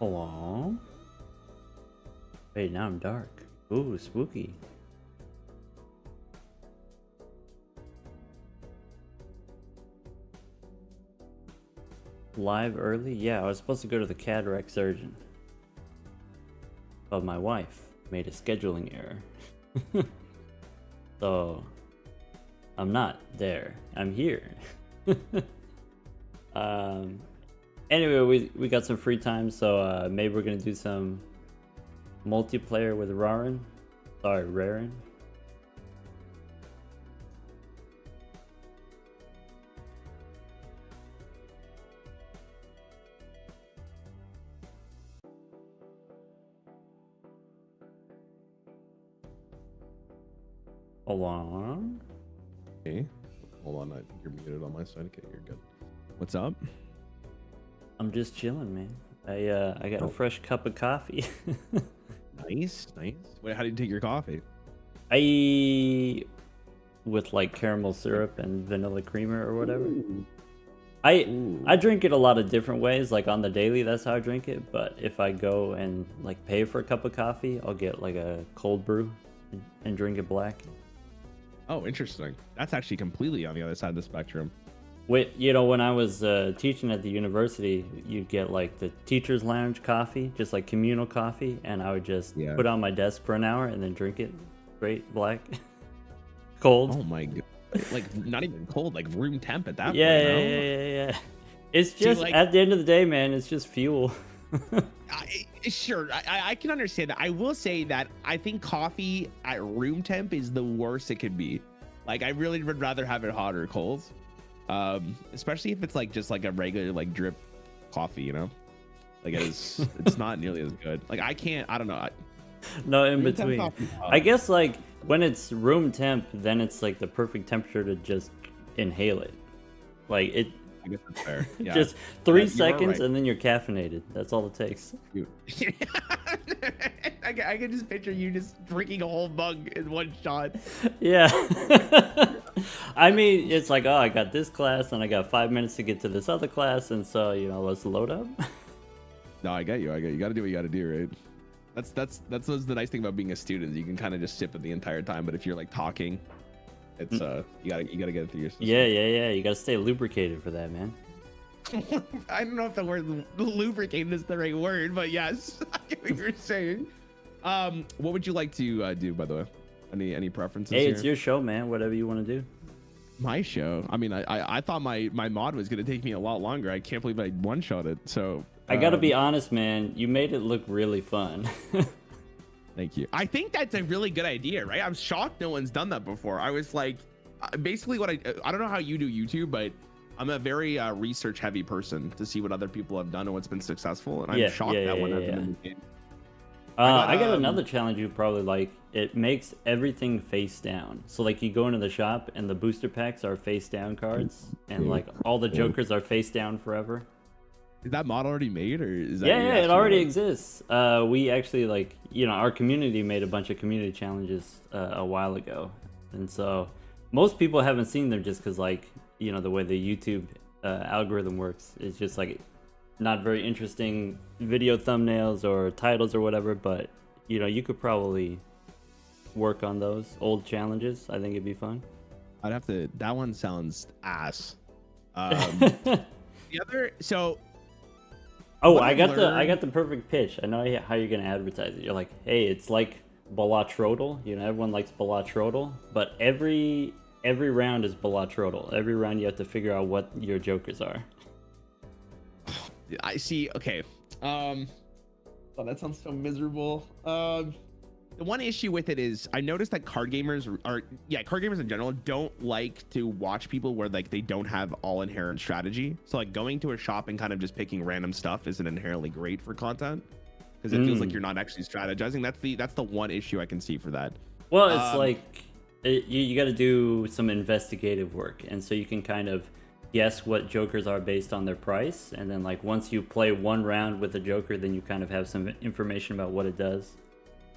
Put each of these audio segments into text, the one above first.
Hello? Wait, now I'm dark. Ooh, spooky. Live early? Yeah, I was supposed to go to the cataract surgeon. But my wife made a scheduling error. So, I'm not there. I'm here. Anyway, we got some free time, so maybe we're gonna do some multiplayer with Raren. Sorry, Raren. Hold on. Hey, hold on. I think you're muted on my side. Okay, you're good. What's up? I'm just chilling, man. I got a fresh cup of coffee. Nice, nice. Wait, how do you take your coffee? I with like caramel syrup and vanilla creamer or whatever. Ooh. I drink it a lot of different ways, like on the daily, that's how I drink it. But if I go and like pay for a cup of coffee, I'll get like a cold brew and drink it black. Oh, interesting. That's actually completely on the other side of the spectrum. Wait, you know, when I was teaching at the university, you'd get like the teacher's lounge coffee, just like communal coffee, and I would just put it on my desk for an hour and then drink it straight black, cold. Oh my god. Like not even cold, like room temp at that point. Yeah. It's just like, at the end of the day, man, it's just fuel. Sure, I can understand that. I will say that I think coffee at room temp is the worst it could be. Like I really would rather have it hot or cold, especially if it's like just like a regular like drip coffee, you know, like it's not nearly as good. Like I don't know. No, in between. I guess like when it's room temp, then it's like the perfect temperature to just inhale it. Like it. I guess that's fair. Yeah. Just 3 seconds and then you're caffeinated. That's all it takes. I can just picture you just drinking a whole mug in one shot. Yeah. I mean, it's like, oh, I got this class and I got 5 minutes to get to this other class. And so, you know, let's load up. No, I get you. You got to do what you got to do, right? That's what's the nice thing about being a student. You can kind of just sip it the entire time. But if you're like talking, it's you gotta get it through your system. Yeah. You gotta stay lubricated for that, man. I don't know if the word lubricated is the right word, but yes, I get what you're saying. What would you like to do, by the way? Any preferences? Hey, here? it's your show, man. Whatever you want to do. My show. I mean, I thought my mod was gonna take me a lot longer. I can't believe I one shot it. So I gotta be honest, man. You made it look really fun. Thank you. I think that's a really good idea, right? I'm shocked no one's done that before. I was like, basically what I don't know how you do YouTube, but I'm a very research heavy person to see what other people have done and what's been successful. And I'm shocked that one hasn't been the game. I got another challenge you probably like. It makes everything face down. So like you go into the shop and the booster packs are face down cards and like all the jokers are face down forever. Is that mod already made, or is that? Yeah, it already exists. We actually like, you know, our community made a bunch of community challenges a while ago, and so most people haven't seen them just because, like, you know, the way the YouTube algorithm works is just like not very interesting video thumbnails or titles or whatever. But you know, you could probably work on those old challenges. I think it'd be fun. I'd have to. That one sounds ass. The other so. Oh, I got the perfect pitch. I know how you're gonna advertise it. You're like, hey, it's like Balatro. You know, everyone likes Balatro, but every round is Balatro. Every round you have to figure out what your jokers are. I see. Okay. Oh, that sounds so miserable. The one issue with it is I noticed that card gamers in general don't like to watch people where like they don't have all inherent strategy. So like going to a shop and kind of just picking random stuff isn't inherently great for content because it feels like you're not actually strategizing. That's the one issue I can see for that. Well, it's like you got to do some investigative work, and so you can kind of guess what jokers are based on their price, and then like once you play one round with a joker, then you kind of have some information about what it does.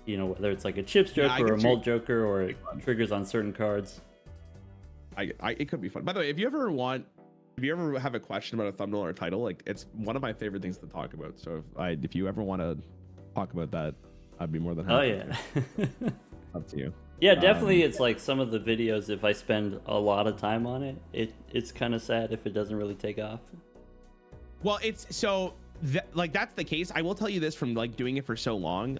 You know, whether it's like a chips joker or a malt joker, or it triggers on certain cards. It could be fun. By the way, if you ever want if you ever have a question about a thumbnail or a title, like it's one of my favorite things to talk about. So if you ever want to talk about that, I'd be more than happy. Oh yeah. Up to you. Yeah, definitely. It's like some of the videos, if I spend a lot of time on it's kind of sad if it doesn't really take off. Well, it's so like that's the case. I will tell you this from like doing it for so long.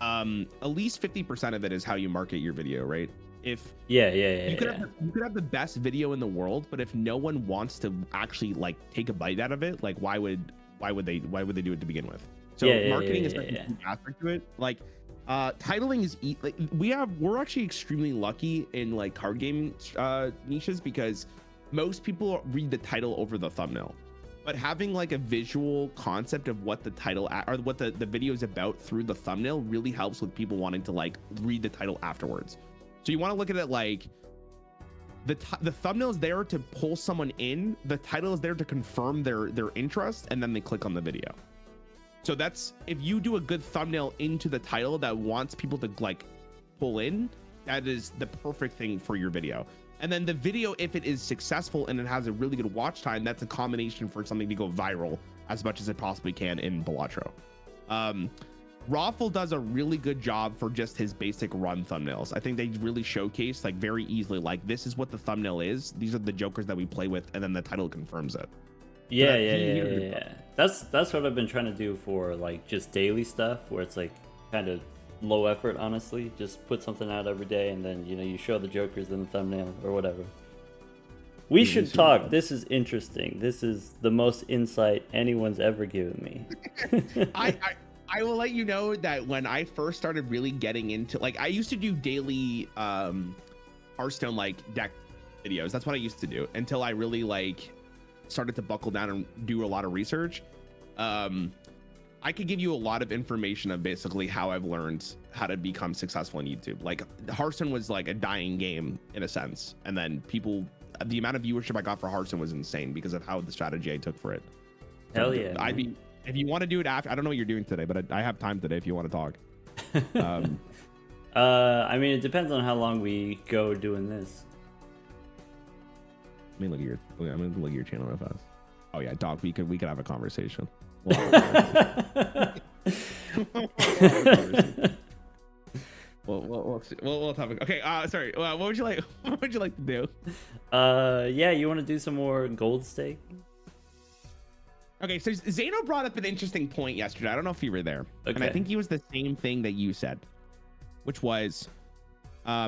At least 50% of it is how you market your video, right? If you could have the best video in the world, but if no one wants to actually like take a bite out of it, like why would they do it to begin with? So marketing is an aspect to it. Like titling is like we're actually extremely lucky in like card gaming niches because most people read the title over the thumbnail, but having like a visual concept of what the title or what the video is about through the thumbnail really helps with people wanting to like read the title afterwards. So you want to look at it like the thumbnail is there to pull someone in, the title is there to confirm their interest, and then they click on the video. So that's, if you do a good thumbnail into the title that wants people to like pull in, that is the perfect thing for your video. And then the video, if it is successful and it has a really good watch time, that's a combination for something to go viral as much as it possibly can in Balatro. Raffle does a really good job for just his basic run thumbnails. I think they really showcase like very easily, like this is what the thumbnail is. These are the jokers that we play with, and then the title confirms it. Yeah. That's what I've been trying to do for like just daily stuff, where it's like kind of low effort, honestly. Just put something out every day, and then you show the jokers in the thumbnail or whatever. We should talk. This is interesting. This is the most insight anyone's ever given me. I will let you know that when I first started really getting into, like, I used to do daily Hearthstone like deck videos. That's what I used to do until I really like started to buckle down and do a lot of research. I could give you a lot of information of basically how I've learned how to become successful on YouTube. Like Hearthstone was like a dying game in a sense, and then the amount of viewership I got for Hearthstone was insane because of how the strategy I took for it. Hell yeah! If you want to do it after, I don't know what you're doing today, but I have time today if you want to talk. I mean, it depends on how long we go doing this. I'm gonna look at your channel real fast. Oh yeah, dog. We could have a conversation. We'll topic. Okay. Sorry. What would you like? What would you like to do? Yeah. You want to do some more gold stake? Okay, so Zeno brought up an interesting point yesterday. I don't know if you were there. Okay. And I think he was the same thing that you said, which was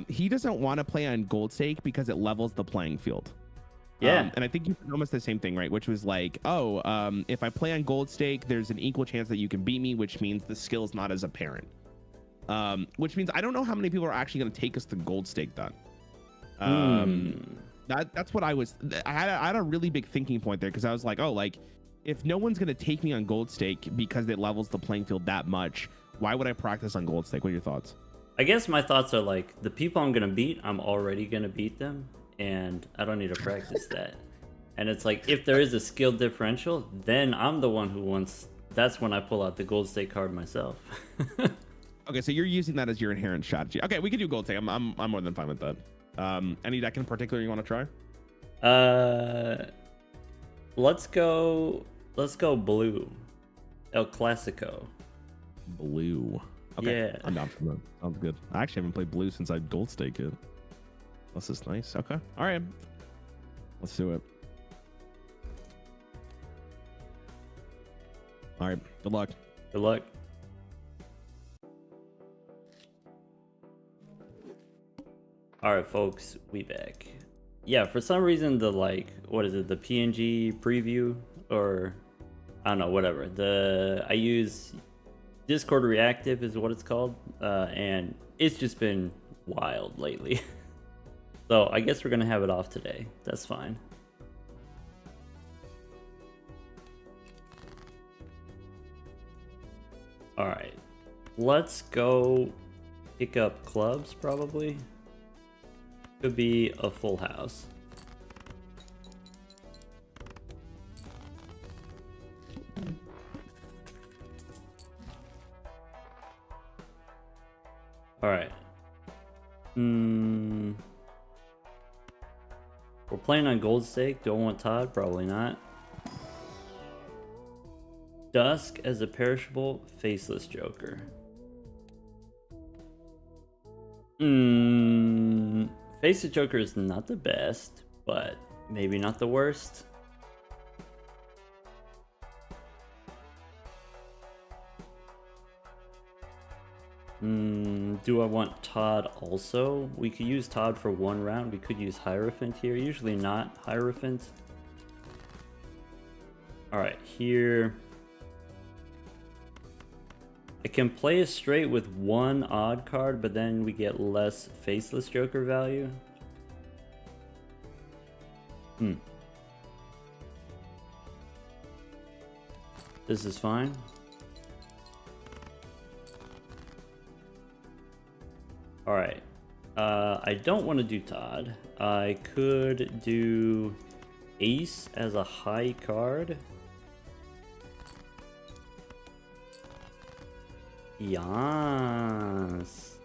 he doesn't want to play on gold stake because it levels the playing field. Yeah. And I think you said almost the same thing, right? Which was like, if I play on gold stake, there's an equal chance that you can beat me, which means the skill's not as apparent. Which means I don't know how many people are actually going to take us to gold stake then. That's what I had a really big thinking point there, because I was like, if no one's going to take me on gold stake because it levels the playing field that much, why would I practice on gold stake? What are your thoughts? I guess my thoughts are like, the people I'm going to beat, I'm already going to beat them, and I don't need to practice that. And it's like, if there is a skill differential, then I'm the one who wants, that's when I pull out the gold stake card myself. Okay, so you're using that as your inherent strategy. Okay, we can do gold stake. I'm more than fine with that. Any deck in particular you want to try? Let's go blue. El Clasico. Blue. Okay. Yeah. I'm down for that. Sounds good. I actually haven't played blue since I gold staked it. This is nice. Okay. All right. Let's do it. All right. Good luck. Good luck. All right, folks, we back. Yeah, for some reason the what is it? The PNG preview, or I don't know, whatever. I use Discord Reactive is what it's called, and it's just been wild lately. So I guess we're gonna have it off today. That's fine. All right, let's go pick up clubs probably. Could be a full house. All right. We're playing on gold stake. Do I want Todd? Probably not. Dusk as a perishable faceless Joker. Faceless Joker is not the best, but maybe not the worst. Do I want Todd also? We could use Todd for one round. We could use Hierophant here. Usually not Hierophant. Alright, here. I can play a straight with one odd card, but then we get less faceless Joker value. This is fine. Alright. I don't want to do Todd. I could do Ace as a high card. Yes.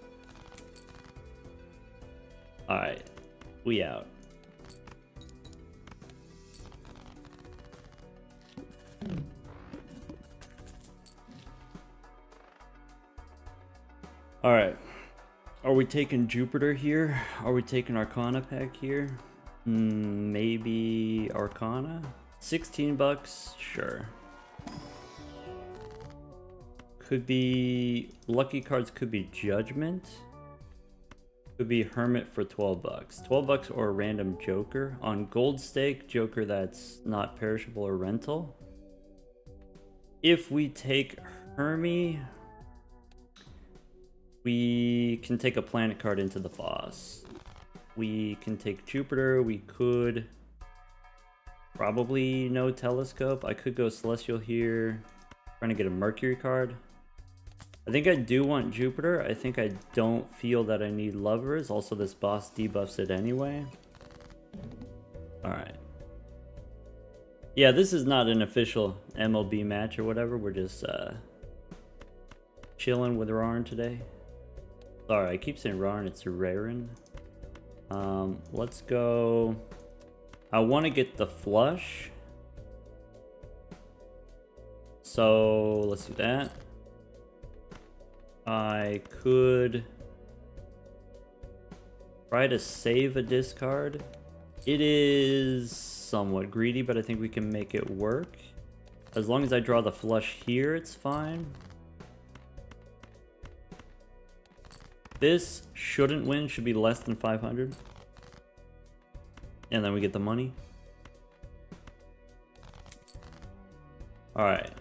Alright. We out. Alright. Are we taking Jupiter here? Are we taking Arcana pack here? Maybe Arcana? 16 bucks? Sure. Could be... Lucky cards could be Judgment. Could be Hermit for 12 bucks. 12 bucks or a random Joker. On gold stake, Joker that's not perishable or rental. If we take Hermie... we can take a planet card into the boss. We can take Jupiter. We could probably no telescope. I could go Celestial here. Trying to get a Mercury card. I think I do want Jupiter. I think I don't feel that I need Lovers. Also, this boss debuffs it anyway. Alright. Yeah, this is not an official MLB match or whatever. We're just chilling with Rarn today. Sorry, I keep saying Rarn, it's Raren. Let's go... I want to get the flush. So, let's do that. I could try to save a discard. It is somewhat greedy, but I think we can make it work. As long as I draw the flush here, it's fine. This shouldn't win, should be less than 500. And then we get the money. Alright.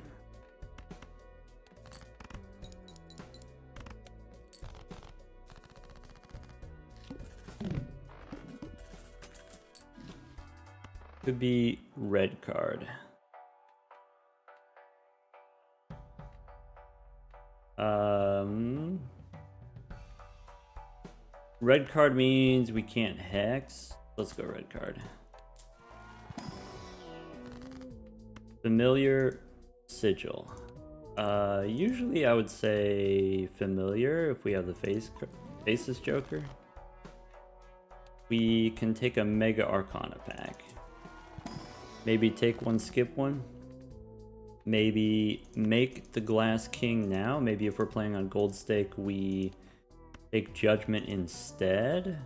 Could be red card. Red card means we can't hex. Let's go red card. Familiar Sigil. Usually I would say familiar if we have the faceless Joker. We can take a Mega Arcana pack. Maybe take one, skip one. Maybe make the Glass King now. Maybe if we're playing on gold stake, we take Judgment instead.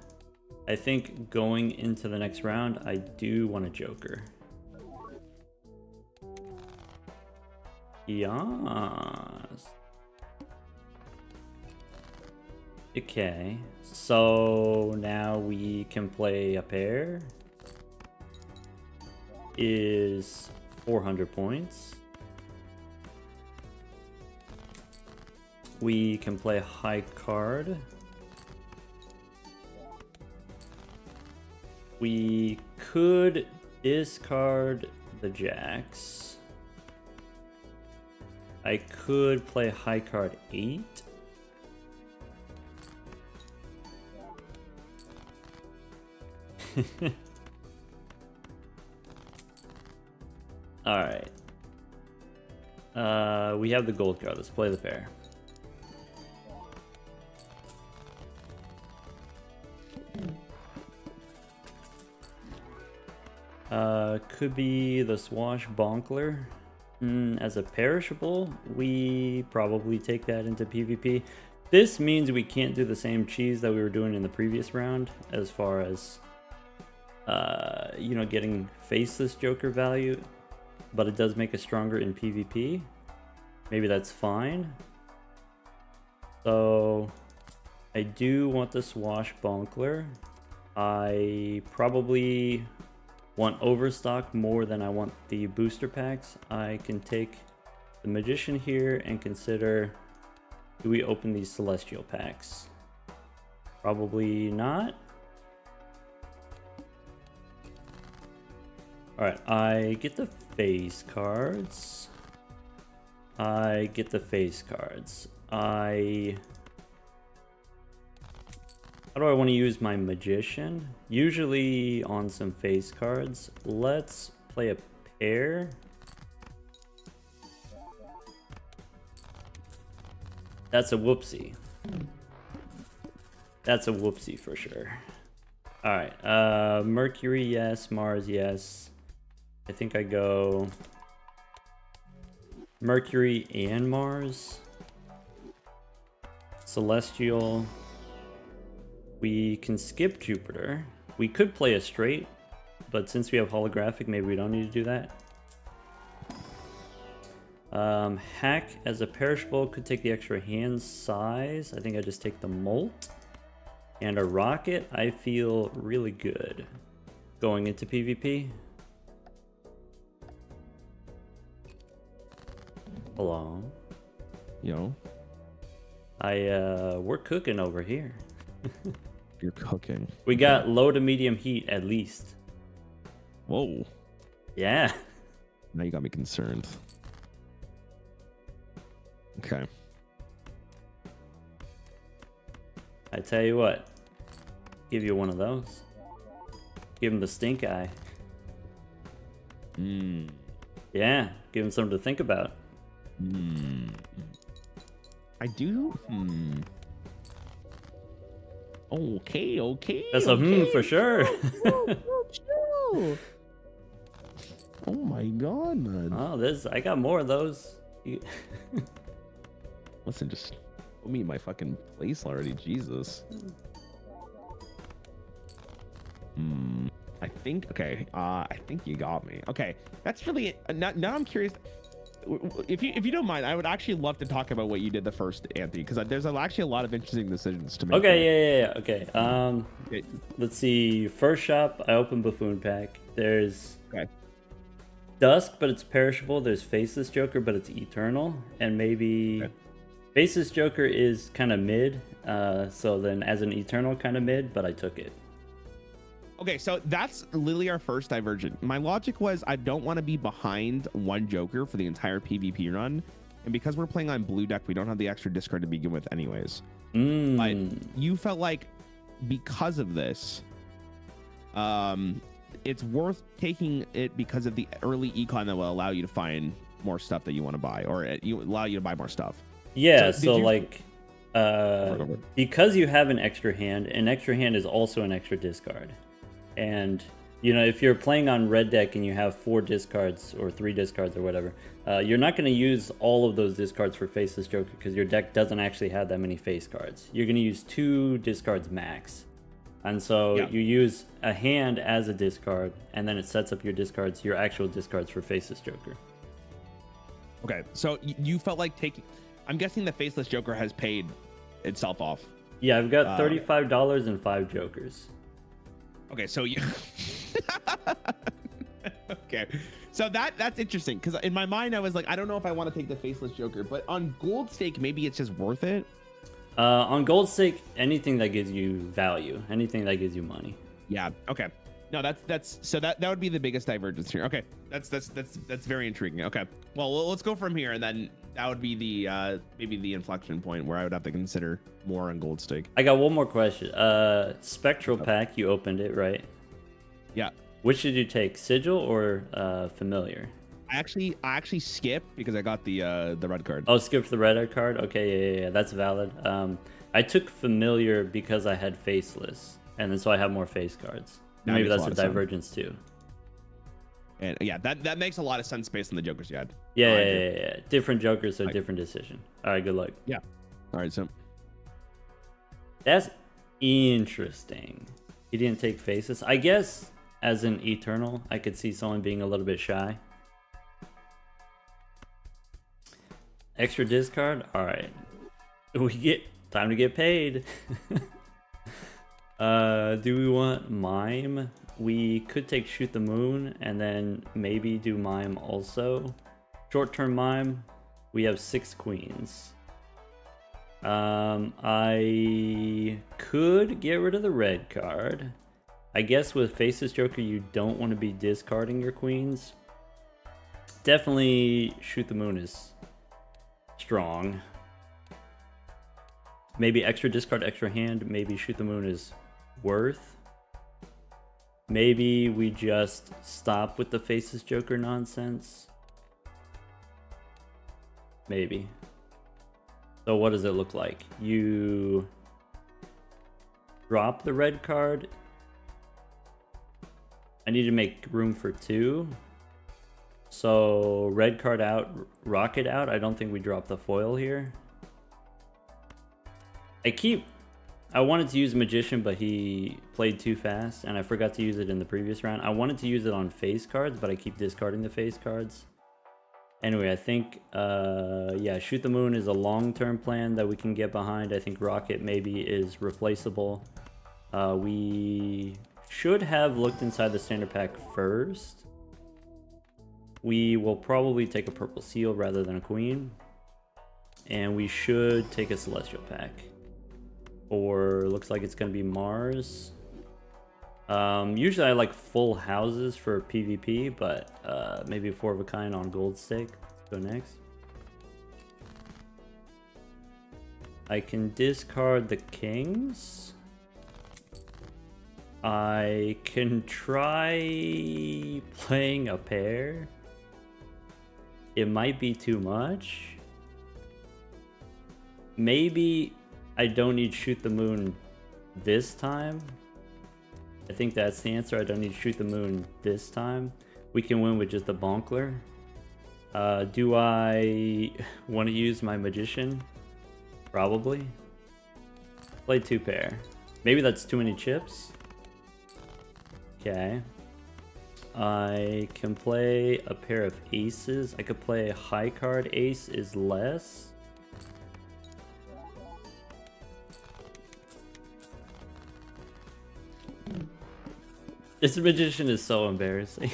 I think going into the next round, I do want a Joker. Yes. Okay, so now we can play a pair. Is 400 points. We can play a high card. We could discard the jacks. I could play high card 8. Alright. We have the gold card. Let's play the pair. Could be the Swashbuckler. As a perishable, we probably take that into PvP. This means we can't do the same cheese that we were doing in the previous round as far as, you know, getting faceless Joker value, but it does make us stronger in PvP. Maybe that's fine. So I do want the Swashbuckler. I probably want Overstock more than I want the booster packs. I can take the Magician here and consider, do we open these Celestial packs? Probably not. Alright, I get the face cards. I get the face cards. How do I want to use my Magician? Usually on some face cards. Let's play a pair. That's a whoopsie. That's a whoopsie for sure. Alright, Mercury, yes. Mars, yes. I think I go Mercury and Mars. Celestial. We can skip Jupiter. We could play a straight, but since we have holographic, maybe we don't need to do that. Hack as a perishable could take the extra hand size. I think I just take the Molt. And a rocket, I feel really good going into PvP. Hello. Yo. We're cooking over here. You're cooking. We got low to medium heat at least. Whoa. Yeah. Now you got me concerned. Okay. I tell you what. Give you one of those. Give him the stink eye. Yeah. Give him something to think about. I do. Okay. That's a for sure. Oh my god, man. Oh, I got more of those. Listen, just put me in my fucking place already, Jesus. I think, okay, I think you got me. Okay, that's really, now I'm curious. If you don't mind, I would actually love to talk about what you did the first, Anthony, because there's actually a lot of interesting decisions to make. Okay, yeah. Okay. Let's see. First shop, I opened Buffoon pack. There's Dusk, but it's perishable. There's Faceless Joker, but it's eternal. And maybe Faceless Joker is kind of mid. So then as an eternal, kind of mid, but I took it. Okay, so that's literally our first divergent. My logic was I don't want to be behind one Joker for the entire PvP run. And because we're playing on blue deck, we don't have the extra discard to begin with anyways. But you felt like because of this, it's worth taking it because of the early econ that will allow you to find more stuff that you want to buy, or allow you to buy more stuff. Yeah, so like, because you have an extra hand is also an extra discard. And, you know, if you're playing on red deck and you have 4 discards or 3 discards or whatever, you're not going to use all of those discards for Faceless Joker because your deck doesn't actually have that many face cards. You're going to use 2 discards max. And so you use a hand as a discard, and then it sets up your discards, your actual discards for Faceless Joker. Okay, so you felt like taking... I'm guessing the Faceless Joker has paid itself off. Yeah, I've got $35 and 5 Jokers. Okay, so you... Okay, so that's interesting, because in my mind, I was like, I don't know if I want to take the Faceless Joker, but on Gold Stake, maybe it's just worth it. On Gold Stake, anything that gives you value, anything that gives you money. Yeah, okay. No, so that would be the biggest divergence here. Okay, that's very intriguing. Okay, well, let's go from here, and then that would be the maybe the inflection point where I would have to consider more on Gold Stake. I got one more question. Spectral pack, you opened it, right? Yeah. Which did you take, Sigil or Familiar? I actually skipped because I got the red card. Oh, skipped the red card? Okay, yeah, that's valid. I took Familiar because I had Faceless, and then so I have more face cards. Maybe that's a divergence too. And yeah, that makes a lot of sense based on the jokers you had. Yeah. Different jokers, so different decision. All right, good luck. Yeah. All right, so that's interesting. He didn't take faces. I guess as an Eternal, I could see someone being a little bit shy. Extra discard? All right. We get time to get paid. Do we want Mime? We could take Shoot the Moon and then maybe do Mime also. Short-term Mime, we have 6 queens. I could get rid of the red card. I guess with Faceless Joker, you don't want to be discarding your queens. Definitely Shoot the Moon is strong. Maybe extra discard, extra hand. Maybe Shoot the Moon is worth. Maybe we just stop with the Faceless Joker nonsense. Maybe. So what does it look like? You drop the red card. I need to make room for 2. So red card out, rocket out. I don't think we drop the foil here. I wanted to use Magician, but he played too fast, and I forgot to use it in the previous round. I wanted to use it on face cards, but I keep discarding the face cards. Anyway, I think, yeah, Shoot the Moon is a long-term plan that we can get behind. I think Rocket maybe is replaceable. We should have looked inside the standard pack first. We will probably take a purple seal rather than a queen. And we should take a celestial pack. Or looks like it's going to be Mars. Usually I like full houses for PvP, but maybe 4 of a kind on gold stake. Let's go next. I can discard the kings. I can try playing a pair. It might be too much. Maybe I don't need Shoot the Moon this time. I think that's the answer. I don't need to Shoot the Moon this time. We can win with just the Bonkler. Do I want to use my Magician? Probably. Play 2 pair. Maybe that's too many chips. Okay. I can play a pair of aces. I could play a high card. Ace is less. This Magician is so embarrassing.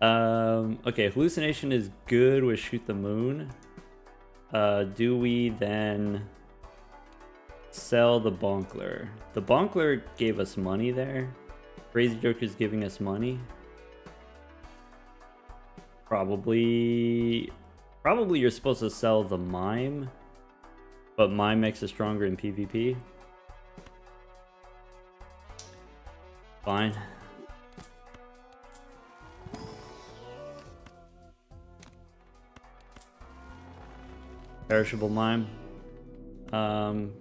Okay, Hallucination is good with Shoot the Moon. Do we then sell the Bonkler? The Bonkler gave us money there. Crazy Joker's giving us money. Probably you're supposed to sell the Mime, but Mime makes it stronger in PvP. Fine. Perishable Mime.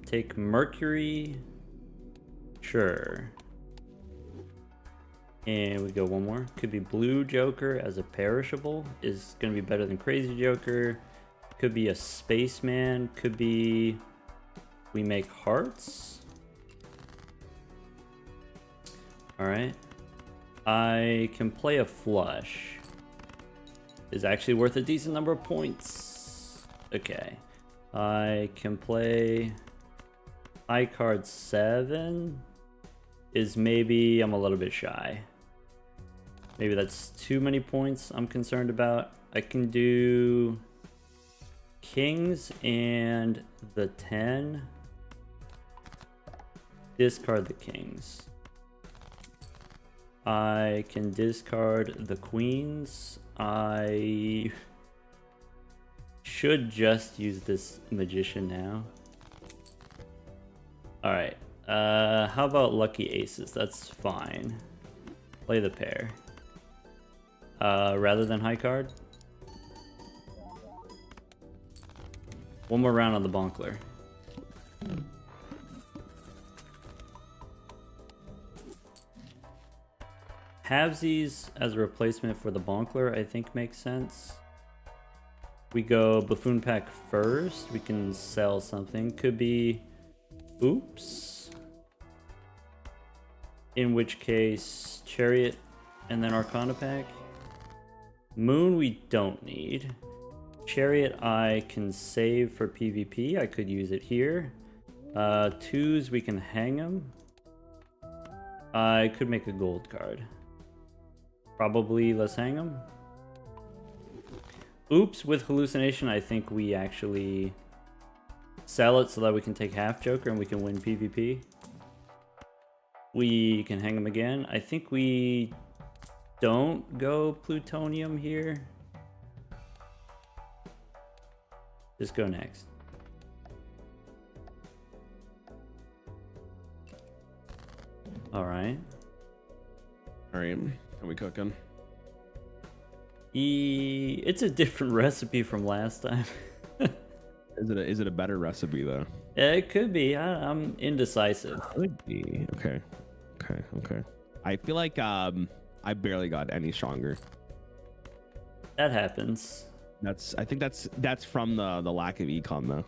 Take Mercury. Sure. And we go one more. Could be Blue Joker as a perishable. Is going to be better than Crazy Joker. Could be a Spaceman. Could be... We make Hearts. Alright. I can play a Flush. Is actually worth a decent number of points. Okay. I can play... High card 7. Is maybe... I'm a little bit shy. Maybe that's too many points I'm concerned about. I can do... Kings and the 10. Discard the Kings. I can discard the Queens. I should just use this Magician now. Alright. How about Lucky Aces? That's fine. Play the pair. Rather than high card. One more round on the Bonkler. Halvesies as a replacement for the Bonkler, I think makes sense. We go Buffoon Pack first. We can sell something. Could be Oops. In which case, Chariot and then Arcana Pack. Moon we don't need. Chariot I can save for PvP. I could use it here. Twos we can hang them. I could make a gold card. Probably let's hang them. Oops, with hallucination, I think we actually sell it so that we can take half Joker and we can win PvP. We can hang them again. I think we don't go plutonium here. Just go next. All right. All right. Are we cooking? It's a different recipe from last time. Is it a better recipe though? Yeah, it could be. I'm indecisive. Could be. Okay. I feel like I barely got any stronger. That happens. I think that's from the lack of econ though.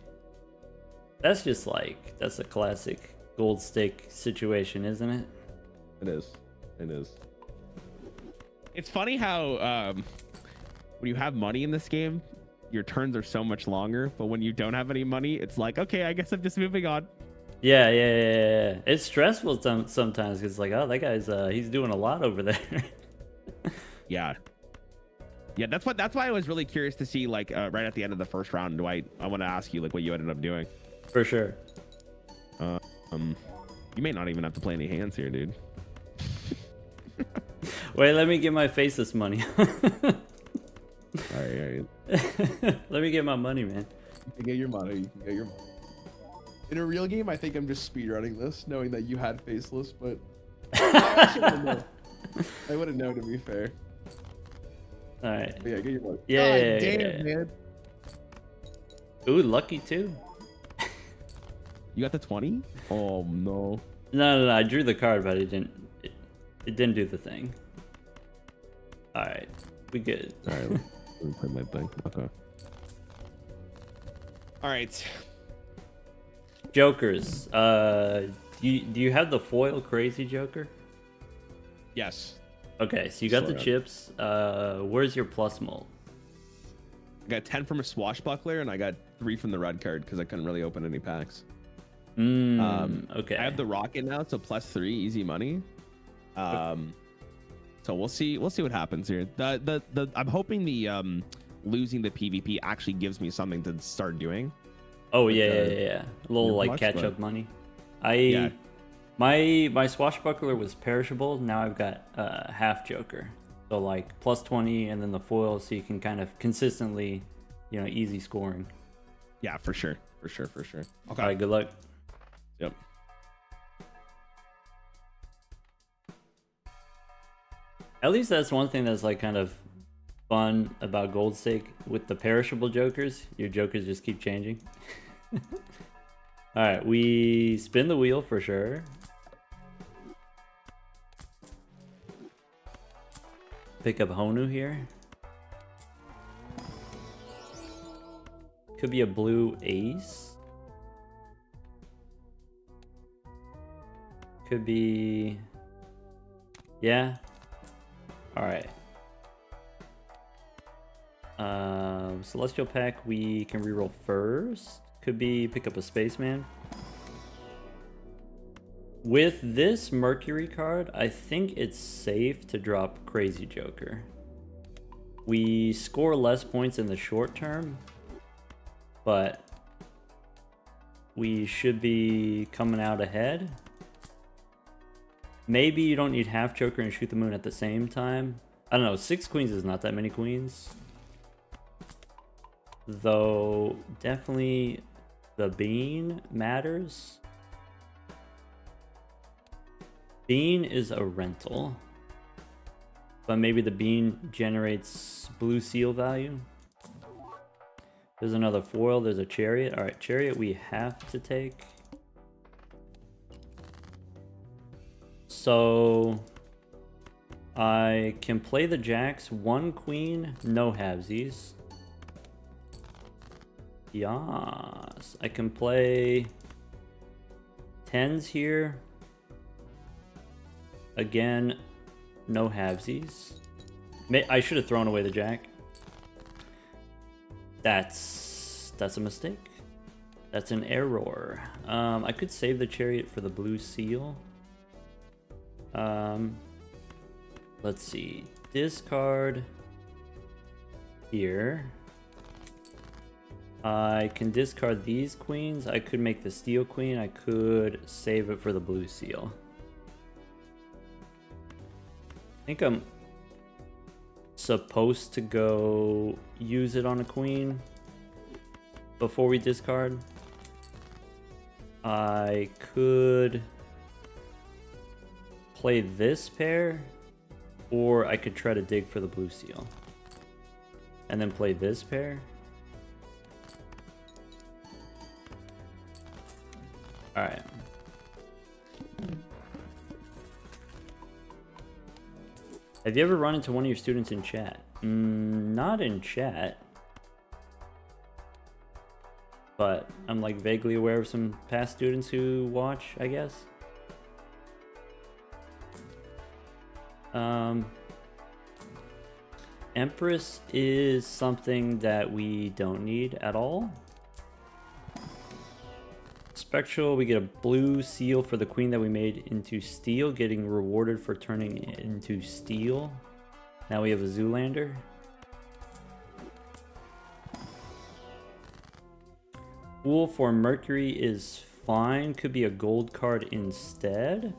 That's just like that's a classic gold stake situation, isn't it? It is. It's funny how when you have money in this game, your turns are so much longer, but when you don't have any money, it's like, okay, I guess I'm just moving on. Yeah. It's stressful sometimes because like, oh, that guy's he's doing a lot over there. Yeah. That's why I was really curious to see like right at the end of the first round. I want to ask you like what you ended up doing. For sure. You may not even have to play any hands here, dude. Wait, let me get my faceless money. All right. Let me get my money, man. You can get your money. In a real game, I think I'm just speedrunning this, knowing that you had faceless, but I actually wouldn't know. I wouldn't know, to be fair. All right. But yeah, get your money. Yeah. God damn, man. Ooh, lucky too. You got the 20? Oh no. No. I drew the card, but it didn't do the thing. All right, we good. All right, let me play my thing. Okay. All right. Jokers. Do you have the foil crazy Joker? Yes. Okay, so you got the chips. Where's your plus mold? I got 10 from a swashbuckler, and I got 3 from the red card because I couldn't really open any packs. Okay. I have the rocket now, so +3, easy money. So we'll see what happens here. I'm hoping the losing the PvP actually gives me something to start doing. Oh yeah. A little like catch up money. My swashbuckler was perishable. Now I've got half Joker, so like +20 and then the foil, so you can kind of consistently, easy scoring. Yeah, for sure. Okay. All right, good luck. Yep. At least that's one thing that's like kind of fun about Gold Stake with the perishable Jokers. Your Jokers just keep changing. All right, we spin the wheel for sure. Pick up Honu here. Could be a blue ace. Could be... Yeah. Alright. Celestial Pack we can reroll first. Could be pick up a Spaceman. With this Mercury card, I think it's safe to drop Crazy Joker. We score less points in the short term, but we should be coming out ahead. Maybe you don't need half Joker and shoot the moon at the same time. I don't know, 6 queens is not that many queens. Though, definitely the bean matters. Bean is a rental. But maybe the bean generates blue seal value. There's another foil, there's a chariot. Alright, chariot we have to take. So I can play the jacks, 1 queen, no halvesies. Yes, I can play 10s here. Again, no halvesies. I should have thrown away the jack. That's a mistake. That's an error. I could save the chariot for the blue seal. Let's see. Discard here. I can discard these queens. I could make the steel queen. I could save it for the blue seal. I think I'm supposed to go use it on a queen before we discard. I could play this pair, or I could try to dig for the blue seal and then play this pair. All right. Have you ever run into one of your students in chat? Not in chat. But I'm like vaguely aware of some past students who watch, I guess. Empress is something that we don't need at all. Spectral, we get a blue seal for the queen that we made into steel, getting rewarded for turning it into steel. Now we have a Zoolander. Fool for Mercury is fine, could be a gold card instead.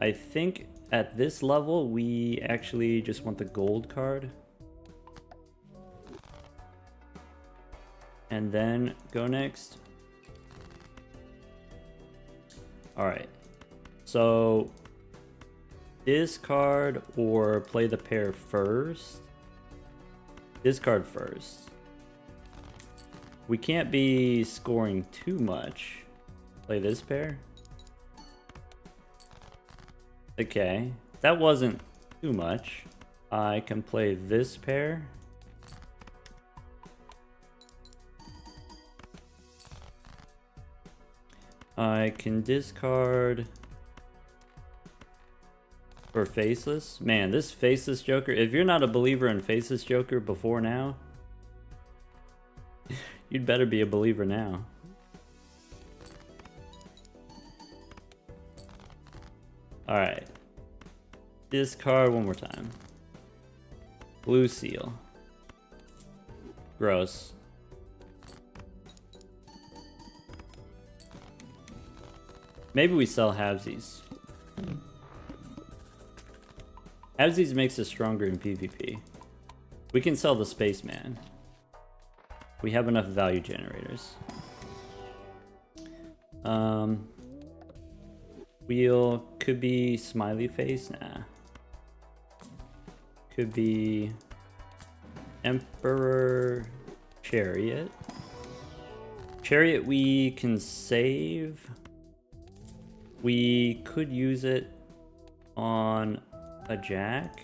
I think at this level we actually just want the gold card. And then go next. Alright, so discard or play the pair first. Discard first. We can't be scoring too much. Play this pair. Okay, that wasn't too much. I can play this pair. I can discard for Faceless. Man, this Faceless Joker, if you're not a believer in Faceless Joker before now, you'd better be a believer now. Alright. Discard one more time. Blue seal. Gross. Maybe we sell halvesies. Halvesies makes us stronger in PvP. We can sell the Spaceman. We have enough value generators. Wheel could be smiley face. Nah. Could be Emperor Chariot. Chariot we can save. We could use it on a jack.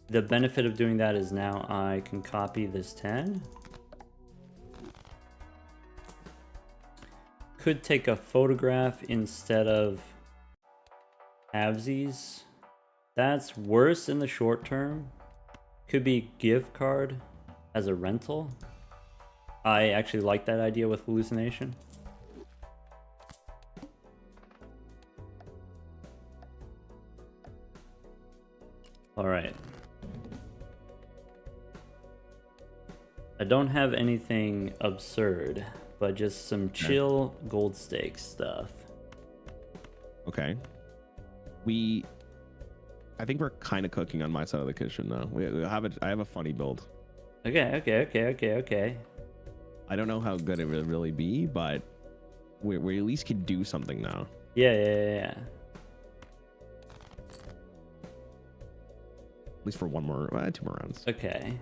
The benefit of doing that is now I can copy this 10. Could take a photograph instead of halvesies. That's worse in the short term. Could be gift card as a rental. I actually like that idea with hallucination. All right. I don't have anything absurd, but just some chill gold stake stuff. Okay. I think we're kind of cooking on my side of the kitchen now. I have a funny build. Okay. I don't know how good it will really be, but we at least could do something now. Yeah. At least for 2 more rounds. Okay.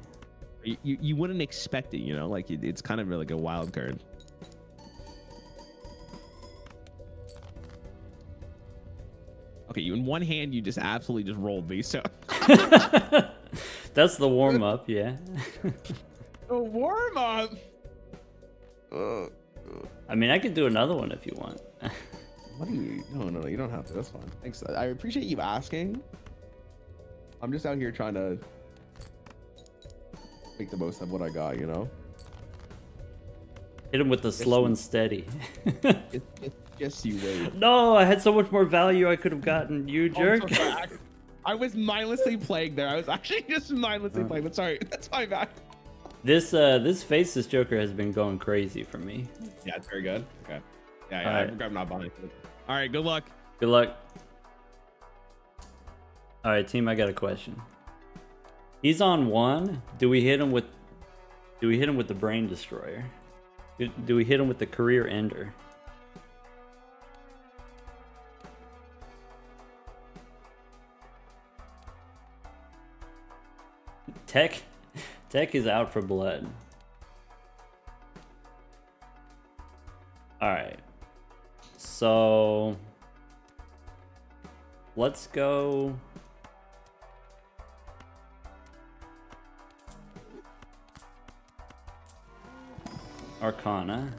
You wouldn't expect it, you know? Like, it's kind of like a wild card. look at you. In one hand, you just absolutely just rolled me. So That's the warm up, yeah. a warm up. I mean, I could do another one if you want. What do you? No, you don't have to. That's fine. Thanks. I appreciate you asking. I'm just out here trying to make the most of what I got, you know? Hit him with the slow and steady. Yes, you wait. No, I had so much more value I could have gotten, you jerk. I'm so sorry. I was mindlessly playing there. I was actually just mindlessly playing, but sorry, that's my bad. This faceless Joker has been going crazy for me. Yeah, it's very good. Okay. Yeah, All right. I'm not buying it. All right, good luck. Good luck. All right, team, I got a question. He's on 1. Do we hit him with the brain destroyer? Do we hit him with the career ender? Tech is out for blood. All right. So let's go. Arcana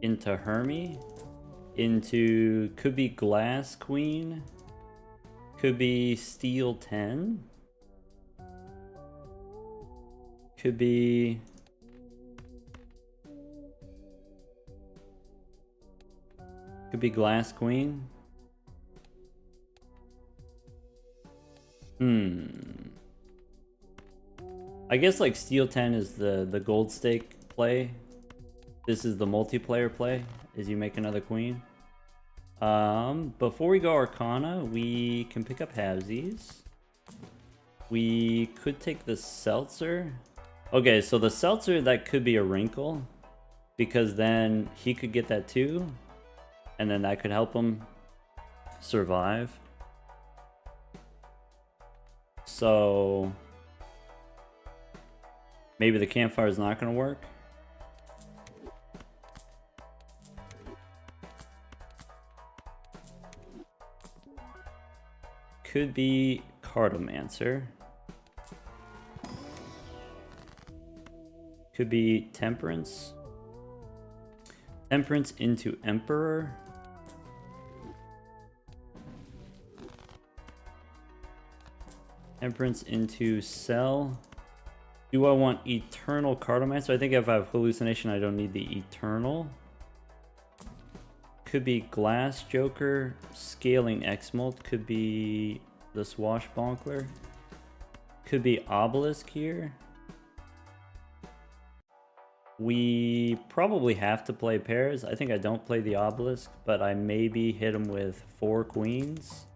into Hermie, into could be Glass Queen, could be Steel 10, could be Glass Queen. I guess like Steel 10 is the gold stake play. This is the multiplayer play, is you make another queen. Before we go Arcana, we can pick up halvesies. We could take the Seltzer. Okay, so the Seltzer, that could be a wrinkle, because then he could get that too, and then that could help him survive. So maybe the campfire is not going to work. Could be Cartomancer. Could be Temperance. Temperance into Emperor. Temperance into Cell. Do I want Eternal Cartomancer? I think if I have Hallucination, I don't need the Eternal. Could be Glass Joker, Scaling Exmold, could be the Swashbuckler, could be Obelisk here. We probably have to play pairs. I think I don't play the Obelisk, but I maybe hit him with 4 queens.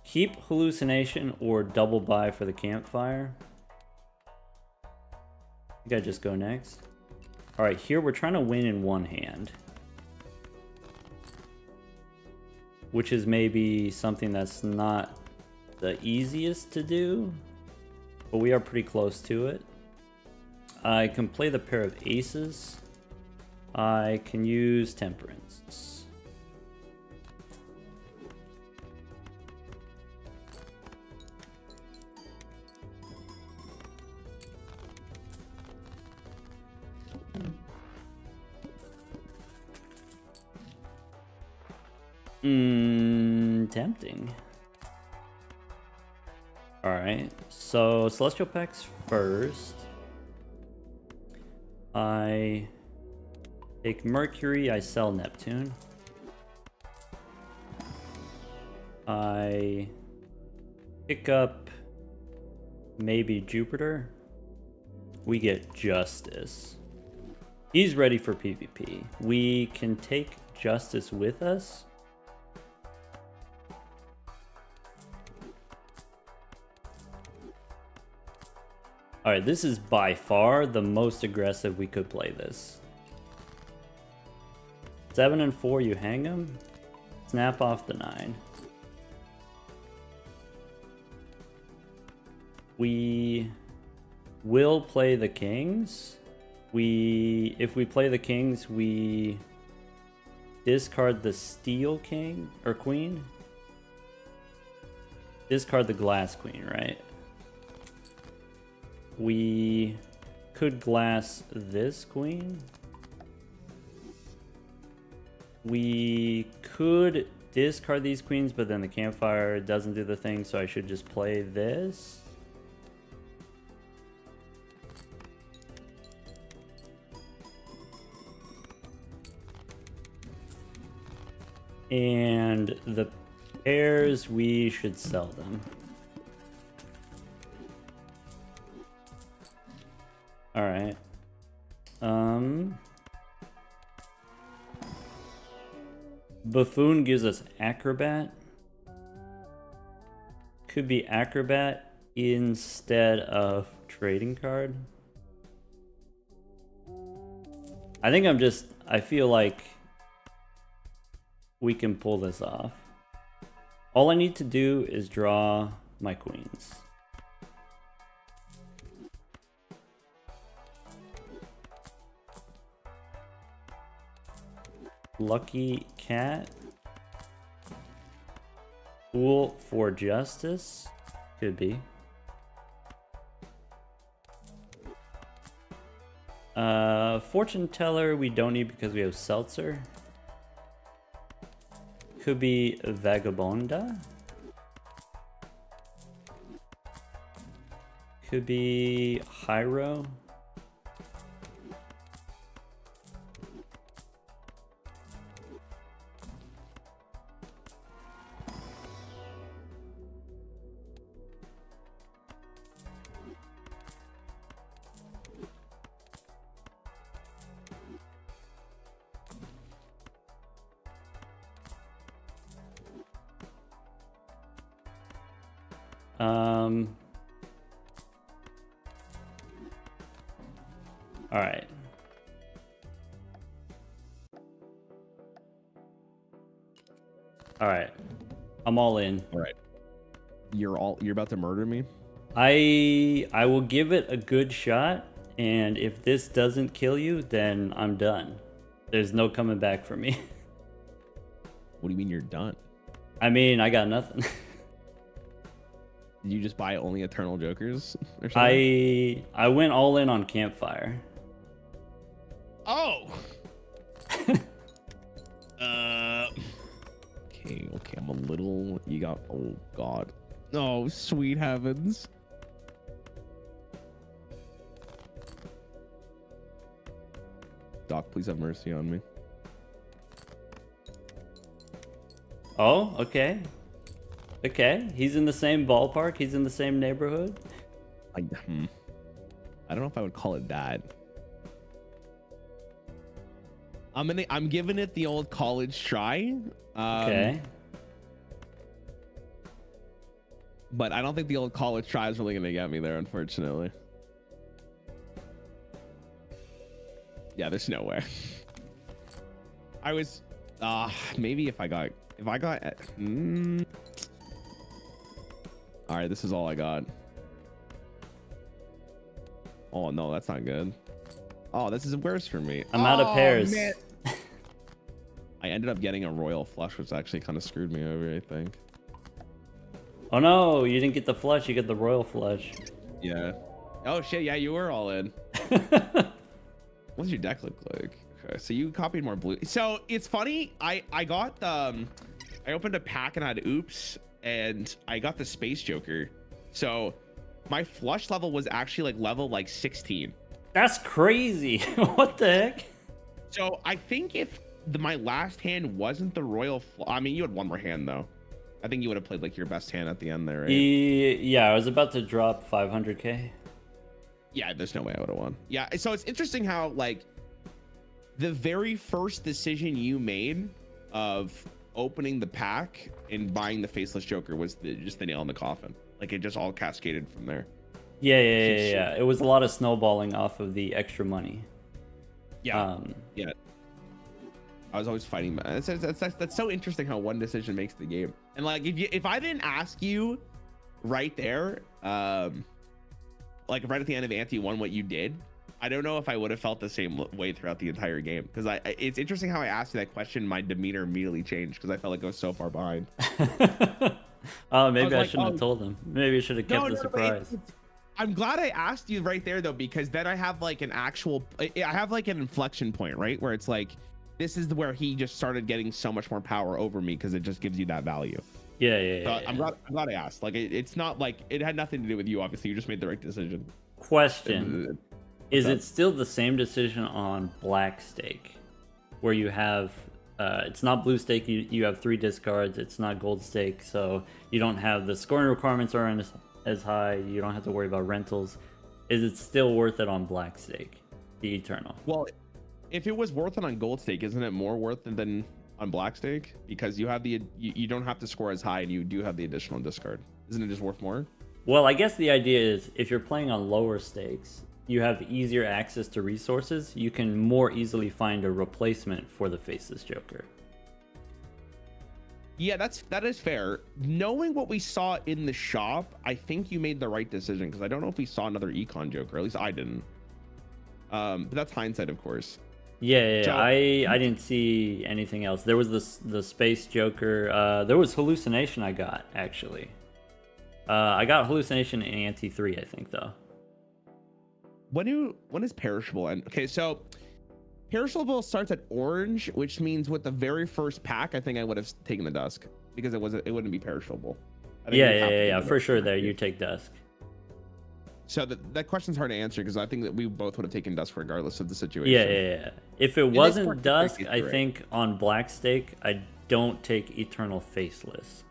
Keep Hallucination or double buy for the campfire. I think I just go next. All right, here we're trying to win in one hand, which is maybe something that's not the easiest to do, but we are pretty close to it. I can play the pair of aces. I can use Temperance. Tempting. Alright, so Celestial Packs first. I take Mercury, I sell Neptune. I pick up maybe Jupiter. We get Justice. He's ready for PvP. We can take Justice with us. Alright, this is by far the most aggressive we could play this. 7 and 4, you hang him. Snap off the 9. We will play the kings. If we play the kings, we discard the steel king or queen. Discard the glass queen, right? We could glass this queen. We could discard these queens, but then the campfire doesn't do the thing, so I should just play this. And the pairs, we should sell them. All right. Buffoon gives us acrobat. Could be acrobat instead of trading card. I feel like we can pull this off. All I need to do is draw my queens. Lucky cat. Fool for justice. Could be. Fortune teller we don't need because we have seltzer. Could be vagabonda. Could be Hyro. All right. All right. I'm all in. All right. You're about to murder me? I will give it a good shot, and if this doesn't kill you, then I'm done. There's no coming back for me. What do you mean you're done? I mean, I got nothing. Did you just buy only Eternal Jokers or something? I went all in on Campfire. Oh. Okay, I'm a little. You got. Oh God. Oh, sweet heavens. Doc, please have mercy on me. Oh, okay. Okay, he's in the same ballpark. He's in the same neighborhood. I don't know if I would call it that. I'm giving it the old college try. Okay. But I don't think the old college try is really gonna get me there, unfortunately. Yeah, there's no way. I was maybe if I got all right, this is all I got. Oh no, that's not good. Oh, this is worse for me. I'm out of pairs. Man. I ended up getting a royal flush, which actually kind of screwed me over, I think. Oh no, you didn't get the flush, you get the royal flush. Yeah. Oh shit, yeah, you were all in. What's your deck look like? Okay, so you copied more blue. So it's funny, I got I opened a pack and had oops, and I got the space joker. So my flush level was actually level 16. That's crazy. What the heck? So I think if my last hand wasn't the royal I mean, you had one more hand though. I think you would have played your best hand at the end there, right? Yeah, I was about to drop 500k. Yeah, there's no way I would have won. Yeah, so it's interesting how the very first decision you made of opening the pack and buying the faceless joker was just the nail in the coffin. It just all cascaded from there. Yeah. It was a lot of snowballing off of the extra money. Yeah. Yeah. I was always fighting. That's so interesting how one decision makes the game. And if I didn't ask you right there, right at the end of Ante 1 what you did, I don't know if I would have felt the same way throughout the entire game, because it's interesting how I asked you that question. My demeanor immediately changed because I felt like I was so far behind. Oh, maybe I like, shouldn't have told him. Maybe I should have kept the surprise. I'm glad I asked you right there though, because then I have like I have like an inflection point, right? Where it's like, this is where he just started getting so much more power over me because it just gives you that value. Yeah, yeah, So yeah. I'm glad I asked. Like, it's not like it had nothing to do with you. Obviously, you just made the right decision. Question: Is it still the same decision on black stake, where you have it's not blue stake, you have 3 discards, it's not gold stake, so you don't have the scoring requirements aren't as high, you don't have to worry about rentals. Is it still worth it on black stake, the Eternal? Well, if it was worth it on gold stake, isn't it more worth it than on black stake? Because you have you don't have to score as high and you do have the additional discard. Isn't it just worth more? Well, I guess the idea is if you're playing on lower stakes, you have easier access to resources. You can more easily find a replacement for the Faceless Joker. Yeah, that is fair. Knowing what we saw in the shop, I think you made the right decision, because I don't know if we saw another Econ Joker. At least I didn't. But that's hindsight, of course. Yeah, So- I didn't see anything else. There was the Space Joker. There was Hallucination I got, actually. I got Hallucination in Ante 3, I think, though. When is perishable end? Okay, so perishable starts at orange, which means with the very first pack, I think I would have taken the dusk, because it wouldn't be perishable. I think Yeah, for sure. There, you take dusk. So that question's hard to answer, because I think that we both would have taken dusk regardless of the situation. Yeah. If it this wasn't part, dusk, you're I right. think on black stake, I don't take Eternal Faceless.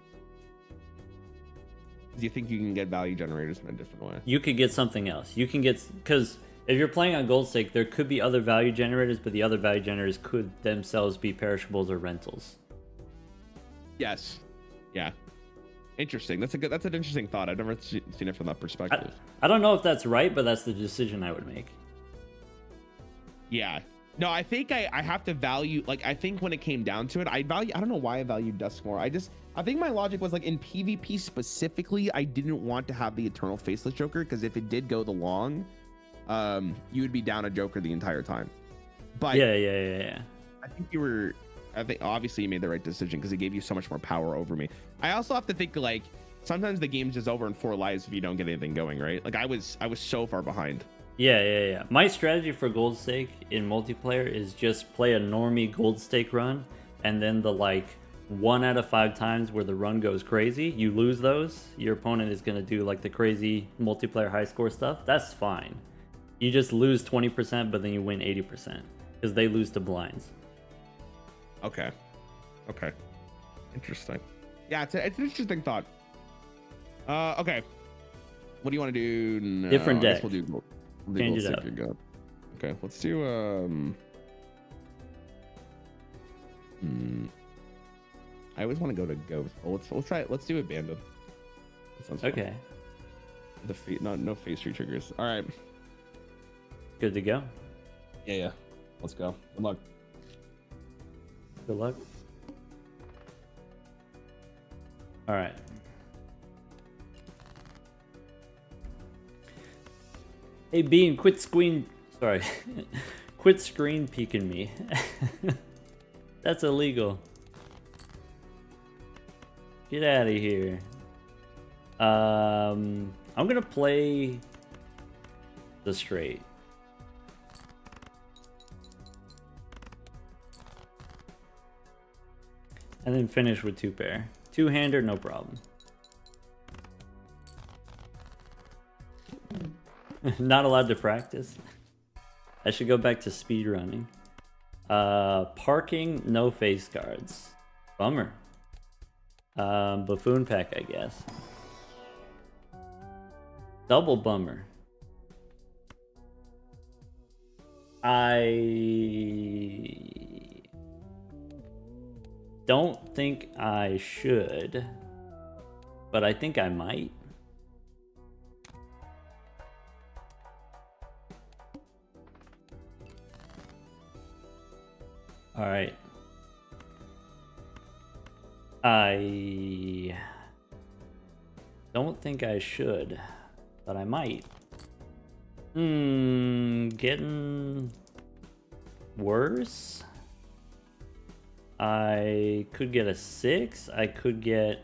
Do you think you can get value generators in a different way? You could get something else. You can get, because if you're playing on gold stake, there could be other value generators, but the other value generators could themselves be perishables or rentals. Yes. Yeah. Interesting. That's an interesting thought. I've never seen it from that perspective. I don't know if that's right, but that's the decision I would make. Yeah. No, I think I have to value, like, I think when it came down to it, I don't know why I value dusk more. I think my logic was, like, in PvP specifically, I didn't want to have the Eternal Faceless Joker, because if it did go the long, you would be down a Joker the entire time. But Yeah. I think obviously you made the right decision, because it gave you so much more power over me. I also have to think, like, sometimes the game's just over in 4 lives if you don't get anything going, right? Like, I was so far behind. Yeah. My strategy for gold stake in multiplayer is just play a normie gold stake run, and then the, like, 1 out of 5 times where the run goes crazy, you lose those. Your opponent is going to do, like, the crazy multiplayer high score stuff. That's fine. You just lose 20%, but then you win 80%, because they lose to blinds. Okay. Interesting. Yeah, it's an interesting thought. Okay. What do you want to do? No, Different I guess deck. We'll do Change gold it up. stick your gun. Okay, let's do I always want to go to Ghost. Well, let's try it. Let's do Abandon. That sounds fun. Okay, No face triggers. All right. good to go. Yeah. Let's go. Good luck. Good luck. All right. Hey, Bean, quit screen peeking me. That's illegal. Get out of here. I'm gonna play the straight. And then finish with 2 pair. 2-hander, no problem. Not allowed to practice. I should go back to speed running. Parking, no face guards. Bummer. Buffoon pack, I guess. Double bummer. I don't think I should, but I think I might. All right. I don't think I should, but I might. Getting worse. I could get a 6. I could get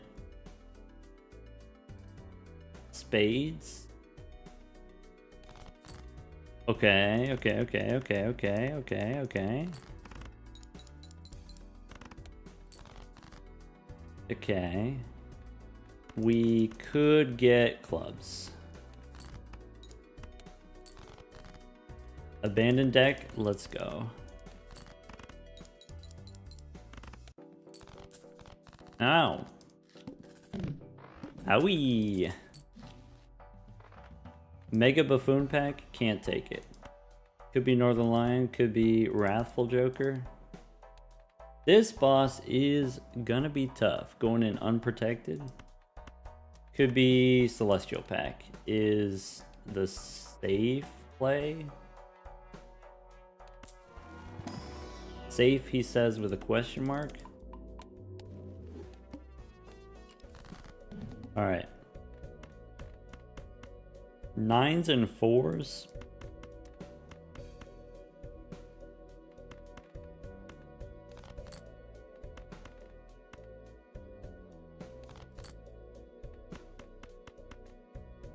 spades. Okay. Okay. We could get clubs. Abandoned deck, let's go. Ow. Owie. Mega Buffoon Pack, can't take it. Could be Northern Lion, could be Wrathful Joker. This boss is gonna be tough, going in unprotected. Could be Celestial Pack. Is the safe play? Safe, he says with a question mark. Alright. 9s and 4s.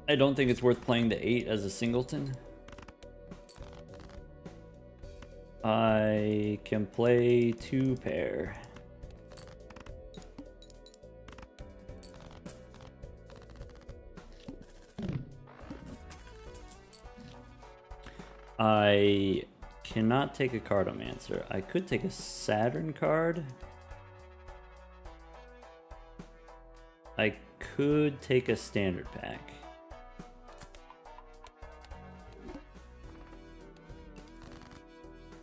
I don't think it's worth playing the 8 as a singleton. I can play 2 pair. I cannot take a Cartomancer. I could take a Saturn card. I could take a standard pack.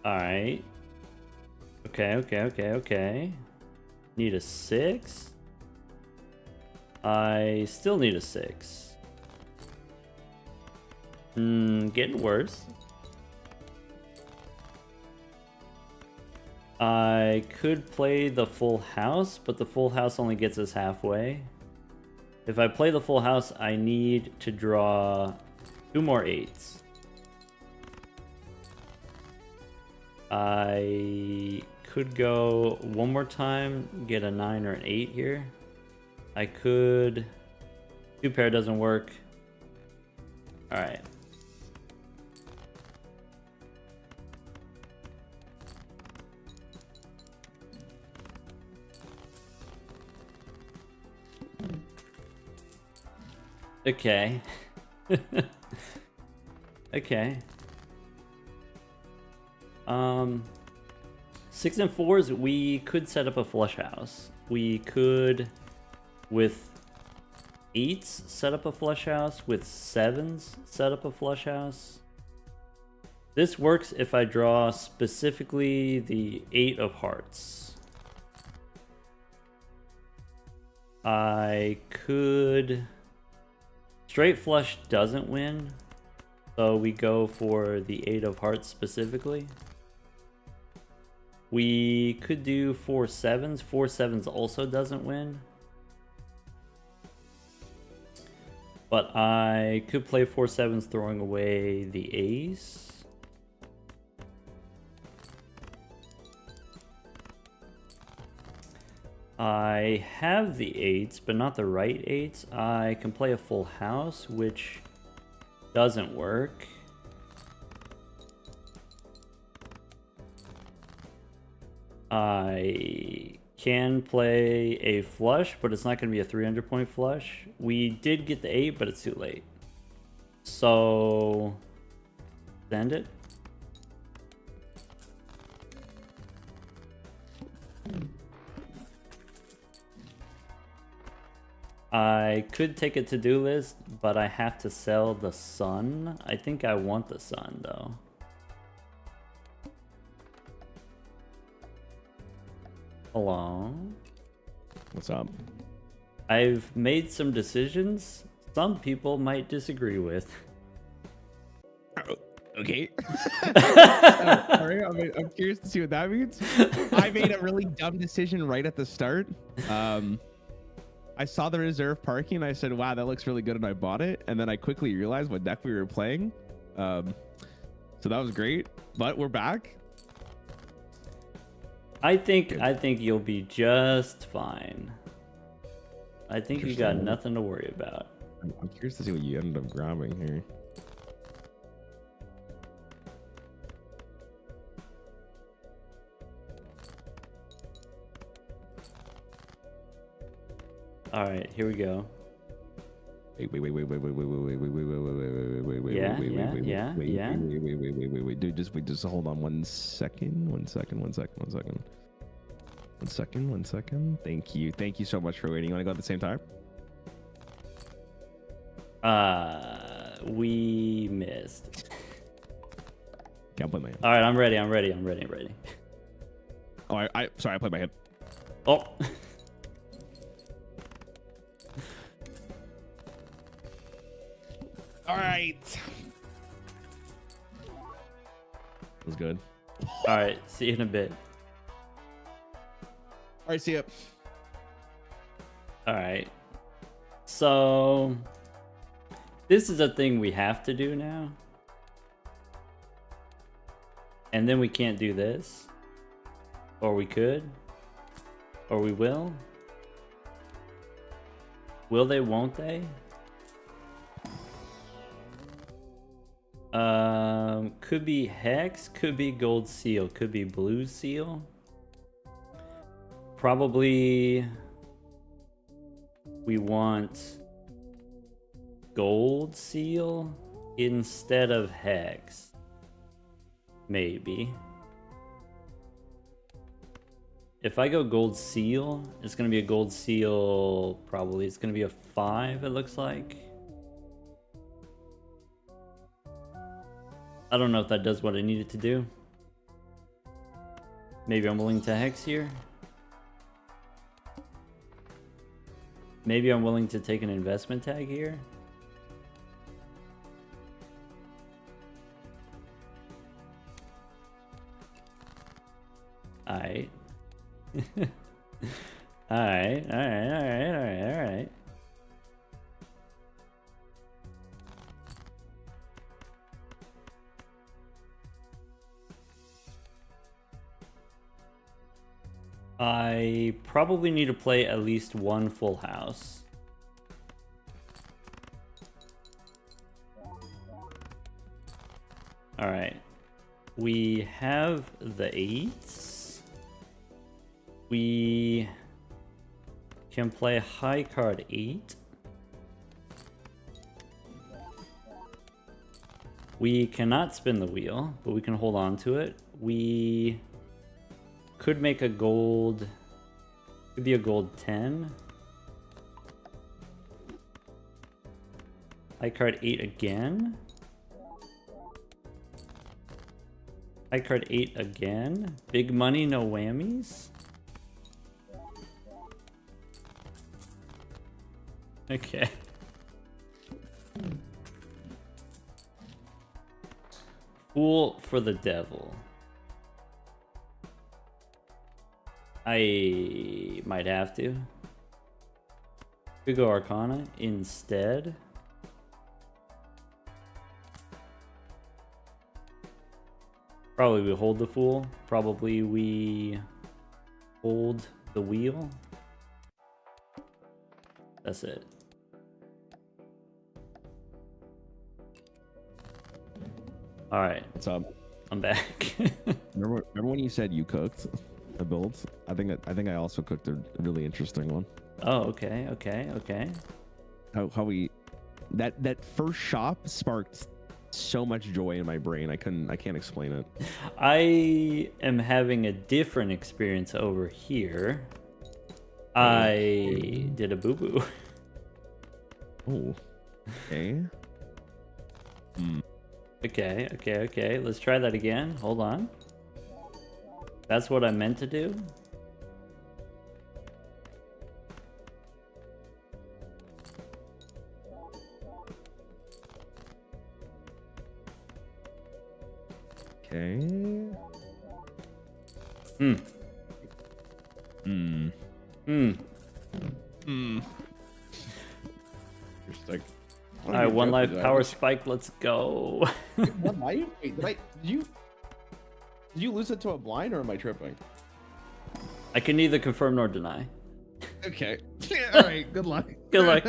Alright. Okay. Need a 6. I still need a 6. Getting worse. I could play the full house, but the full house only gets us halfway. If I play the full house, I need to draw 2 more 8s. I could go one more time, get a 9 or an 8 here. I could... 2 pair doesn't work. Alright. Okay. Okay. 6 and 4s, we could set up a flush house. We could, with 8s, set up a flush house. With 7s, set up a flush house. This works if I draw specifically the 8 of hearts. I could... Straight flush doesn't win, so we go for the 8 of hearts specifically. We could do 4 7s. 4 7s also doesn't win. But I could play 4 7s throwing away the ace. I have the 8s, but not the right 8s. I can play a full house, which doesn't work. I can play a flush, but it's not going to be a 300-point flush. We did get the 8, but it's too late. So, send it. I could take a to-do list, but I have to sell the sun. I think I want the sun, though. Hello? What's up? I've made some decisions some people might disagree with. Okay. Sorry, I'm curious to see what that means. I made a really dumb decision right at the start. I saw the reserve parking and I said, wow, that looks really good, and I bought it. And then I quickly realized what deck we were playing. So that was great, but we're back. I think you'll be just fine. I think you got nothing to worry about. I'm curious to see what you ended up grabbing here. All right, here we go. Wait, dude, just hold on 1 second. Thank you so much for waiting. You want to go at the same time? We missed. Can't play my hand. All right, I'm ready. Oh, sorry, I played my hand. Oh. All right. Was good. All right, see you in a bit. All right, see ya. All right. So this is a thing we have to do now. And then we can't do this. Or we could. Or we will. Will they, won't they? Could be hex, could be gold seal, could be blue seal. Probably we want gold seal instead of hex. Maybe. If I go gold seal, it's gonna be a gold seal, probably. It's gonna be a 5, it looks like. I don't know if that does what I need it to do. Maybe I'm willing to hex here. Maybe I'm willing to take an investment tag here. Alright. Alright. I probably need to play at least one full house. Alright. We have the 8s. We can play high card 8. We cannot spin the wheel, but we can hold on to it. We could make a gold, could be a gold 10. High card 8 again. High card 8 again. Big money, no whammies. Okay. Fool for the devil. I might have to. Could go Arcana instead. Probably we hold the Fool. Probably we hold the Wheel. That's it. All right. What's up? I'm back. remember when you said you cooked a build? I think I also cooked a really interesting one. Oh, okay. How we that first shop sparked so much joy in my brain. I can't explain it. I am having a different experience over here. I did a boo-boo. Oh. Okay. Okay. Let's try that again. Hold on. That's what I meant to do. Okay. Interesting. All right, got one life. Joker, Power right? spike. Let's go. One life? Wait, did you lose it to a blind or am I tripping? I can neither confirm nor deny. Okay. All right. Good luck. Good luck.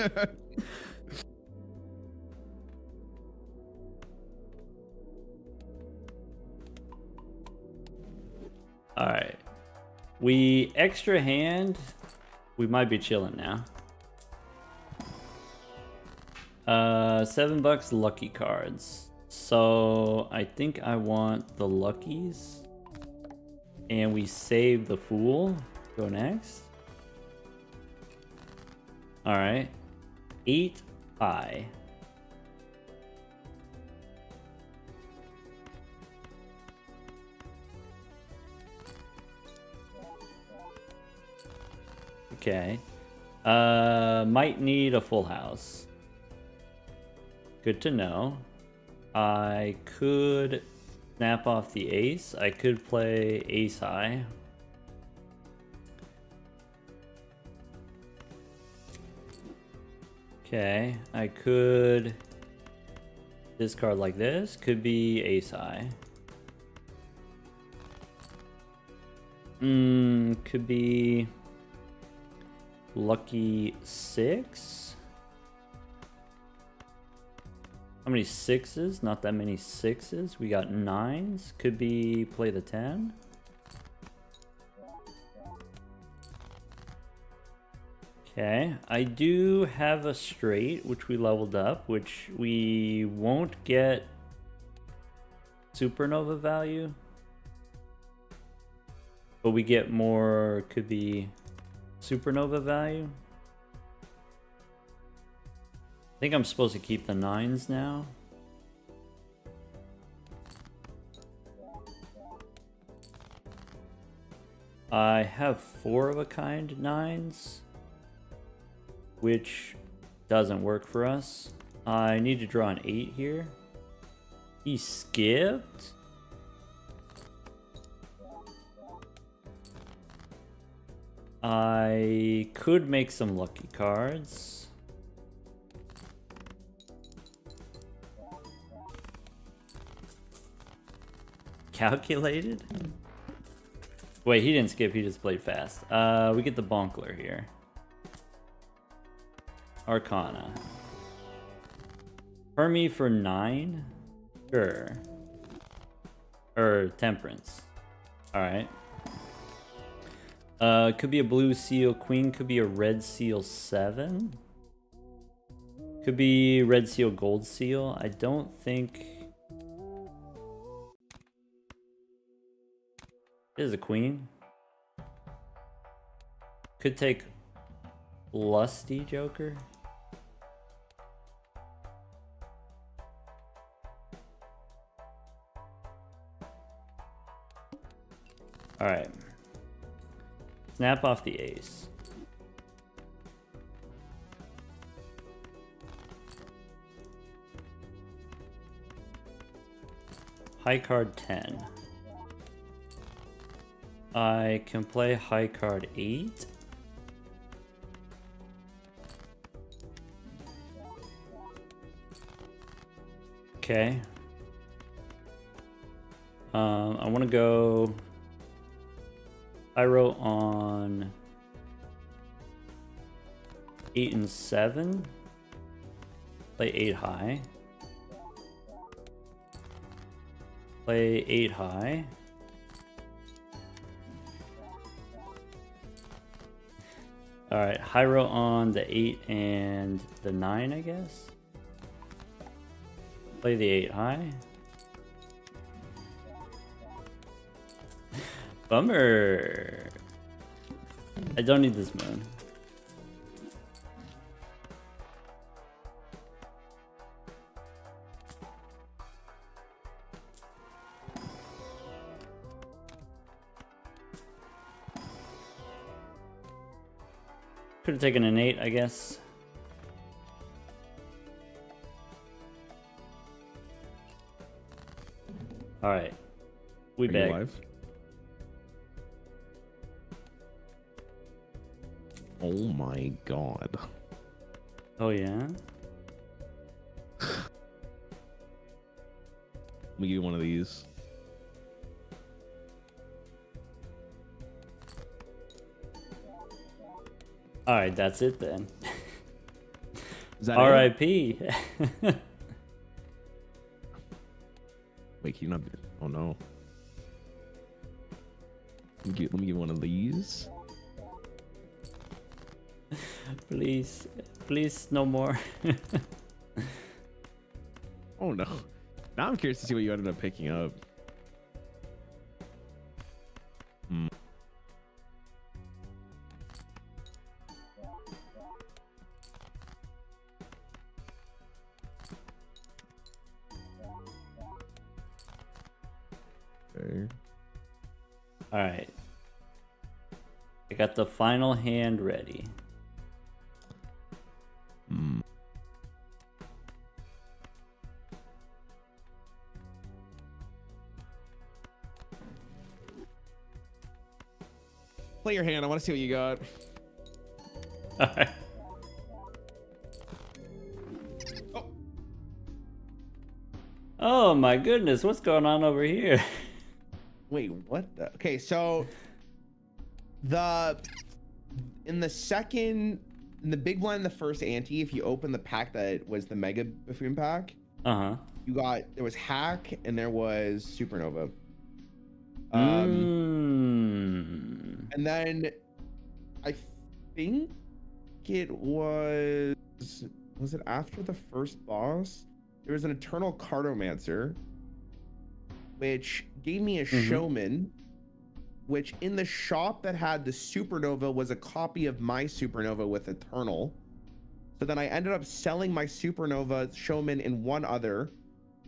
All right. We extra hand. We might be chilling now. $7 lucky cards. So I think I want the luckies. And we save the fool. Go next. All right. 8 high. Okay. Might need a full house. Good to know. I could snap off the ace. I could play ace high. Okay, I could discard like this. Could be ace high. Could be lucky 6. How many 6s? Not that many 6s. We got 9s. Could be play the 10. Okay, I do have a straight, which we leveled up, which we won't get supernova value. But we get more, could be supernova value. I think I'm supposed to keep the 9s now. I have 4 of a kind 9s, which doesn't work for us. I need to draw an 8 here. He skipped. I could make some lucky cards. Calculated? Wait, he didn't skip, he just played fast. We get the Bonkler here. Arcana. Hermie for 9? Sure. Or Temperance. Alright. Could be a blue seal queen, could be a red seal 7. Could be red seal gold seal. I don't think... This is a queen. Could take lusty joker. Alright. Snap off the ace. High card 10. I can play high card 8. Okay. I want to go Pyro on 8 and 7. Play 8 high. Play 8 high. Alright, Hyro on the 8 and the 9, I guess. Play the 8 high. Bummer. I don't need this moon. Could have taken an 8, I guess. Alright. We Are you back. live? Oh my god. Oh yeah? me give you one of these. All right, that's it then. Is that it? R.I.P. Wait, can you not? Oh no. Let me give one of these. Please, please, no more. Oh no. Now I'm curious to see what you ended up picking up. Hmm. Okay. All right. I got the final hand ready. Hmm. Play your hand. I want to see what you got. All right. Oh. Oh my goodness, what's going on over here? Wait, what? Okay, so in the big blind, in the first ante, if you open the pack that was the Mega Buffoon pack, Uh-huh. there was Hack and there was Supernova. And then I think it was it after the first boss? There was an Eternal Cartomancer, which gave me a Showman, which in the shop that had the Supernova was a copy of my Supernova with Eternal. So then I ended up selling my Supernova Showman in one other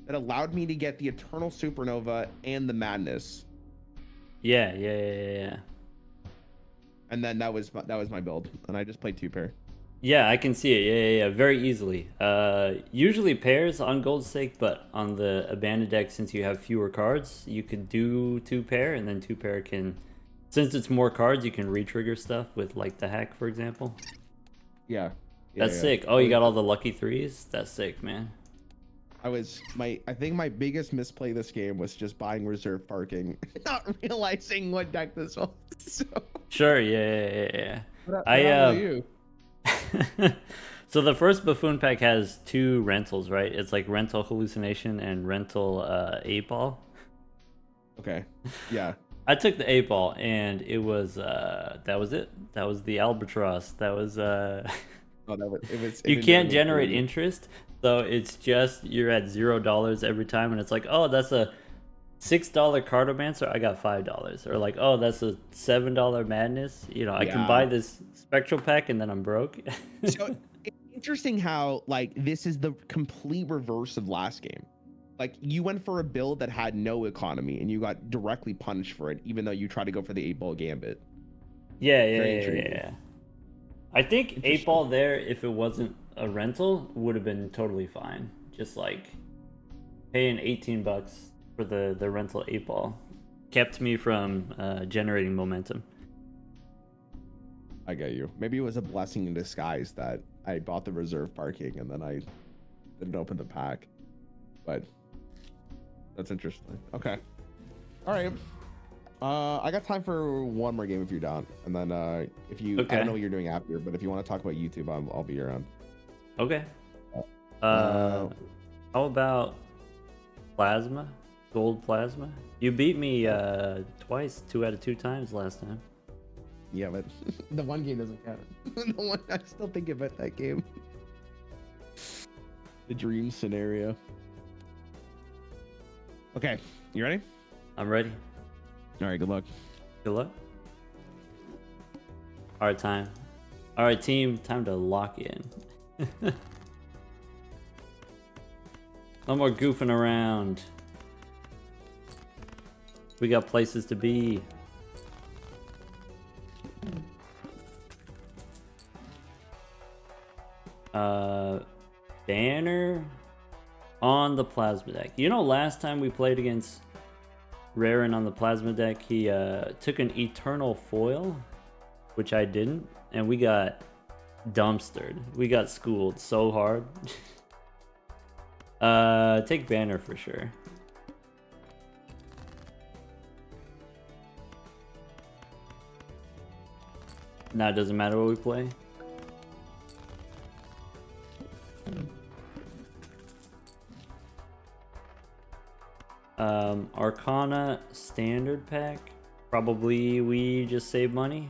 that allowed me to get the Eternal Supernova and the Madness. Yeah. And then that was my build, and I just played 2-pair. Yeah, I can see it. Yeah. Very easily. Usually pairs on Gold Stake, but on the Abandoned deck, since you have fewer cards, you could do 2-pair, and then 2-pair can, since it's more cards, you can re-trigger stuff with like the Hack, for example. Yeah. That's sick. Oh, you got all the lucky 3s? That's sick, man. I think my biggest misplay this game was just buying reserve parking, not realizing what deck this was. So. Sure, yeah. What happened to you? So the first Buffoon pack has 2 rentals, right? It's like rental Hallucination and rental 8-ball. Okay. Yeah. I took the 8-ball and it was that was it. That was the Albatross. That was Oh, it was. You can't generate interest, so it's just you're at $0 every time, and it's like, oh, that's a $6 Cartomancer, I got $5, or like, oh, that's a $7 Madness. You know, I can buy this Spectral pack, and then I'm broke. So it's interesting how like this is the complete reverse of last game. Like you went for a build that had no economy, and you got directly punished for it, even though you tried to go for the 8-ball gambit. Yeah. I think 8-ball there, if it wasn't a rental, would have been totally fine. Just like paying $18 for the rental 8-ball kept me from generating momentum. I get you. Maybe it was a blessing in disguise that I bought the reserve parking and then I didn't open the pack. But that's interesting. Okay. All right. I got time for one more game if you're down, and then if you, I don't know what you're doing after, but if you want to talk about YouTube, I'll be around. Okay. How about Plasma? Gold Plasma? You beat me twice, 2 out of 2 times last time. Yeah, but the one game doesn't count. The one, I still think about that game. The dream scenario. Okay, you ready? I'm ready. All right, good luck. Good luck. All right, time. All right, team, time to lock in. No more goofing around. We got places to be. Banner on the Plasma deck. You know, last time we played against Rarin on the Plasma deck, he took an Eternal Foil, which I didn't, and we got dumpstered. We got schooled so hard. Take Banner for sure. Now it doesn't matter what we play. Arcana standard pack. Probably we just save money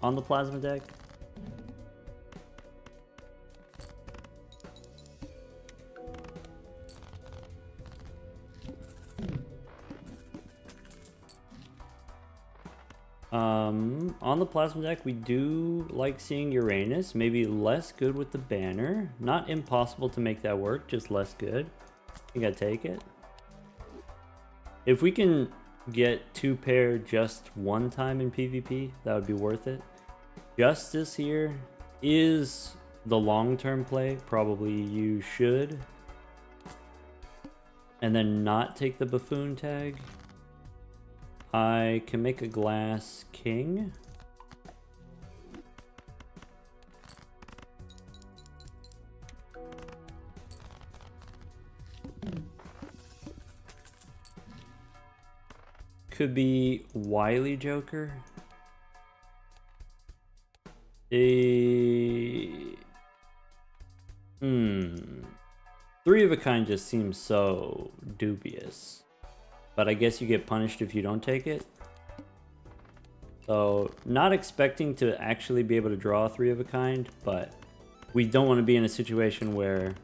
on the plasma deck. On the plasma deck, we do like seeing Uranus. Maybe less good with the banner. Not impossible to make that work, just less good. I think I'd take it. If we can get 2 pair just one time in PvP, that would be worth it. Justice here is the long-term play. Probably you should. And then not take the buffoon tag. I can make a glass king. Could be Wily Joker. 3 of a kind just seems so dubious. But I guess you get punished if you don't take it. So, not expecting to actually be able to draw 3 of a kind, but we don't want to be in a situation where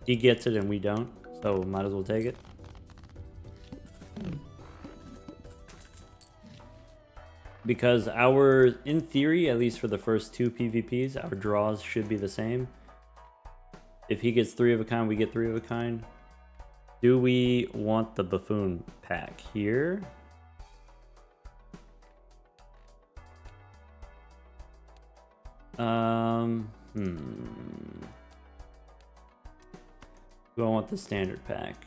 he gets it and we don't. So, might as well take it. Because in theory, at least for the first 2 PvPs, our draws should be the same. If he gets 3 of a kind, we get 3 of a kind. Do we want the buffoon pack here? Do I want the standard pack?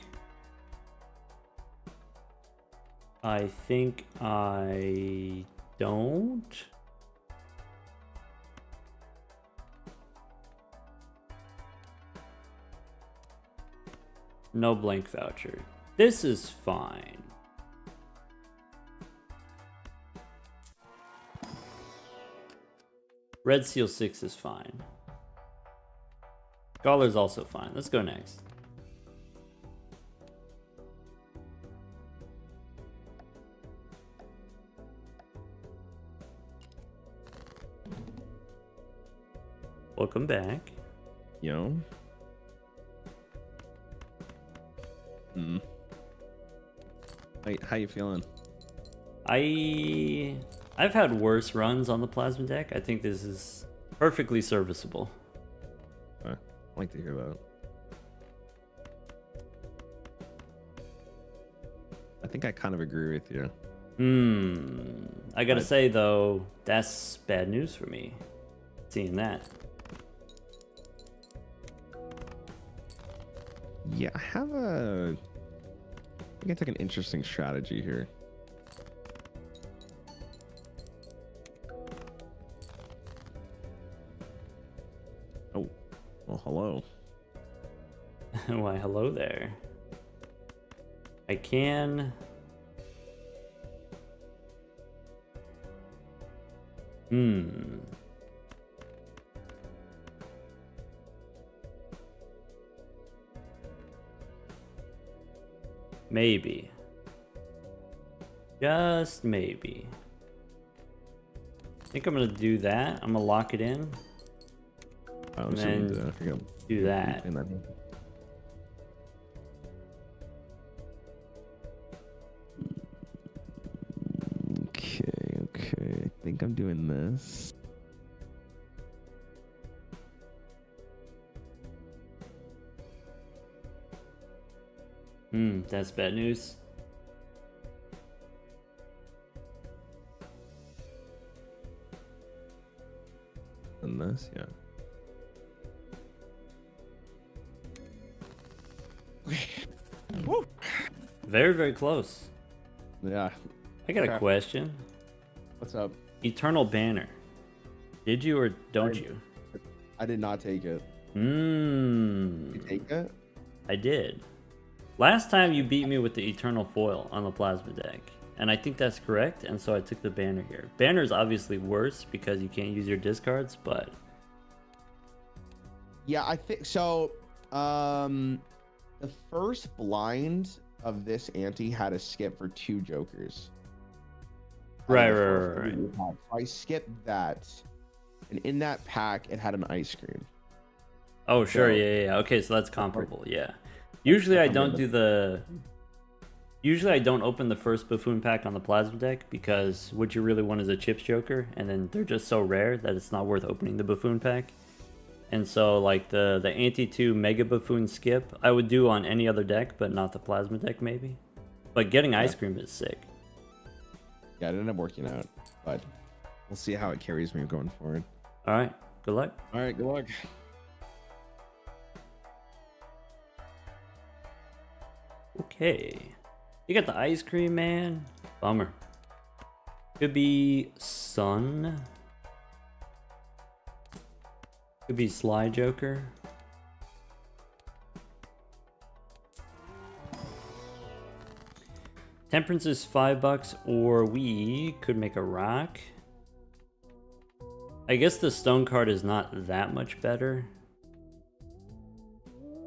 I think I don't. No blank voucher. This is fine. Red Seal 6 is fine. Scholar's also fine. Let's go next. Welcome back. Yo. How you feeling? I've had worse runs on the plasma deck. I think this is perfectly serviceable. I like to hear that. I think I kind of agree with you. I gotta say though, that's bad news for me. Seeing that. Yeah, I think it's like an interesting strategy here. Oh, well, hello. Why, hello there. I can... Maybe. Just maybe. I think I'm gonna do that. I'm gonna lock it in. And then do that. Okay. I think I'm doing this. That's bad news. And this, yeah. Woo. Very, very close. Yeah. I got a question. What's up? Eternal Banner. Did you or don't you? I did not take it. You take it? I did. Last time you beat me with the Eternal Foil on the plasma deck. and I think that's correct, and so I took the banner here. Banner is obviously worse because you can't use your discards, but Yeah, I think so. The first blind of this ante had a skip for 2 jokers. right. I skipped that, and in that pack, it had an ice cream. Oh, sure, So- yeah. Okay, so that's comparable, yeah. Usually I don't do the... Usually I don't open the first Buffoon pack on the Plasma deck because what you really want is a Chips Joker, and then they're just so rare that it's not worth opening the Buffoon pack. And so, like, the Anti-2 Mega Buffoon skip, I would do on any other deck, but not the Plasma deck, maybe. But getting Ice Cream is sick. Yeah, it ended up working out, but we'll see how it carries me going forward. Alright, good luck. All right, good luck. Okay. You got the Ice Cream, man. Bummer. Could be Sun. Could be Sly Joker. Temperance is $5, or we could make a rock. I guess the stone card is not that much better.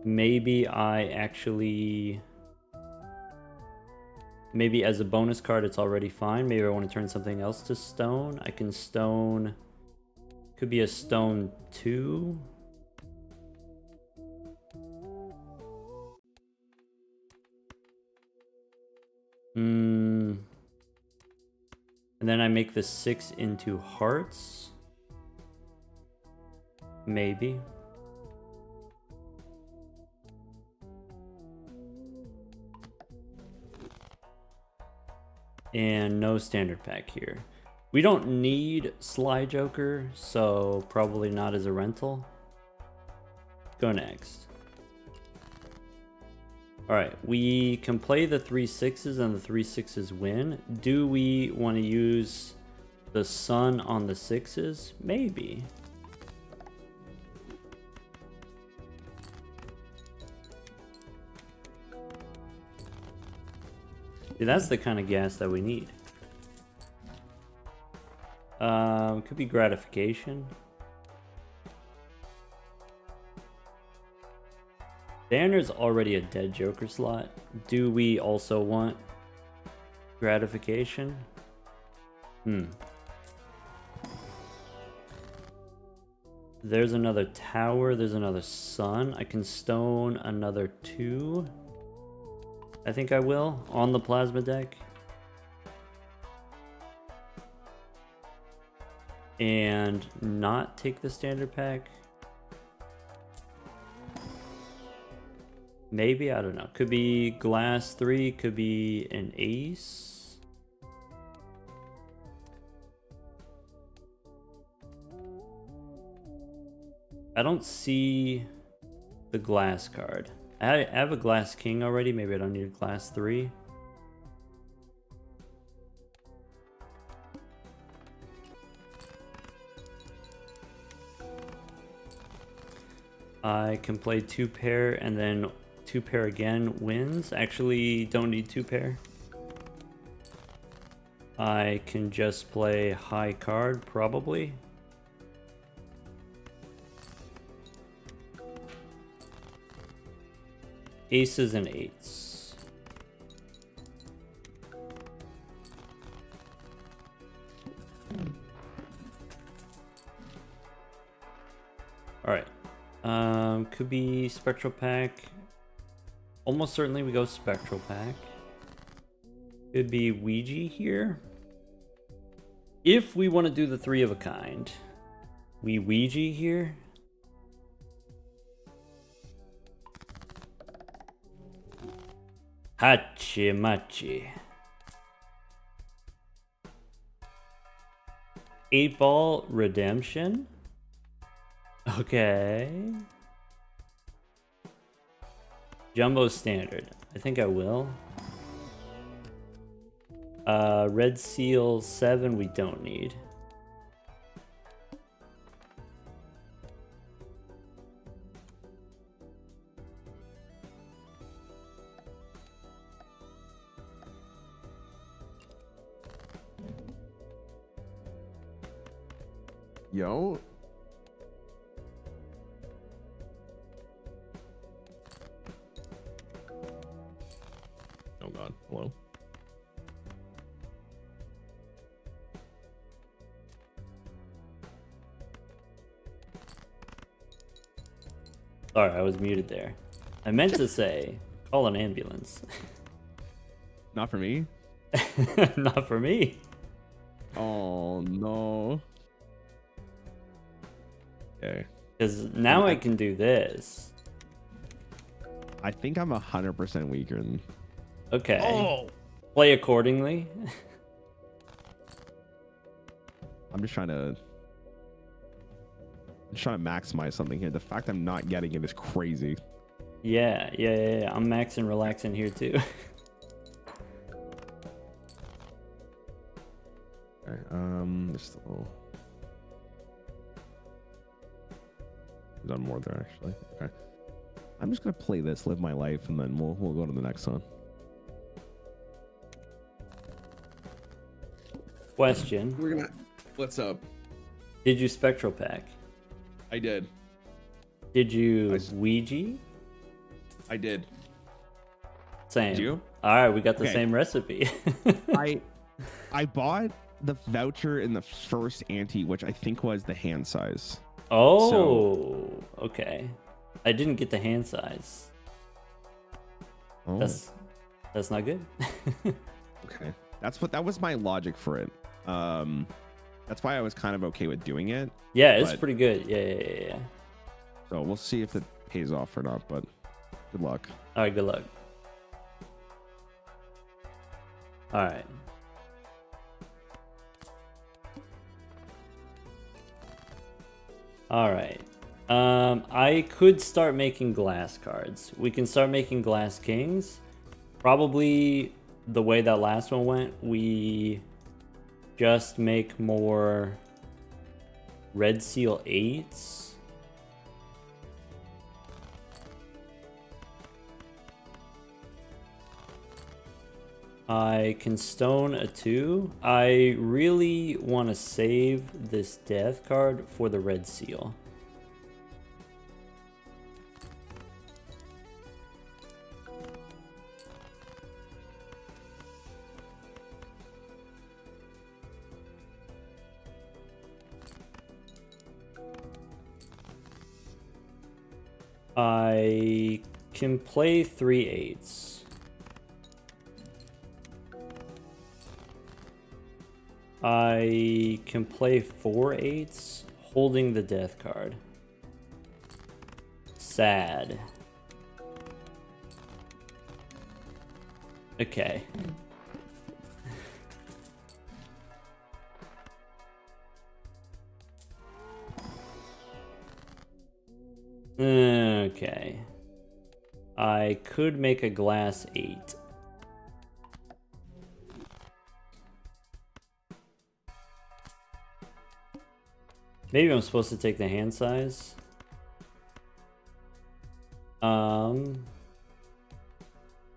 Maybe I actually... Maybe as a bonus card it's already fine. Maybe I want to turn something else to stone. I can stone... Could be a stone 2. And then I make the 6 into hearts. Maybe. And no standard pack here. We don't need Sly Joker, so probably not as a rental. Go next. Alright, we can play the 3 6s and the 3 6s win. Do we want to use the sun on the 6s? Maybe. See, that's the kind of gas that we need. Could be gratification. Banner's already a dead Joker slot. Do we also want gratification? There's another tower. There's another sun. I can stone another 2. I think I will on the Plasma deck. And not take the standard pack. Maybe, I don't know. Could be glass 3, could be an ace. I don't see the glass card. I have a glass king already. Maybe I don't need a glass 3. I can play 2 pair and then 2 pair again wins. Actually, don't need 2 pair. I can just play high card, probably. Aces and 8s. Alright. Could be Spectral Pack. Almost certainly we go Spectral Pack. Could be Ouija here. If we want to do the 3 of a kind, we Ouija here. Hachi Machi. 8-ball redemption. Okay. Jumbo standard. I think I will. Red seal 7 we don't need. Yo. Oh God. Hello. Sorry, I was muted there. I meant to say, call an ambulance. Not for me. Not for me. Oh no. Okay. Because now I can do this. I think I'm 100% weaker than. Okay. Oh. Play accordingly. I'm just trying to maximize something here. The fact I'm not getting it is crazy. Yeah. I'm maxing relaxing here too. Okay, just a little. Done more there actually. Okay. I'm just gonna play this, live my life, and then we'll go to the next one. Question. We're gonna. What's up? Did you Spectral Pack? I did. Did you Ouija? I did. Same. Did you? All right, we got the Okay. same recipe. I bought the voucher in the first ante, which I think was the hand size. Oh, okay. I didn't get the hand size. Oh, That's not good. okay. That was my logic for it. That's why I was kind of okay with doing it. Yeah, it's But- pretty good. Yeah. So we'll see if it pays off or not, but good luck. All right, good luck. All right. All right. I could start making glass cards. We can start making glass kings. Probably the way that last one went, we just make more red seal 8s. I can stone a 2. I really want to save this death card for the red seal. I can play 3 8s. I can play 4 8s holding the death card. Sad. Okay. Okay. I could make a glass 8. Maybe I'm supposed to take the hand size.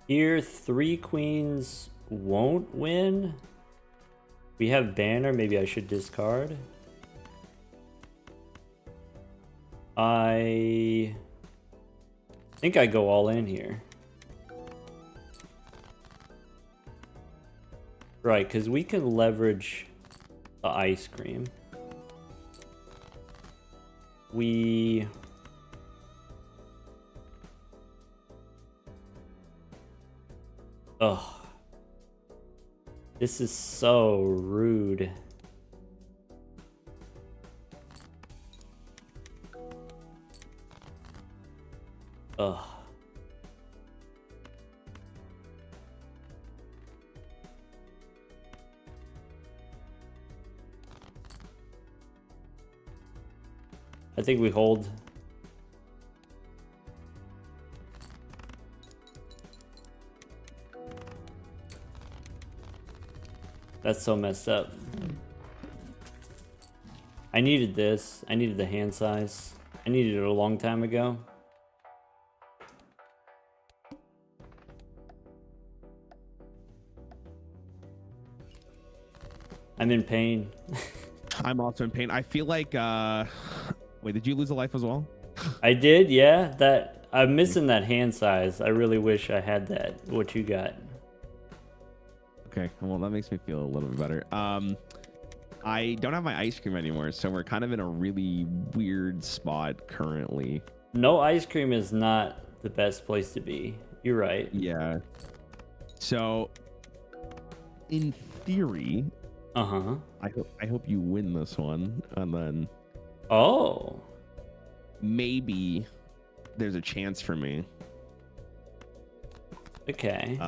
Here 3 queens won't win. We have banner, maybe I should discard. I think I go all in here. Right, because we can leverage the ice cream. Ugh. This is so rude. Ugh. I think we hold. That's so messed up. I needed this. I needed the hand size. I needed it a long time ago. I'm in pain. I'm also in pain. I feel like wait, did you lose a life as well? I did, yeah. That I'm missing that hand size. I really wish I had that. What you got? Okay, well that makes me feel a little bit better. I don't have my ice cream anymore, so we're kind of in a really weird spot currently. No ice cream is not the best place to be. You're right. Yeah. So, in theory, Uh-huh. I hope you win this one, and then Oh. maybe there's a chance for me. Okay.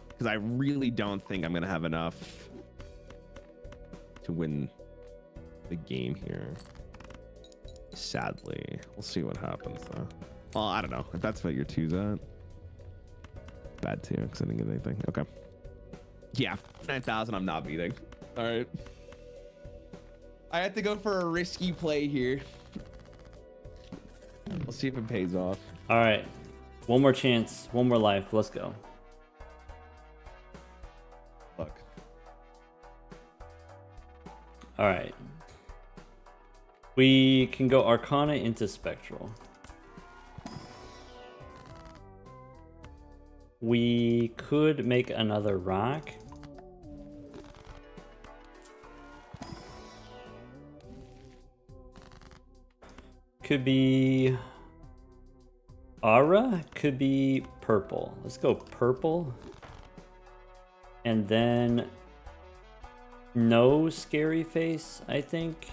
Because I really don't think I'm gonna have enough to win the game here. Sadly, we'll see what happens though. Well, I don't know if that's what your two's at. Bad two, because I didn't get anything. Okay. Yeah, 9,000. I'm not beating. All right. I had to go for a risky play here. We'll see if it pays off. All right. One more chance. One more life. Let's go. Fuck. All right. We can go Arcana into Spectral. We could make another rock. Could be Aura, could be purple. Let's go purple. And then no scary face, I think.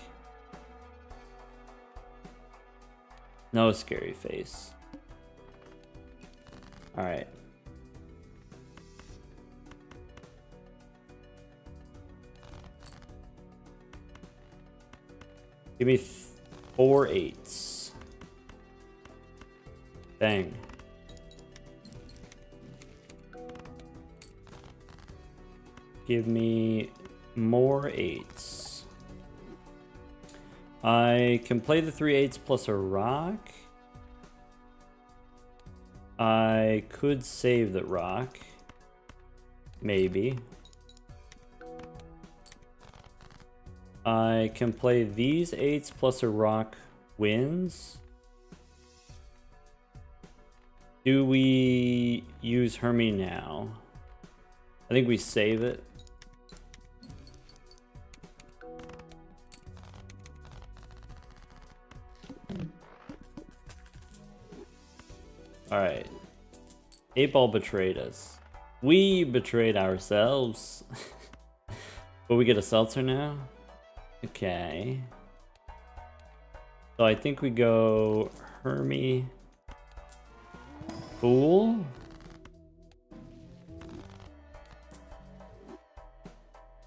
No scary face. All right. Give me 4 8s. Dang. Give me more 8s. I can play the 3 8s plus a rock. I could save the rock. Maybe. I can play these 8s plus a rock wins. Do we use Hermie now? I think we save it. Alright. 8-ball betrayed us. We betrayed ourselves. But we get a seltzer now? Okay. So I think we go Hermie. Fool?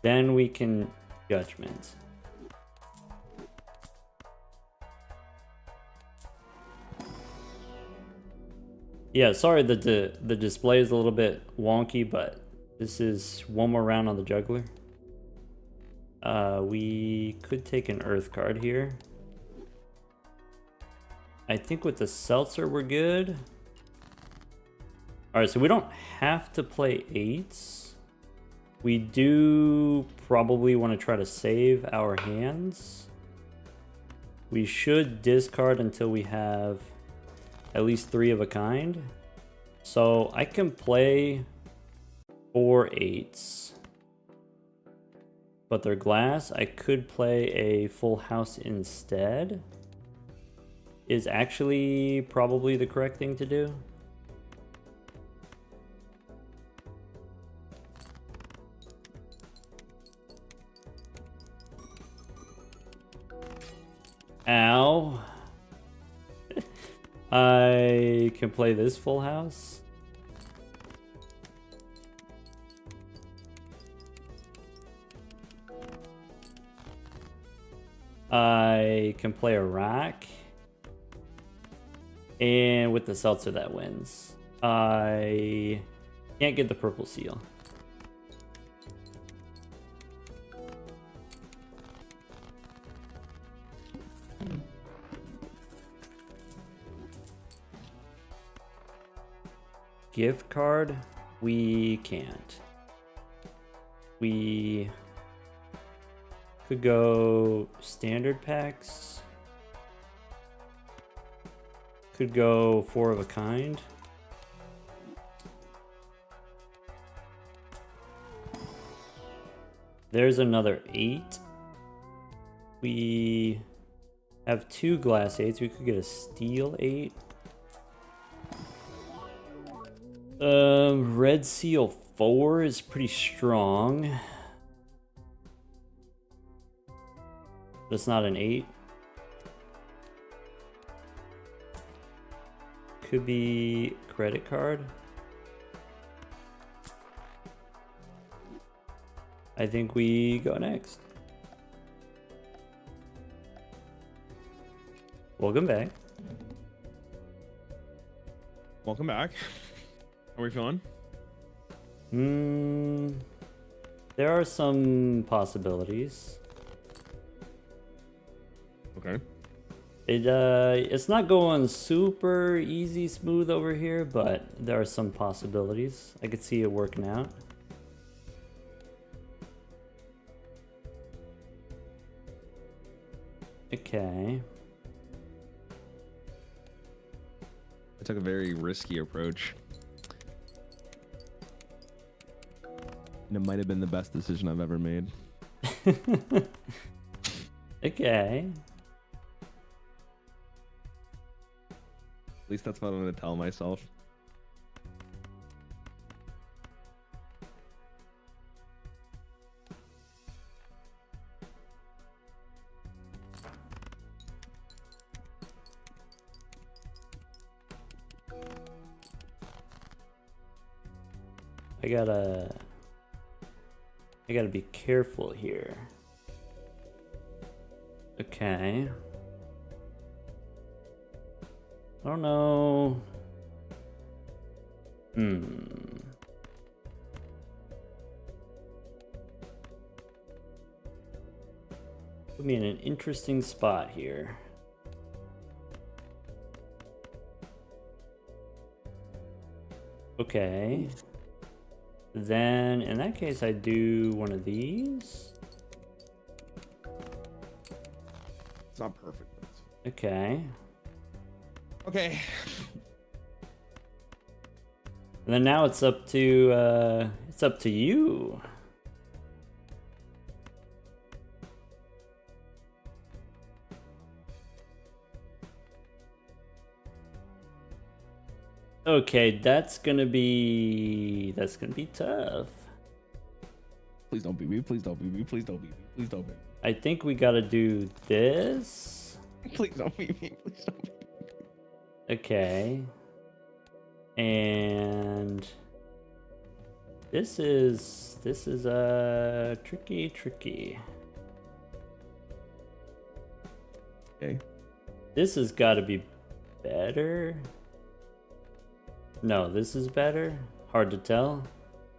Then we can Judgment. Yeah, sorry the display is a little bit wonky, but this is one more round on the juggler. We could take an Earth card here. I think with the seltzer we're good. Alright, so we don't have to play 8s. We do probably want to try to save our hands. We should discard until we have at least 3 of a kind. So I can play 4 8s. But they're glass. I could play a full house instead. Is actually probably the correct thing to do. Ow. I can play this full house. I can play a rack. And with the seltzer that wins. I can't get the purple seal. Gift card, we can't. We Could go standard packs. Could go 4 of a kind. There's another 8. We have 2 glass 8s. We could get a steel 8. Red seal 4 is pretty strong. But it's not an 8. Could be credit card. I think we go next. Welcome back. Welcome back. How are we feeling? There are some possibilities. Okay. It's not going super easy smooth over here, but there are some possibilities. I could see it working out. Okay. I took a very risky approach. And it might have been the best decision I've ever made. Okay. At least that's what I'm going to tell myself. I gotta be careful here. Okay. I don't know. Put me in an interesting spot here. Okay. Then, in that case, I do one of these. It's not perfect. Okay. Okay. And then now it's up to you. Okay, that's gonna be tough. Please don't beat me. Please don't beat me. Please don't beat me. Please don't beat me. I think we gotta do this. Please don't beat me. Please don't beat me. Okay. And this is tricky. Okay. This has got to be better. No, this is better. Hard to tell.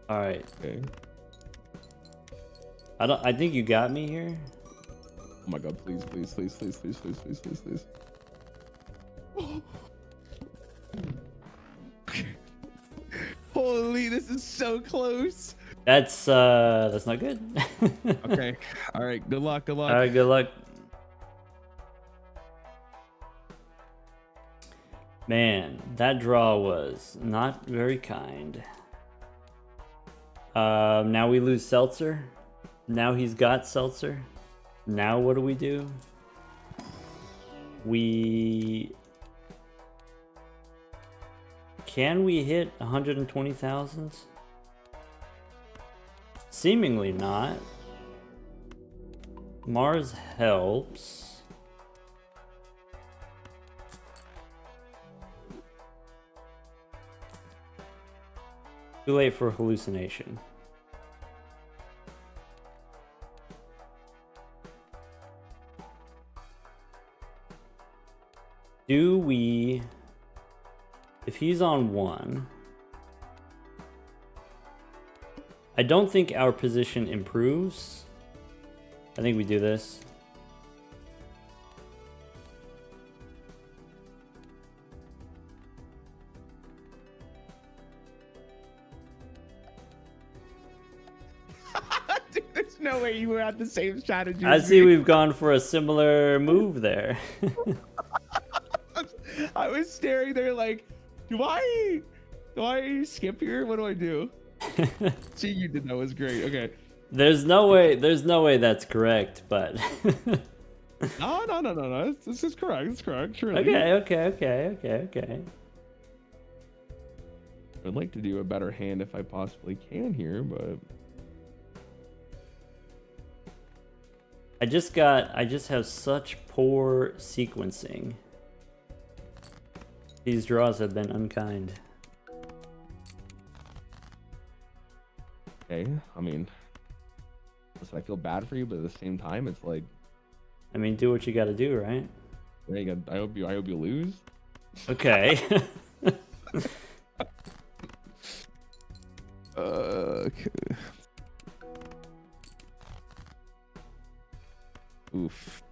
All right. Okay. I think you got me here. Oh my god, please, please, please, please, please, please, please, please, please. Holy, this is so close. That's not good. Okay. All right. Good luck. Good luck. All right, good luck. Man, that draw was not very kind. Now we lose Seltzer. Now he's got Seltzer. Now what do? Can we hit 120,000? Seemingly not. Mars helps. Too late for hallucination. Do we... If he's on 1... I don't think our position improves. I think we do this. Dude, this no way you had the same strategy. I as see me. we've gone for a similar move there. I was staring there like, do I skip here? What do I do? See, you did that was great. Okay. There's no way that's correct, but No. This is correct. It's correct. Surely. okay. I'd like to do a better hand if I possibly can here, but I just have such poor sequencing. These draws have been unkind. okay. I mean, listen, I feel bad for you, but at the same time, it's like, I mean, do what you gotta do, right? I hope you lose. Okay. Okay. Oof.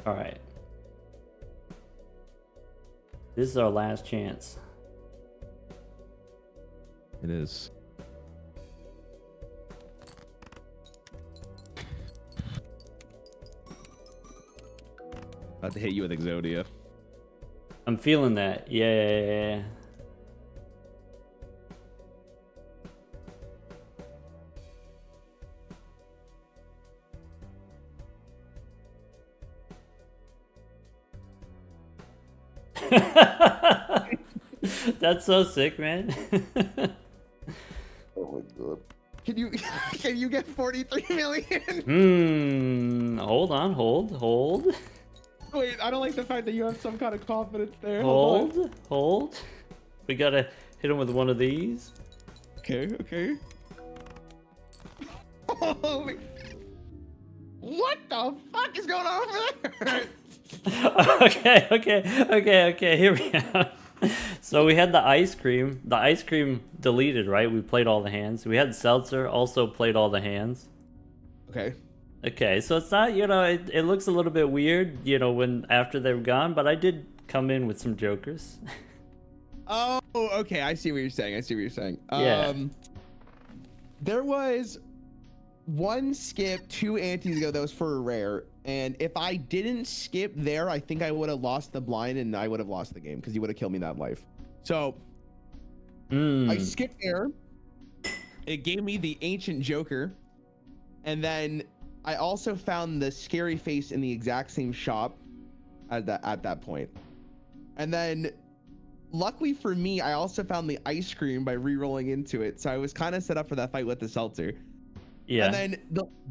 All right. This is our last chance. It is. About to hit you with Exodia. I'm feeling that. Yeah. That's so sick, man. Oh my god. Can you get 43 million? Hold on, hold. Wait, I don't like the fact that you have some kind of confidence there. Hold. We gotta hit him with one of these. Okay. Holy... What the fuck is going on over there? Okay, here we go. So we had the ice cream. The ice cream deleted, right? We played all the hands. We had seltzer, also played all the hands. Okay, so it's not, it looks a little bit weird, when after they're gone, but I did come in with some jokers. Oh, okay. I see what you're saying. Yeah. There was one skip 2 antes ago that was for a rare, and if I didn't skip there, I think I would have lost the blind and I would have lost the game because you would have killed me that life. So I skipped there. It gave me the ancient joker, and then I also found the scary face in the exact same shop at that point. And then luckily for me, I also found the ice cream by re-rolling into it. So I was kind of set up for that fight with the seltzer. Yeah. And then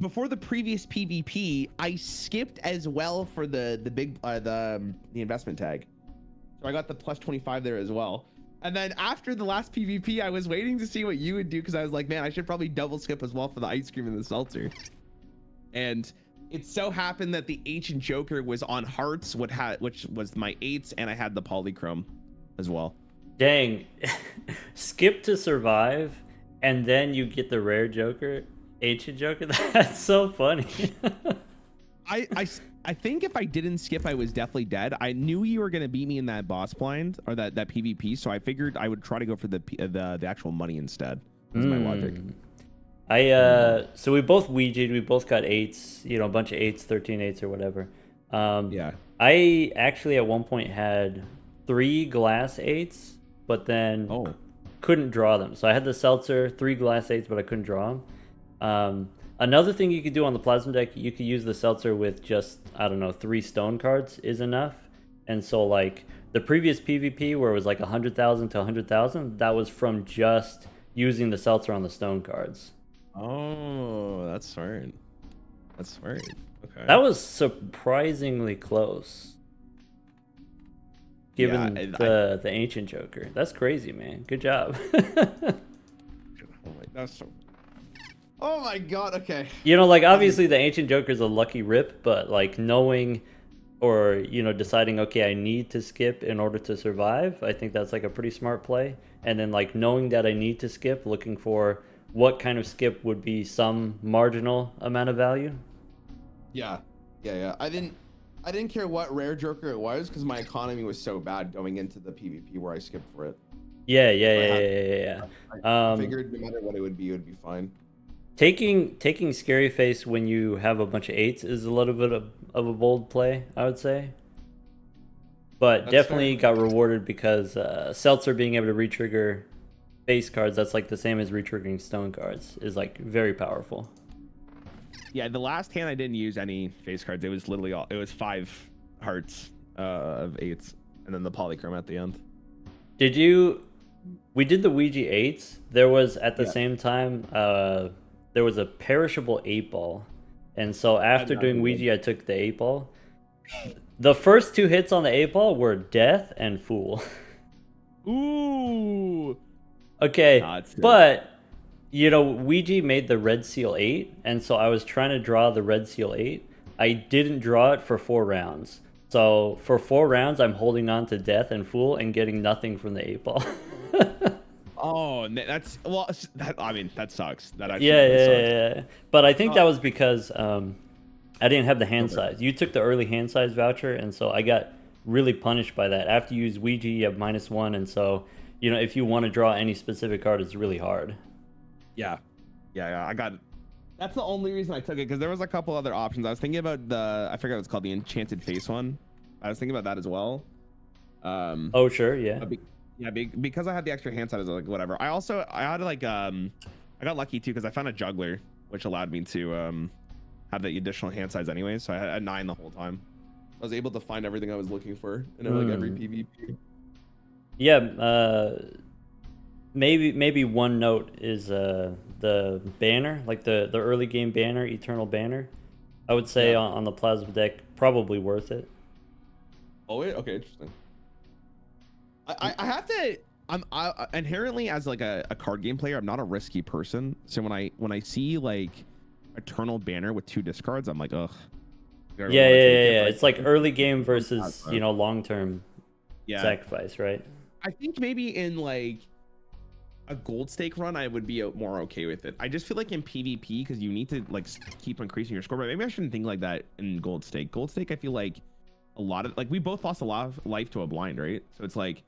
before the previous PvP, I skipped as well for the investment tag. So I got the plus 25 there as well. And then after the last PvP, I was waiting to see what you would do because I was like, man, I should probably double skip as well for the ice cream and the seltzer. And it so happened that the ancient joker was on hearts, which was my 8s, and I had the polychrome as well. Dang. Skip to survive, and then you get the rare joker, ancient joker. That's so funny. I think if I didn't skip, I was definitely dead. I knew you were gonna beat me in that boss blind or that PvP, so I figured I would try to go for the actual money instead. Was my logic. So we both Ouija'd, we both got 8s, a bunch of 8s, 13 8s or whatever. Yeah. I actually at one point had 3 glass 8s, but then couldn't draw them. So I had the seltzer, 3 glass 8s, but I couldn't draw them. Another thing you could do on the plasma deck, you could use the seltzer with just, 3 stone cards is enough. And so like the previous PvP where it was like 100,000 to 100,000, that was from just using the seltzer on the stone cards. Oh, that's smart. Okay. That was surprisingly close. Given the ancient joker. That's crazy, man. Good job. Oh my god, okay. Obviously the ancient joker is a lucky rip, but like knowing or, deciding, okay, I need to skip in order to survive, I think that's like a pretty smart play. And then like knowing that I need to skip, looking for what kind of skip would be some marginal amount of value. Yeah, yeah. I didn't care what rare Joker it was because my economy was so bad going into the PvP where I skipped for it. Yeah, I figured no matter what it would be fine. Taking Scary Face when you have a bunch of 8s is a little bit of a bold play, I would say. But That's definitely fair. got rewarded because Seltzer being able to retrigger face cards, that's like the same as retriggering stone cards, is like very powerful. Yeah, the last hand I didn't use any face cards. It was literally all. It was 5 hearts of 8s, and then the polychrome at the end. Did you? We did the Ouija 8s. There was at the Yeah. same time there was a perishable 8-ball, and so after doing Ouija, I took the 8-ball. The first 2 hits on the 8-ball were Death and Fool. Ooh. Okay, That's but you know, Ouija made the Red Seal 8, and so I was trying to draw the Red Seal 8. I didn't draw it for 4 rounds. So for 4 rounds, I'm holding on to Death and Fool and getting nothing from the 8-ball. Oh, that's well. I mean, that sucks. That actually Yeah, really sucks. yeah. But I think that was because I didn't have the hand size. You took the early hand size voucher, and so I got really punished by that. After you use Ouija, you have -1, and so, you know, if you want to draw any specific card, it's really hard. Yeah. I got. That's the only reason I took it, because there was a couple other options. I was thinking about I forgot what it's called, the Enchanted Face one. I was thinking about that as well. Oh, sure, yeah. Because I had the extra hand size, I was like, whatever. I had like I got lucky too because I found a juggler, which allowed me to have the additional hand size anyway. So I had a 9 the whole time. I was able to find everything I was looking for in like every PvP. Yeah, maybe one note is the banner, like the early game banner, Eternal Banner. I would say on the Plasma deck, probably worth it. Oh wait, okay, interesting. I have to. I inherently, as like a card game player, I'm not a risky person. So when I see like Eternal Banner with 2 discards, I'm like, ugh. Yeah. It's like early game versus, you know, long term sacrifice, right? I think maybe in like a gold stake run, I would be more okay with it. I just feel like in PvP, because you need to like keep increasing your score, but maybe I shouldn't think like that in gold stake. Gold stake, I feel like a lot of, like, we both lost a lot of life to a blind, right? So it's like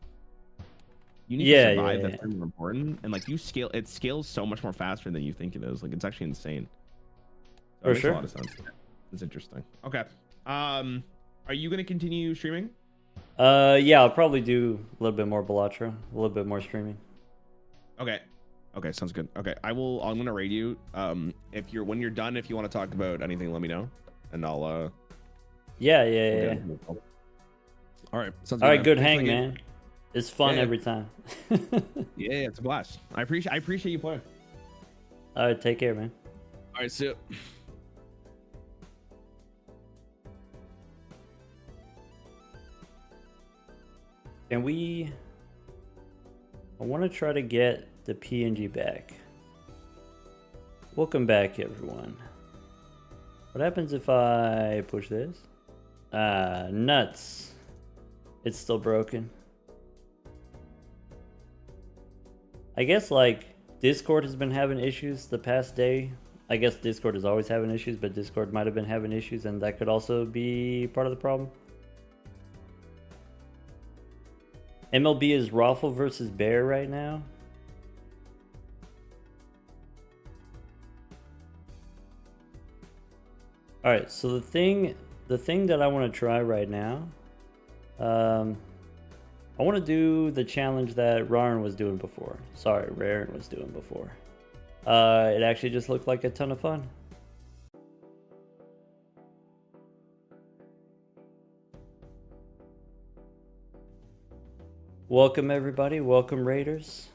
you need to survive. That's very important, and like it scales so much more faster than you think it is. Like, it's actually insane. So it makes a lot of sense. It's interesting. Okay. Are you gonna continue streaming? Yeah, I'll probably do a little bit more Balatro, a little bit more streaming. Okay, sounds good. Okay, I'm gonna raid you. When you're done, if you want to talk about anything, let me know, and I'll Yeah. All right, sounds good. All right, good hang, man. It's fun every time. Yeah, it's a blast. I appreciate you playing. All right, take care, man. All right, see ya. I want to try to get the PNG back. Welcome back, everyone. What happens if I push this? Nuts. It's still broken. I guess, like, Discord has been having issues the past day. I guess Discord is always having issues, but Discord might have been having issues, and that could also be part of the problem. MLB is Raffle versus Bear right now. All right, so the thing that I want to try right now, I want to do the challenge that Raren was doing before. Sorry, Raren was doing before. It actually just looked like a ton of fun. Welcome everybody, welcome Raiders.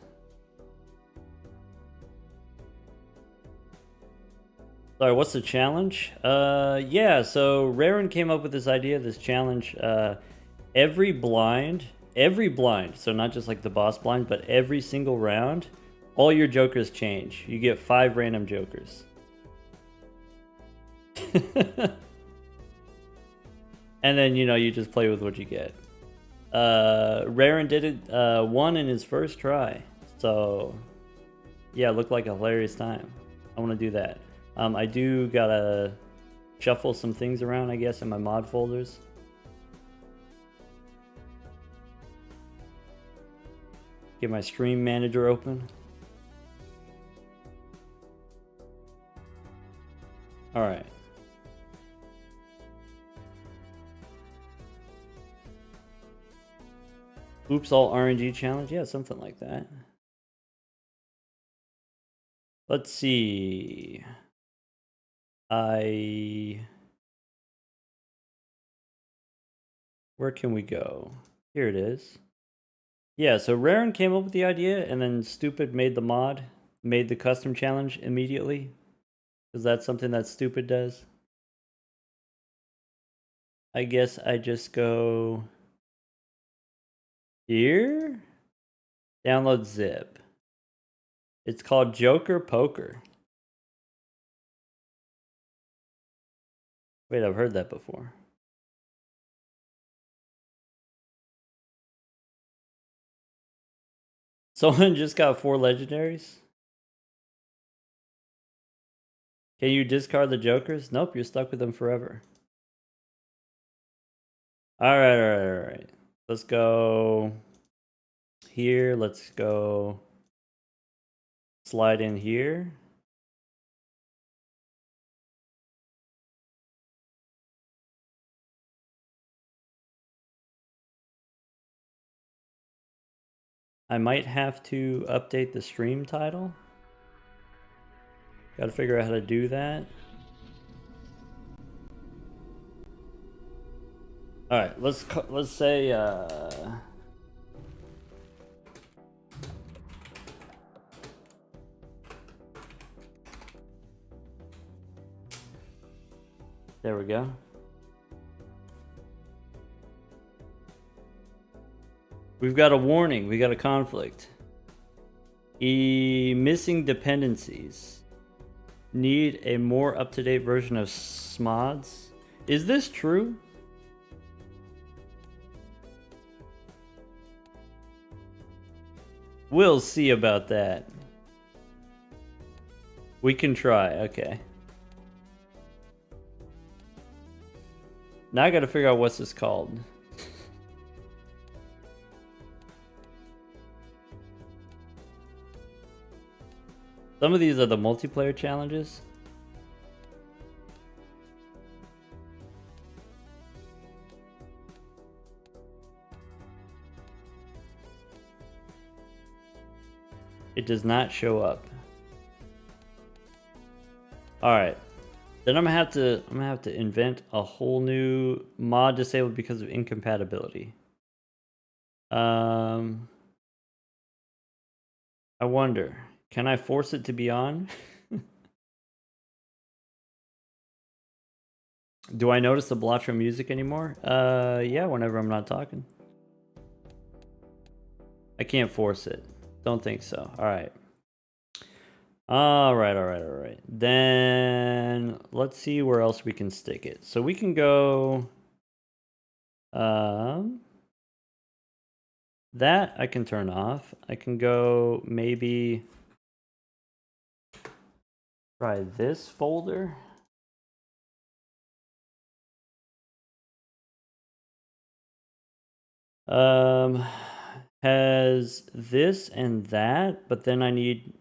Sorry, what's the challenge? Yeah, so Raren came up with this idea, this challenge. Every blind, so not just like the boss blind, but every single round, all your jokers change. You get 5 random jokers. And then, you know, you just play with what you get. Raren did it, won in his first try. So, yeah, it looked like a hilarious time. I want to do that. I do gotta shuffle some things around, I guess, in my mod folders. Get my stream manager open. All right. Oops, all RNG challenge. Yeah, something like that. Let's see. Where can we go? Here it is. Yeah, so Raren came up with the idea, and then Stupid made the mod, made the custom challenge immediately. Because that's something that Stupid does. I guess I just go here. Download zip. It's called Joker Poker. Wait, I've heard that before. Someone just got 4 legendaries? Can you discard the jokers? Nope, you're stuck with them forever. Alright. Let's go here. Let's go slide in here. I might have to update the stream title. Gotta figure out how to do that. Alright, let's say there we go. We've got a warning. We got a conflict. Missing dependencies. Need a more up-to-date version of SMODs. Is this true? We'll see about that. We can try. Okay. Now I gotta figure out what's this called. Some of these are the multiplayer challenges. It does not show up. All right. Then I'm gonna have to invent a whole new mod disabled because of incompatibility. I wonder, can I force it to be on? Do I notice the Balatro music anymore? Yeah, whenever I'm not talking. I can't force it. Don't think so. All right. All right. Then let's see where else we can stick it. So we can go. That I can turn off. I can go maybe try this folder. Has this and that, but then I need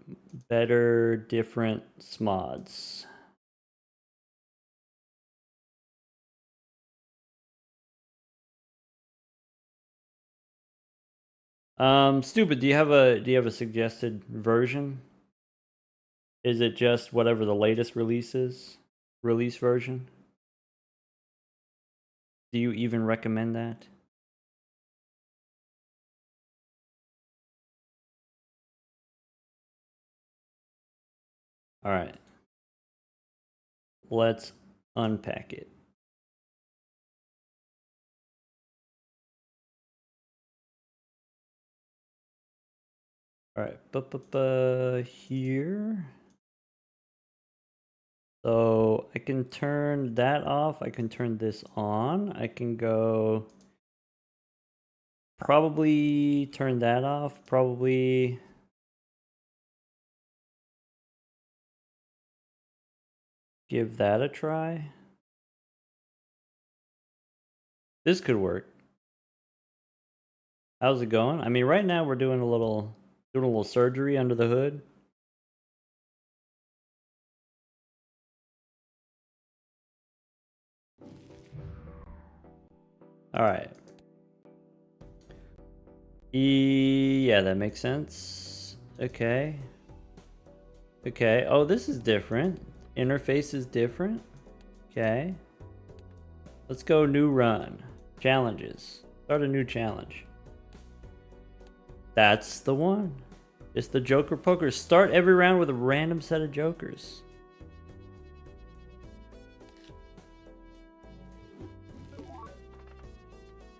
better different SMODs. Stupid, do you have a suggested version? Is it just whatever the latest release version? Do you even recommend that? All right. Let's unpack it. All right, here. So I can turn that off. I can turn this on. I can go probably turn that off. Probably give that a try. This could work. How's it going? I mean, right now we're doing a little surgery under the hood. All right. Yeah, that makes sense. Okay. Okay. Oh, this is different. Interface is different. Okay. Let's go new run. Challenges. Start a new challenge. That's the one. It's the Joker Poker. Start every round with a random set of jokers.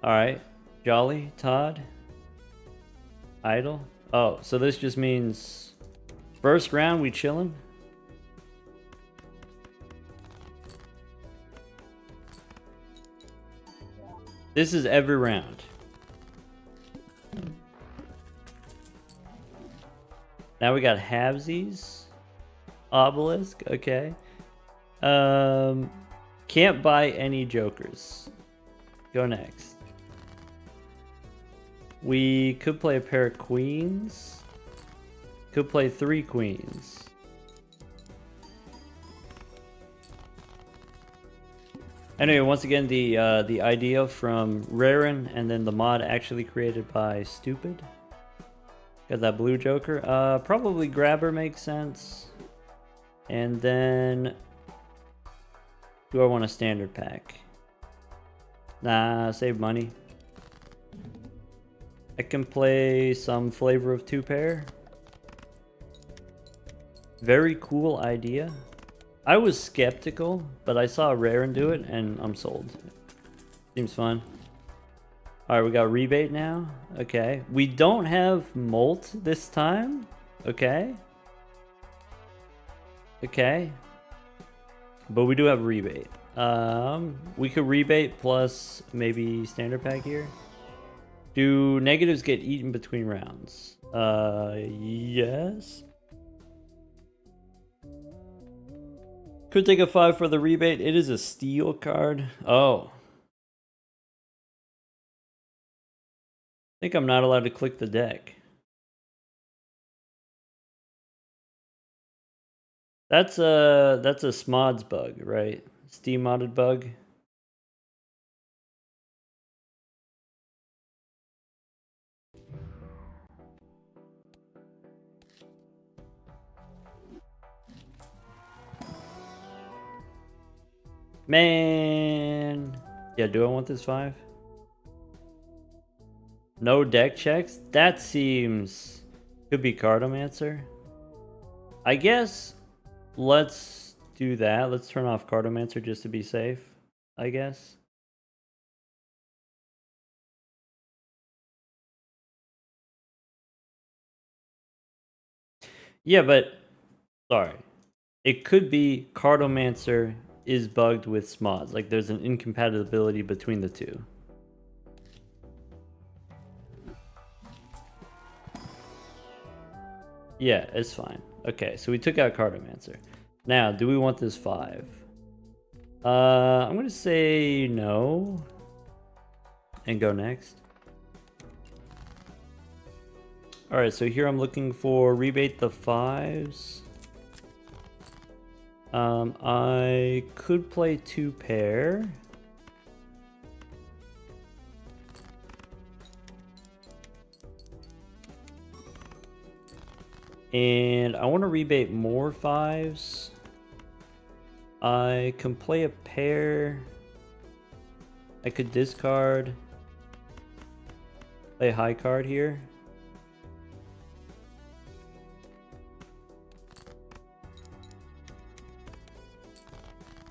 Alright. Jolly, Todd, Idle. Oh, so this just means first round we chillin'? This is every round. Now we got halvesies. Obelisk, okay. Can't buy any jokers. Go next. We could play a pair of queens. Could play 3 queens. Anyway, once again, the idea from Rarin, and then the mod actually created by Stupid. Got that blue joker. Probably Grabber makes sense. And then, do I want a standard pack? Nah, save money. I can play some Flavor of 2 pair. Very cool idea. I was skeptical, but I saw Rarin do it, and I'm sold. Seems fun. Alright, we got rebate now. Okay. We don't have Molt this time. Okay. Okay. But we do have rebate. We could rebate plus maybe standard pack here. Do negatives get eaten between rounds? Yes. Could take a 5 for the rebate. It is a steel card. Oh. I think I'm not allowed to click the deck. That's a Smods bug, right? Steam modded bug. Man. Yeah, do I want this 5? No deck checks? That seems... Could be Cardomancer. I guess let's do that. Let's turn off Cardomancer just to be safe, I guess. Yeah, but... Sorry. It could be Cardomancer is bugged with Smods. Like, there's an incompatibility between the two. Yeah, it's fine. Okay, so we took out Cardomancer. Now, do we want this 5? I'm gonna say no. And go next. Alright, so here I'm looking for rebate the 5s. I could play 2 pair. And I want to rebate more 5s. I can play a pair. I could discard. Play a high card here.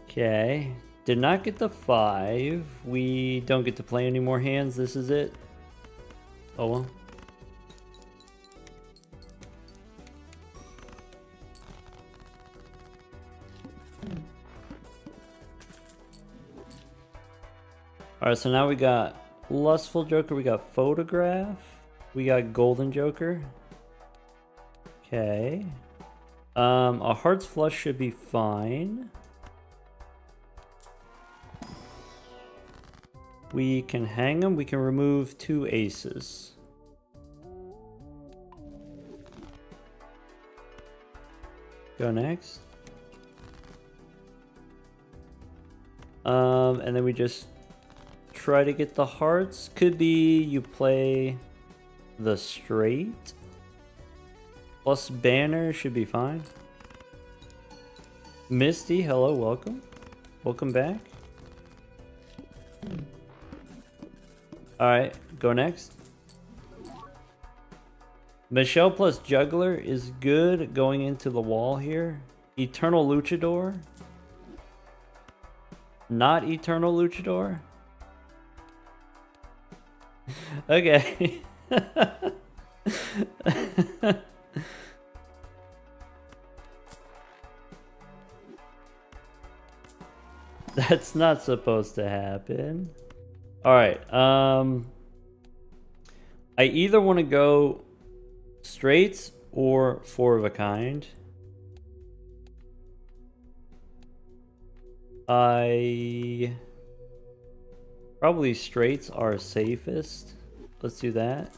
Okay. Did not get the 5. We don't get to play any more hands. This is it. Oh well. Alright, so now we got Lustful Joker, we got Photograph, we got Golden Joker. Okay. A Heart's Flush should be fine. we can hang them, we can remove 2 aces. Go next. And then we just try to get the hearts. Could be you play the straight. Plus banner should be fine. Misty, hello, welcome. Welcome back. Alright, go next. Michelle plus Juggler is good going into the wall here. Eternal Luchador. Not Eternal Luchador. Okay. That's not supposed to happen. Alright, I either want to go straights or 4 of a kind. Probably straights are safest. Let's do that.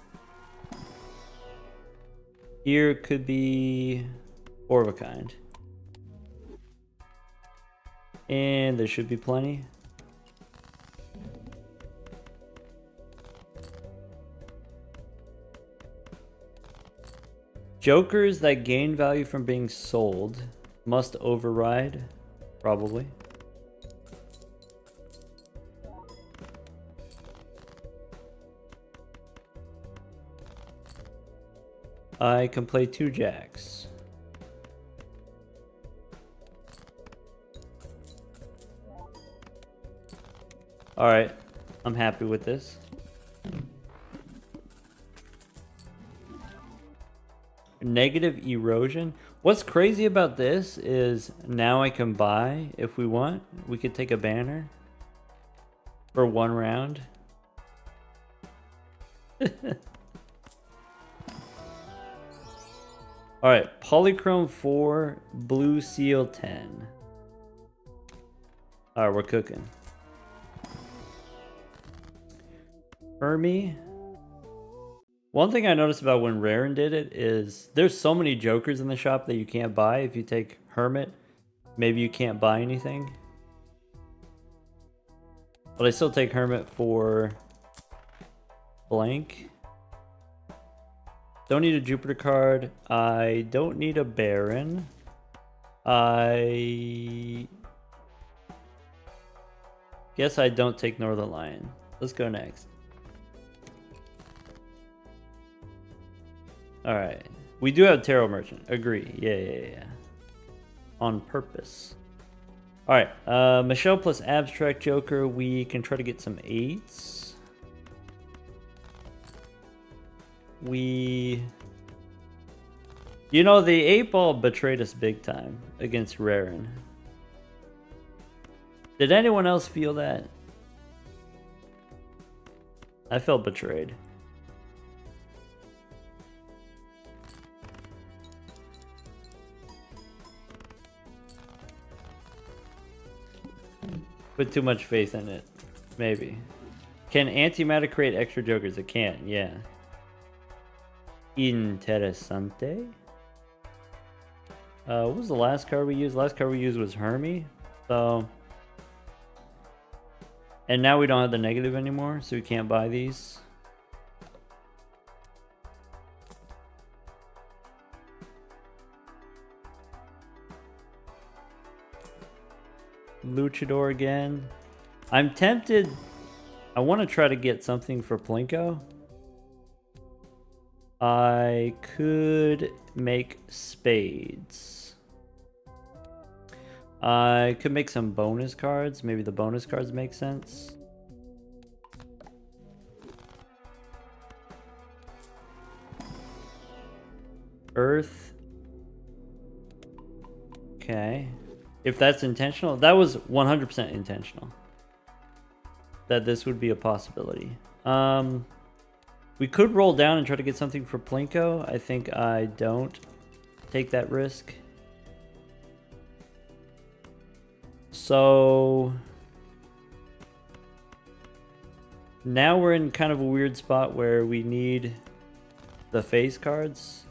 Here could be 4 of a kind. And there should be plenty. Jokers that gain value from being sold must override, probably. I can play 2 jacks. Alright, I'm happy with this. Negative erosion. What's crazy about this is now I can buy if we want. We could take a banner for 1 round. Alright, Polychrome 4, Blue Seal 10. Alright, we're cooking. Hermie. One thing I noticed about when Raren did it is there's so many jokers in the shop that you can't buy. If you take Hermit, maybe you can't buy anything. But I still take Hermit for blank. Don't need a Jupiter card. I don't need a Baron. I guess I don't take Northern Lion. Let's go next. Alright. We do have Tarot Merchant. Agree. Yeah. On purpose. Alright. Michelle plus Abstract Joker. We can try to get some 8s. You know, the 8-ball betrayed us big time against Raren. Did anyone else feel that? I felt betrayed. Put too much faith in it. Maybe. Can antimatter create extra jokers? It can, yeah. Interessante. What was the last card we used? Last card we used was Hermie. So. And now we don't have the negative anymore, so we can't buy these. Luchador again. I'm tempted. I want to try to get something for Plinko. I could make spades. I could make some bonus cards. Maybe the bonus cards make sense. Earth. Okay. If that's intentional, that was 100% intentional. That this would be a possibility. We could roll down and try to get something for Plinko. I think I don't take that risk. So Now we're in kind of a weird spot where we need the face cards.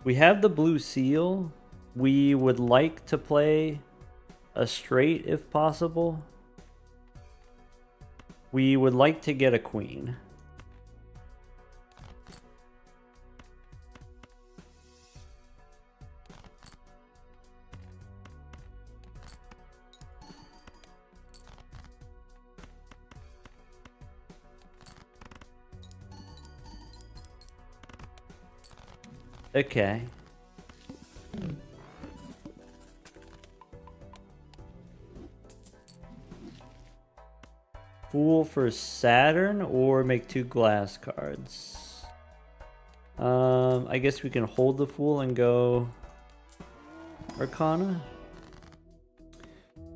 We have the blue seal. We would like to play a straight if possible. We would like to get a queen. Okay. Fool for Saturn or make 2 glass cards. I guess we can hold the Fool and go Arcana.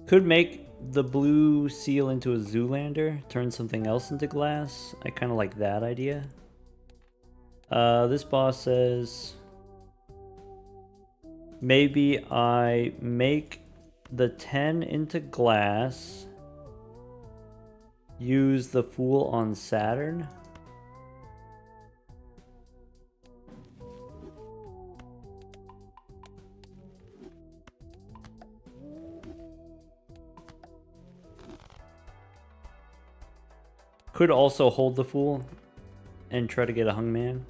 Could make the blue seal into a Zoolander, turn something else into glass. I kind of like that idea. This boss says maybe I make the 10 into glass, use the Fool on Saturn. Could also hold the Fool and try to get a Hungman.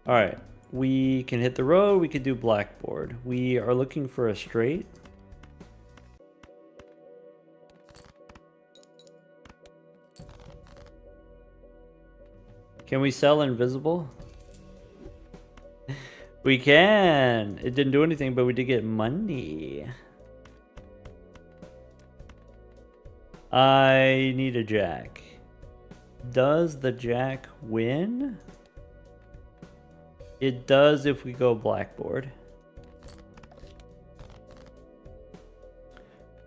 Alright, we can hit the road, we could do blackboard. We are looking for a straight. Can we sell invisible? We can! It didn't do anything, but we did get money. I need a jack. Does the jack win? It does if we go blackboard.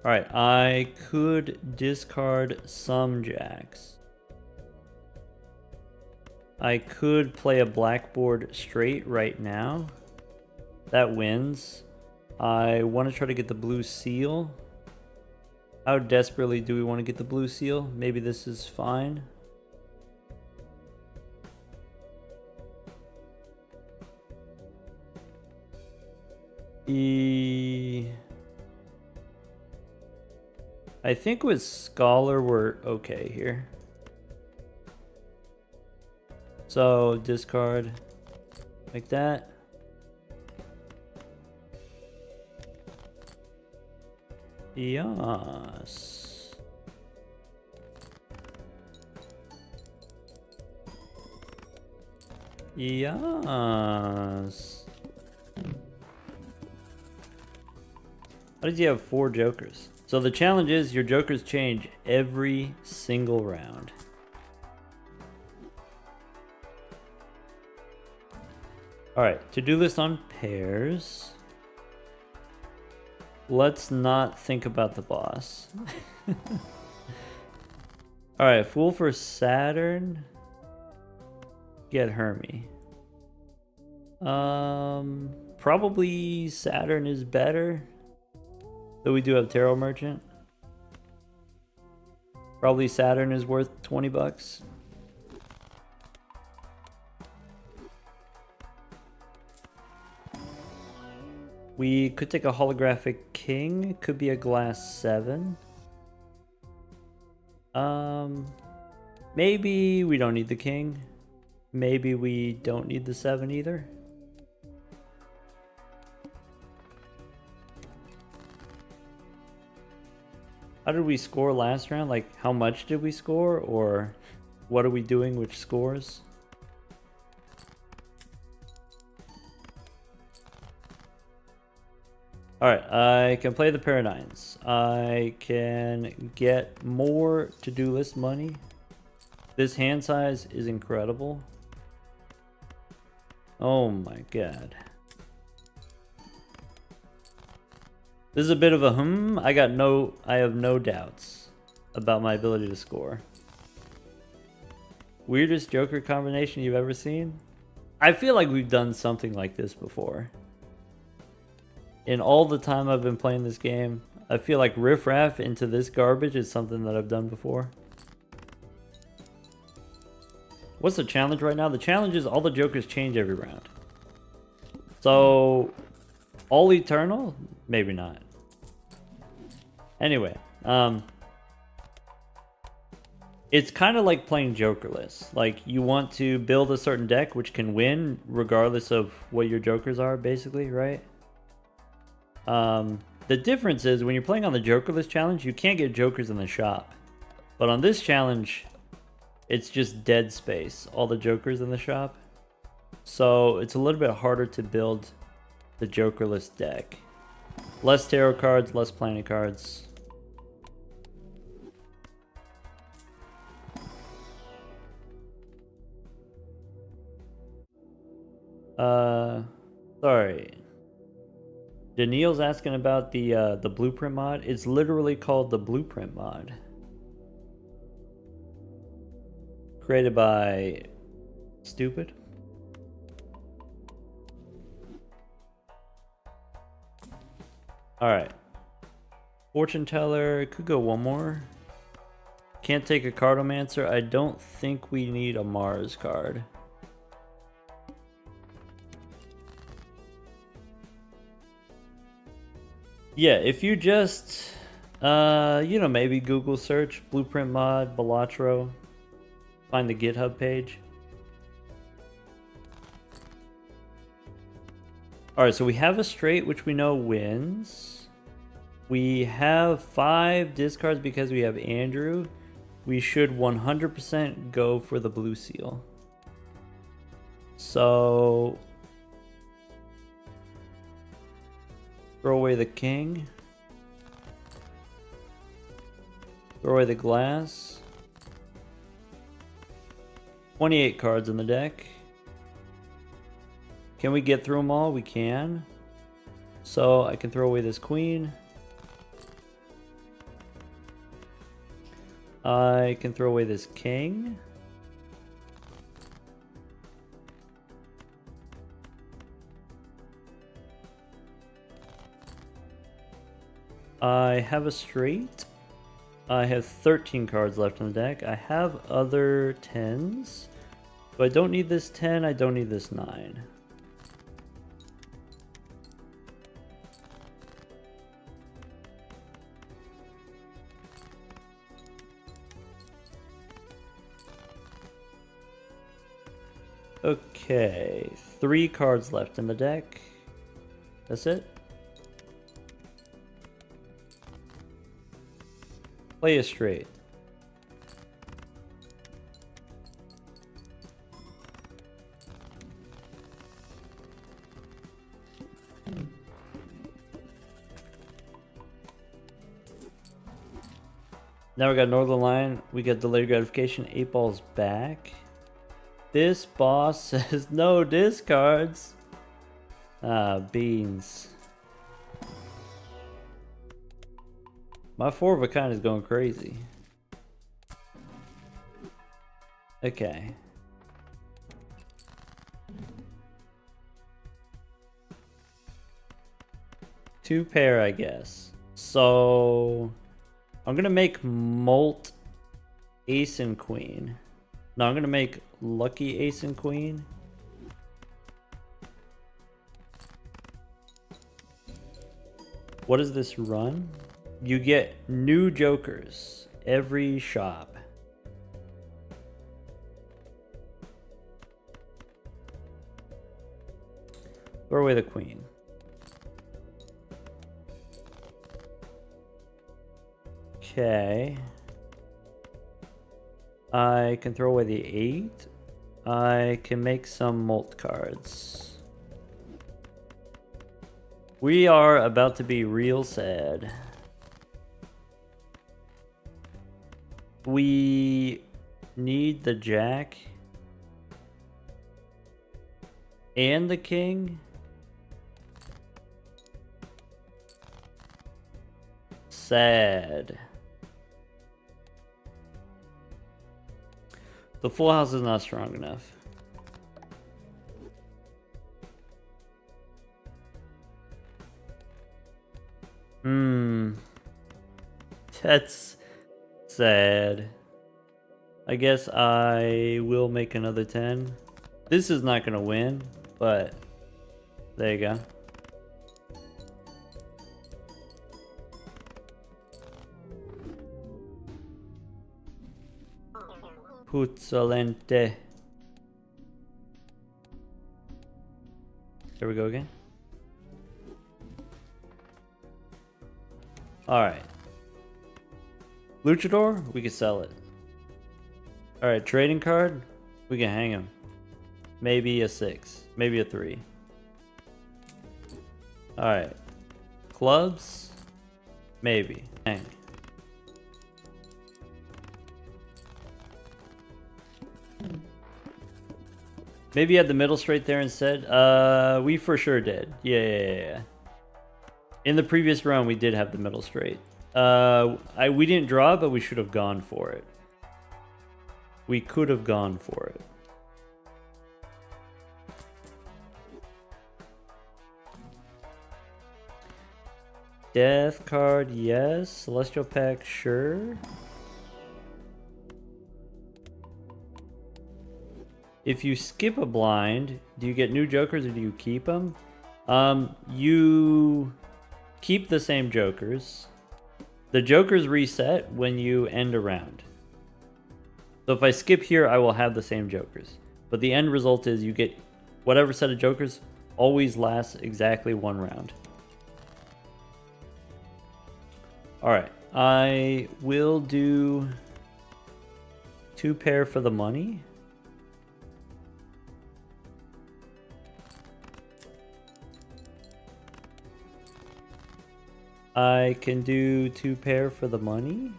Alright, I could discard some jacks. I could play a blackboard straight right now. That wins. I want to try to get the blue seal. How desperately do we want to get the blue seal? Maybe this is fine. I think with Scholar we're okay here. So discard like that. Yes. Yes. How does he have 4 jokers? So the challenge is your jokers change every single round. Alright, to-do list on pairs. Let's not think about the boss. Alright, Fool for Saturn. Get Hermie. Probably Saturn is better. Though we do have Tarot Merchant. Probably Saturn is worth 20 bucks. We could take a holographic king. Could be a glass 7. Maybe we don't need the king. Maybe we don't need the 7 either. How did we score last round? Like, how much did we score? Or what are we doing which scores? Alright, I can play the pair of 9s. I can get more to-do list money. This hand size is incredible. Oh my god. This is a bit of a I have no doubts about my ability to score. Weirdest Joker combination you've ever seen? I feel like we've done something like this before. In all the time I've been playing this game, I feel like riffraff into this garbage is something that I've done before. What's the challenge right now? The challenge is all the jokers change every round. So, all eternal? Maybe not. Anyway, it's kind of like playing jokerless. Like, you want to build a certain deck which can win regardless of what your jokers are, basically, right? The difference is when you're playing on the jokerless challenge, you can't get jokers in the shop. But on this challenge, it's just dead space, all the jokers in the shop. So it's a little bit harder to build the jokerless deck. Less tarot cards, less planet cards. Sorry. Daniil's asking about the blueprint mod. It's literally called the blueprint mod. Created by Stupid. Alright. Fortune teller. Could go one more. Can't take a cardomancer. I don't think we need a Mars card. Yeah, if you just, you know, maybe Google search Blueprint Mod, Balatro, find the GitHub page. Alright, so we have a straight, which we know wins. We have 5 discards because we have Andrew. We should 100% go for the blue seal. So... throw away the king. Throw away the glass. 28 cards in the deck. Can we get through them all? We can. So I can throw away this queen. I can throw away this king. I have a straight. I have 13 cards left in the deck. I have other 10s. So I don't need this 10, I don't need this 9. Okay, 3 cards left in the deck. That's it. Play a straight. Now we got Northern Lion. We got delayed gratification. 8 balls back. This boss says no discards. Ah, beans. My 4 of a kind is going crazy. Okay. Two pair, I guess. So I'm gonna make Molt Ace and Queen. No, I'm gonna make Lucky Ace and Queen. What does this run? You get new jokers every shop. Throw away the queen. Okay. I can throw away the 8. I can make some Molt cards. We are about to be real sad. We need the jack and the king. Sad. The full house is not strong enough. That's sad. I guess I will make another 10. This is not gonna win, but there you go. Puzzolente. There we go again. Alright. Luchador, we can sell it. Alright, trading card, we can hang him. Maybe a 6, maybe a 3. Alright. Clubs, maybe. Hang. Maybe you had the middle straight there instead. We for sure did. Yeah. In the previous round, we did have the middle straight. We didn't draw, but we should have gone for it. We could have gone for it. Death card, yes. Celestial pack, sure. If you skip a blind, do you get new jokers or do you keep them? You keep the same jokers. The jokers reset when you end a round. So if I skip here, I will have the same jokers. But the end result is you get whatever set of jokers always lasts exactly one round. Alright, I will do 2 pair for the money. I can do 2 pair for the money.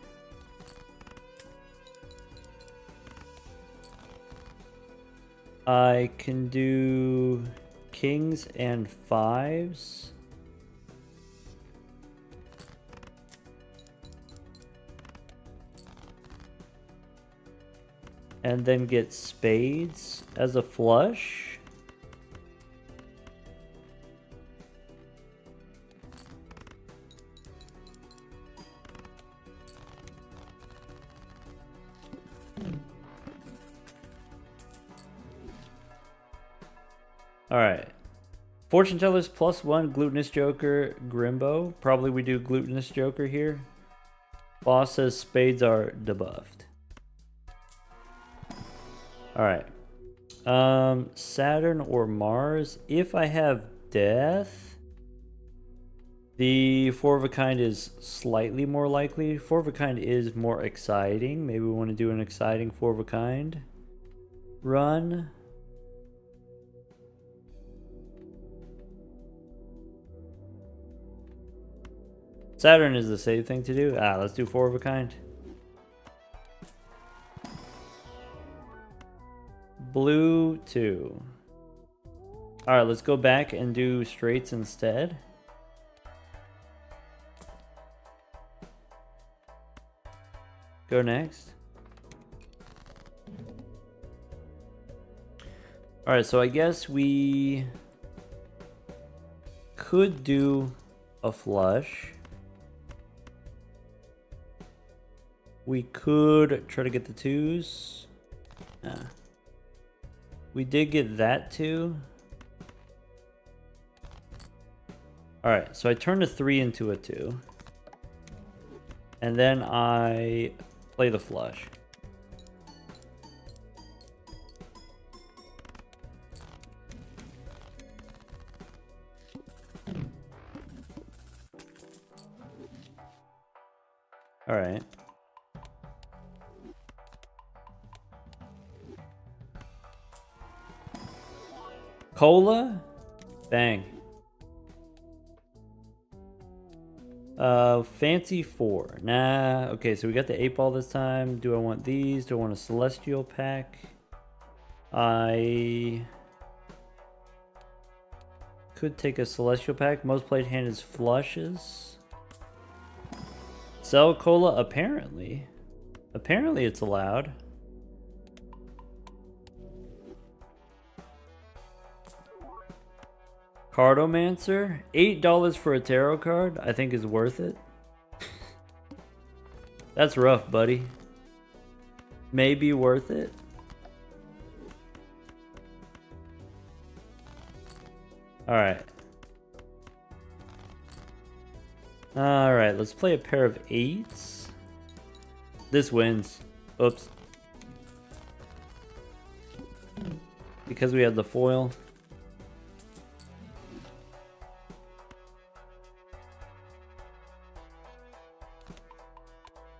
I can do kings and 5s. And then get spades as a flush. Alright. Fortune tellers +1, glutinous joker, Grimbo. Probably we do glutinous joker here. Boss says spades are debuffed. Alright. Saturn or Mars. If I have death, the 4 of a kind is slightly more likely. 4 of a kind is more exciting. Maybe we want to do an exciting 4 of a kind run. Saturn is the safe thing to do. Let's do 4 of a kind. Blue 2. Alright, let's go back and do straights instead. Go next. Alright, so I guess we could do a flush. We could try to get the 2s. We did get that 2. Alright, so I turned a 3 into a 2. And then I play the flush. Alright. Cola? Bang. Fancy 4. Nah. Okay, so we got the 8-ball this time. Do I want these? Do I want a celestial pack? I could take a celestial pack. Most played hand is flushes. Sell cola? Apparently. Apparently it's allowed. Cardomancer? $8 for a tarot card? I think is worth it. That's rough, buddy. may be worth it. Alright. Alright, let's play a pair of 8s. This wins. Oops. Because we have the foil.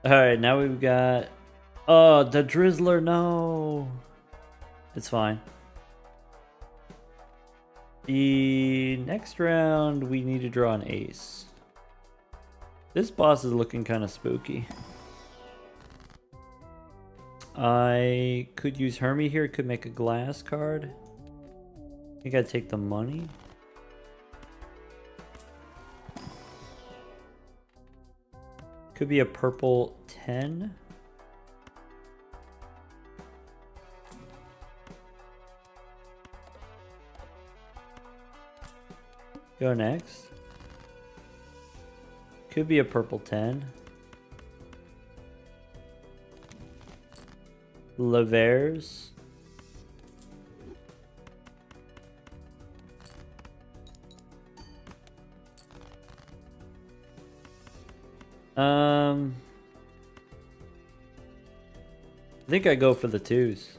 Alright, now we've got... Oh, the Drizzler, no! It's fine. The next round, we need to draw an ace. This boss is looking kind of spooky. I could use Hermie here, could make a glass card. I think I'd take the money. Could be a purple 10. Go next. Could be a purple 10. Levers. I think I go for the 2s.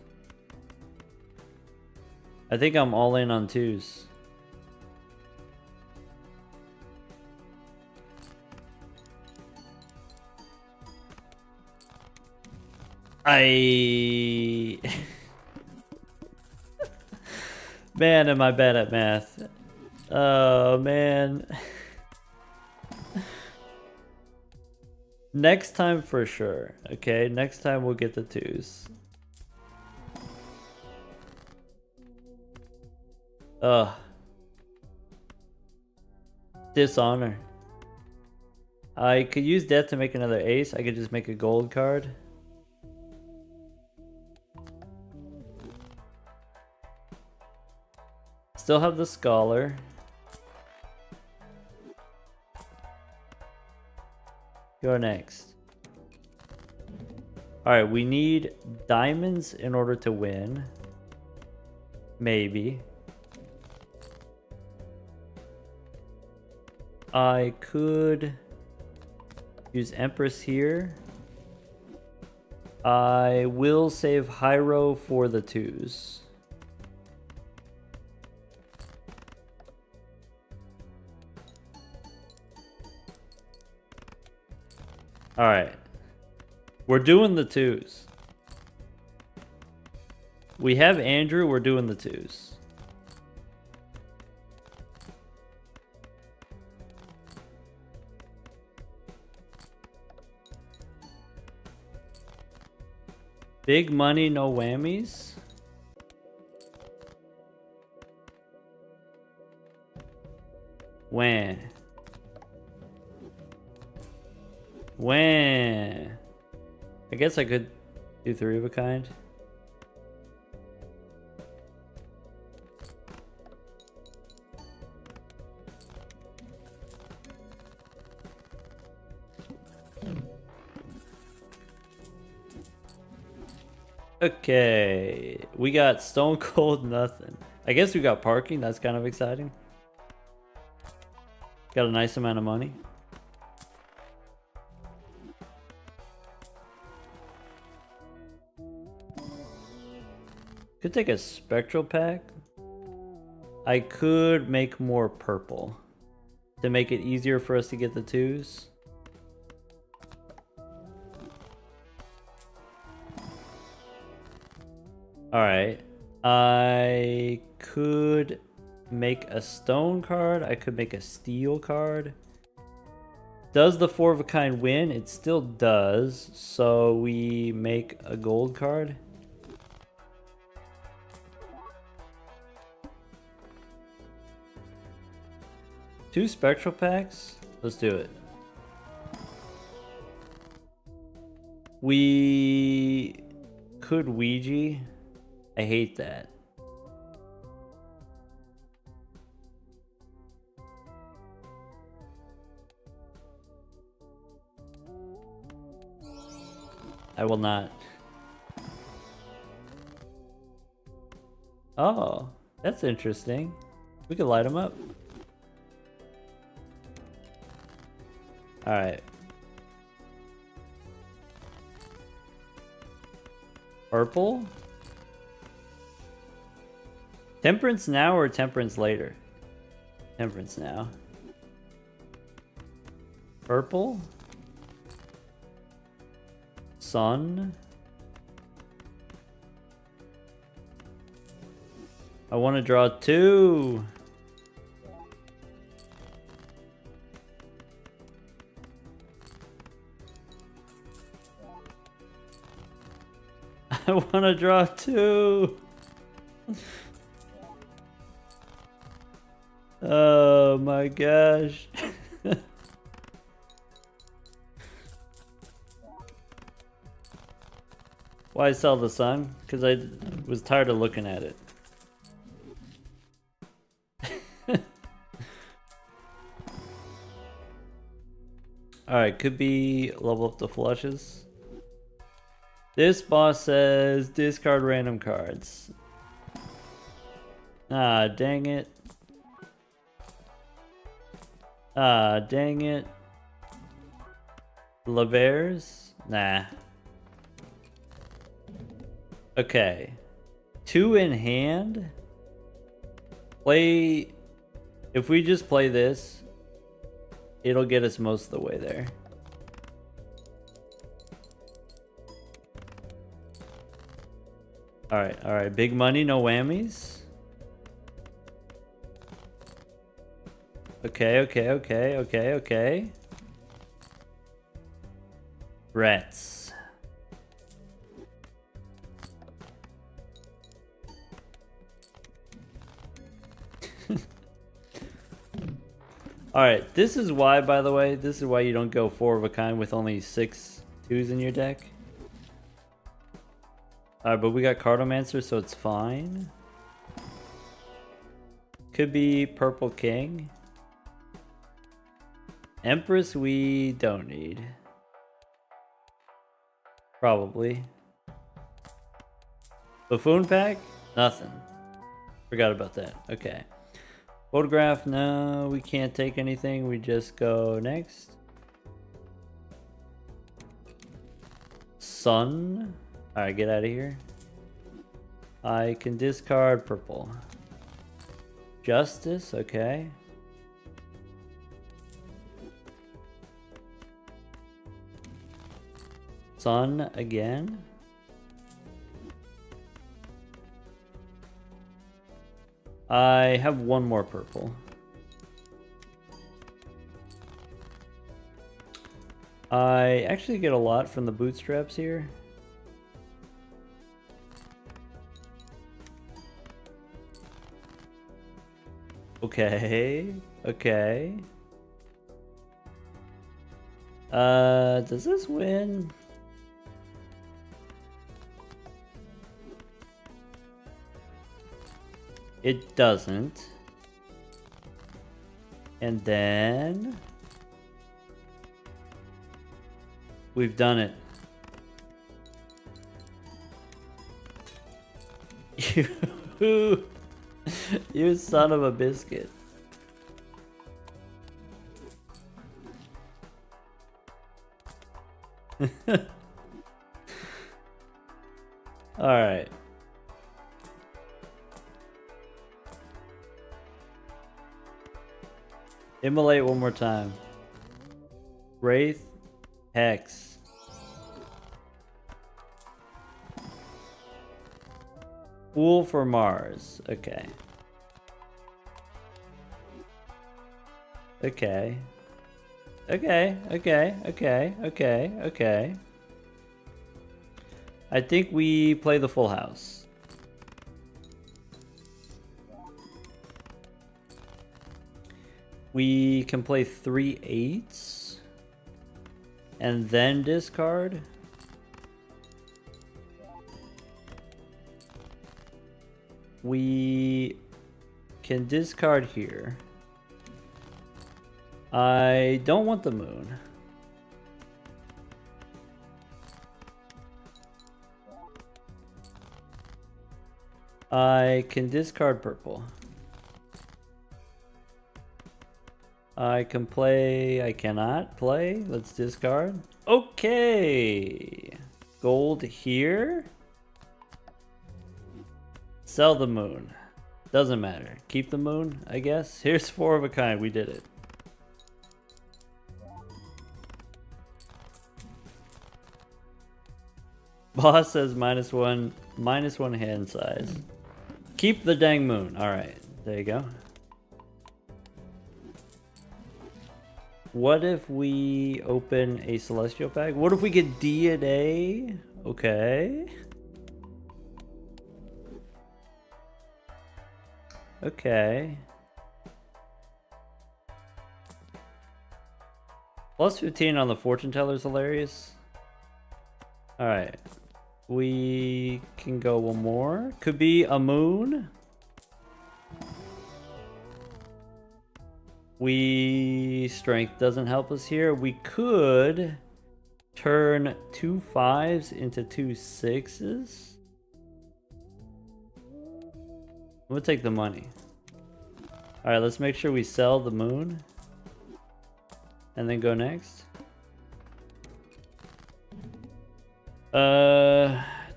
I think I'm all in on 2s. Man, am I bad at math. Oh, man. Next time for sure. Okay, next time we'll get the 2s. Ugh. Dishonor. I could use death to make another ace. I could just make a gold card. Still have the Scholar. Go next. Alright, we need diamonds in order to win. Maybe. I could use Empress here. I will save Hyro for the 2s. Alright. We're doing the 2s. We have Andrew, we're doing the 2s. Big money, no whammies. Wham. Wham. I guess I could do 3 of a kind. Okay, we got Stone Cold nothing. I guess we got parking, that's kind of exciting. Got a nice amount of money. Could take a spectral pack. I could make more purple to make it easier for us to get the 2s. Alright. I could make a stone card. I could make a steel card. Does the 4 of a kind win? It still does. So we make a gold card. Two spectral packs? Let's do it. We could Ouija. I hate that. I will not. Oh, that's interesting. We could light them up. All right. Purple? Temperance now or temperance later? Temperance now. Purple? Sun? I want to draw 2. I want to draw 2. Oh my gosh. Why sell the sun? Because I was tired of looking at it. Alright, could be level up the flushes. This boss says discard random cards. Ah, dang it. Ah, dang it. Lavers? Nah. Okay. 2 in hand? Play... If we just play this, it'll get us most of the way there. Alright. Big money, no whammies. Okay. Rats. Alright, this is why, by the way, this is why you don't go 4 of a kind with only 6 2s in your deck. Alright, but we got Cartomancer, so it's fine. Could be Purple King. Empress we don't need. Probably. Buffoon Pack? Nothing. Forgot about that. Okay. Photograph, no, we can't take anything. We just go next. Sun. Alright, get out of here. I can discard purple. Justice, okay. Sun again. I have one more purple. I actually get a lot from the bootstraps here. Okay. Does this win? It doesn't. And then we've done it. You son of a biscuit. All right. Immolate one more time. Wraith, Hex. Fool for Mars. Okay. I think we play the full house. We can play 3 8s and then discard. We can discard here. I don't want the moon. I can discard purple. I can play. I cannot play. Let's discard. Okay. Gold here. Sell the moon. Doesn't matter. Keep the moon, I guess. Here's 4 of a kind. We did it. Boss says -1 hand size. Keep the dang moon. Alright, there you go. What if we open a celestial pack? What if we get DNA? Okay. Okay. Plus 15 on the fortune teller is hilarious. Alright. We can go one more. Could be a moon. Strength doesn't help us here. We could turn 2 5s into 2 6s. I'm gonna take the money. Alright, let's make sure we sell the moon. And then go next.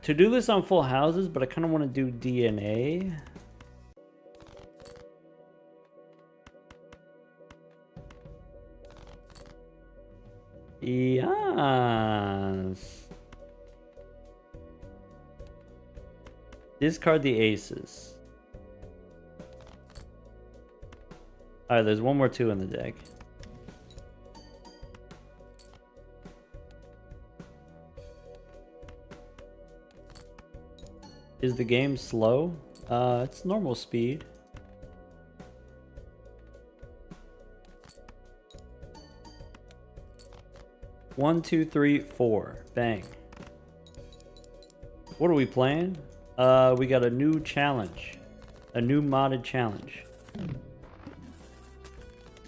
To do this on full houses, but I kind of want to do DNA. Yes. Discard the aces. Alright, there's one more 2 in the deck. Is the game slow? It's normal speed. One, two, three, 4. Bang. What are we playing? We got a new challenge. A new modded challenge.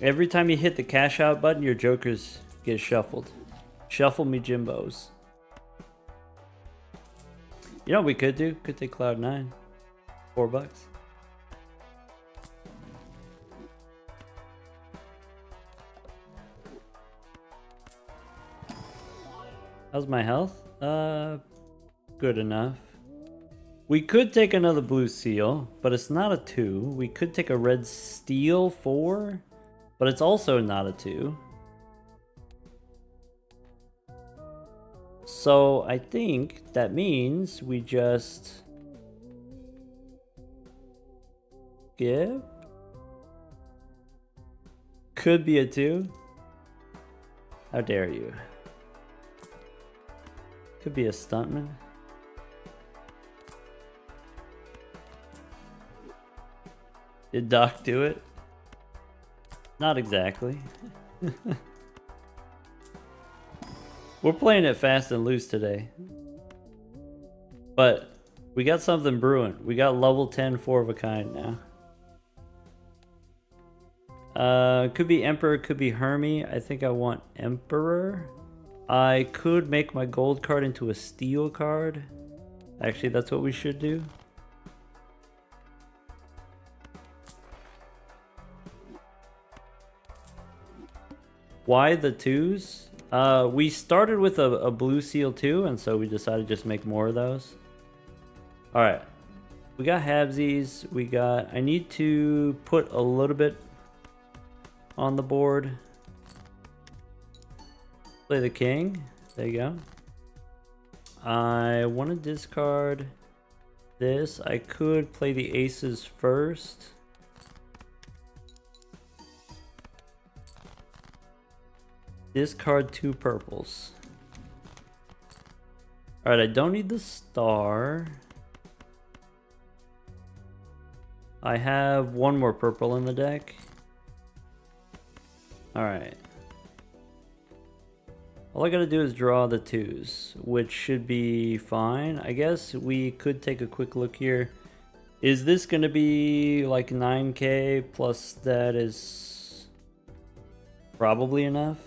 Every time you hit the cash out button, your jokers get shuffled. Shuffle me Jimbos. You know what we could do? Could take Cloud9. $4. How's my health? Good enough. We could take another blue seal, but it's not a 2. We could take a red steel 4, but it's also not a 2. So I think that means we just skip. Could be a 2. How dare you? Could be a stuntman. Did Doc do it? Not exactly. We're playing it fast and loose today. But we got something brewing. We got level 10 4 of a kind now. Could be Emperor, could be Hermie. I think I want Emperor. I could make my gold card into a steel card. Actually, that's what we should do. Why the 2s? We started with a blue seal 2, and so we decided to just make more of those. Alright. We got halvesies. I need to put a little bit on the board. Play the king. There you go. I want to discard this. I could play the aces first. Discard 2 purples. Alright, I don't need the star. I have 1 more purple in the deck. Alright. All I gotta do is draw the 2s, which should be fine. I guess we could take a quick look here. Is this gonna be like 9k plus that is probably enough?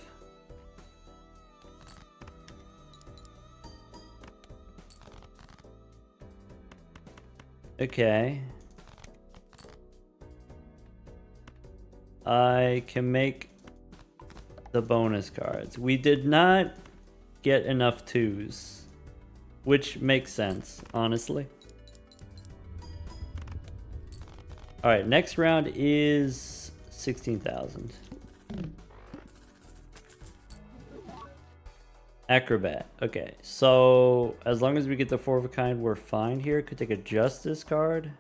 Okay. I can make the bonus cards. We did not get enough 2s, which makes sense, honestly. All right, next round is 16,000. Acrobat. Okay, so as long as we get the 4 of a kind, we're fine here. Could take a justice card.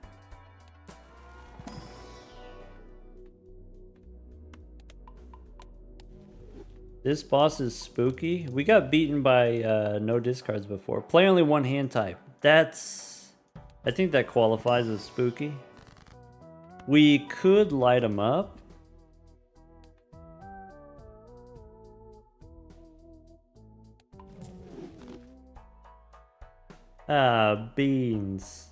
This boss is spooky. We got beaten by no discards before. Play only one hand type. I think that qualifies as spooky. We could light him up. Ah, beans.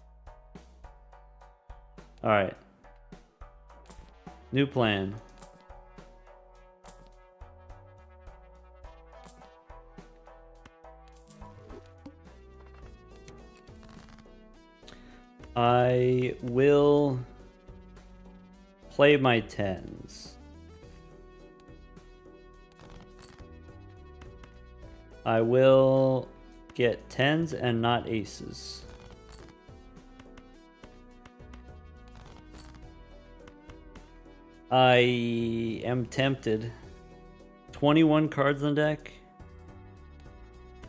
Alright. New plan. I will play my 10s. I will get 10s and not aces. I am tempted. 21 cards on deck.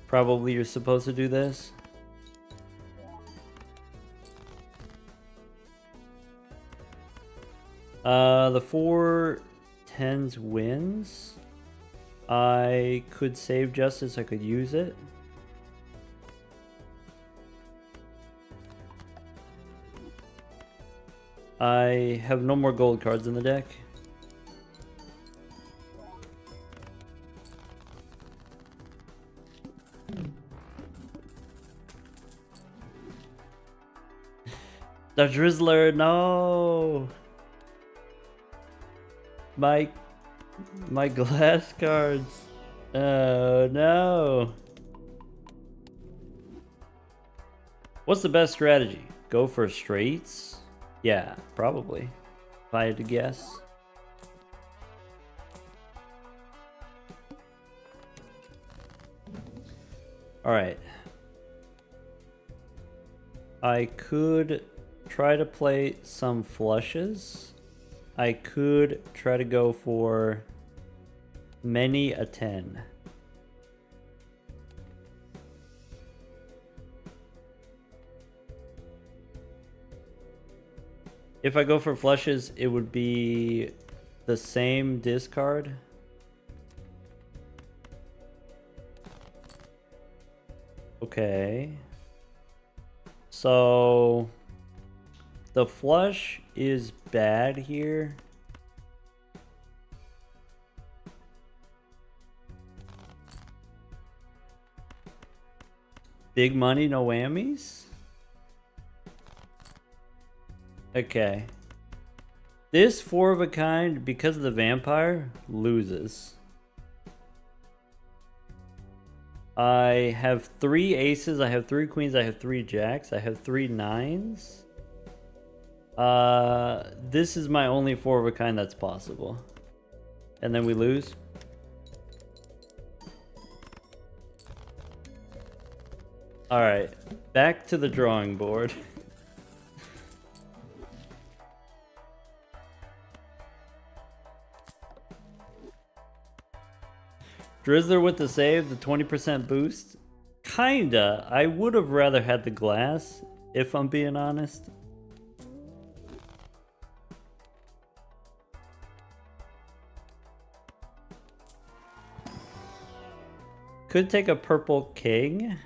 Probably you're supposed to do this. The 4 10s wins. I could save justice. I could use it. I have no more gold cards in the deck. The Drizzler, no! My glass cards. Oh no. What's the best strategy? Go for straights? Yeah, probably. If I had to guess. Alright. I could try to play some flushes. I could try to go for many a 10. If I go for flushes, it would be the same discard. Okay. So the flush is bad here. Big money, no whammies? Okay. This 4 of a kind, because of the vampire, loses. I have 3 aces, I have 3 queens, I have 3 jacks, I have 3 9s. This is my only 4 of a kind that's possible. And then we lose. Alright, back to the drawing board. Drizzler with the save, the 20% boost. Kinda. I would have rather had the glass, if I'm being honest. Could take a purple king.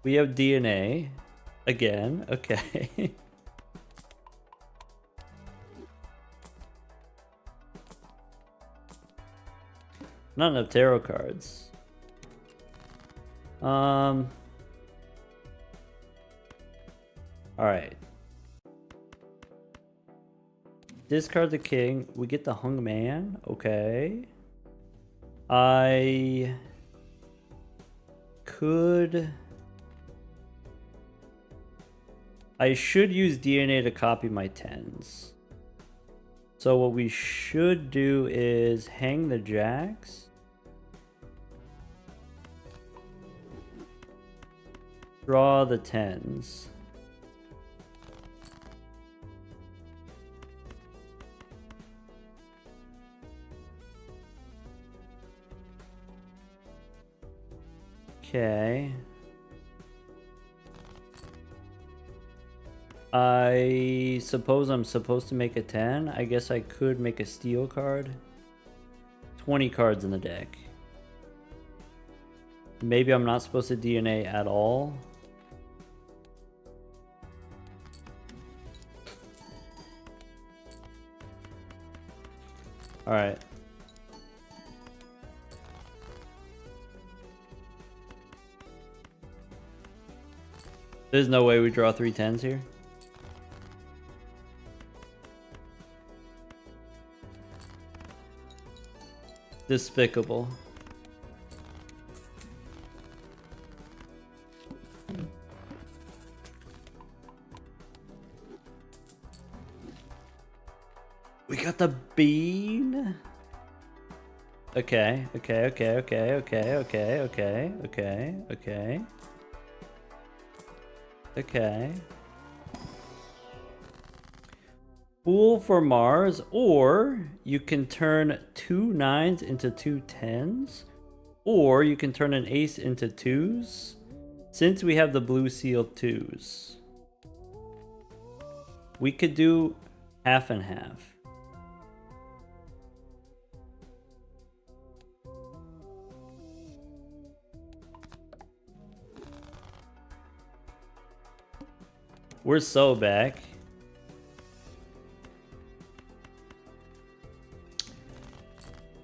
We have DNA. Again, okay. Not enough tarot cards. Alright. Discard the king. We get the hung man. Okay. I could I should use DNA to copy my 10s. So what we should do is hang the jacks. Draw the 10s. Okay. I suppose I'm supposed to make a 10. I guess I could make a steel card. 20 cards in the deck. Maybe I'm not supposed to DNA at all. Alright. There's no way we draw 3 10s here. Despicable. We got the bean. Okay. Okay. Fool for Mars, or you can turn 2 9s into 2 10s, or you can turn an ace into 2s, since we have the blue sealed 2s. We could do half and half. We're so back.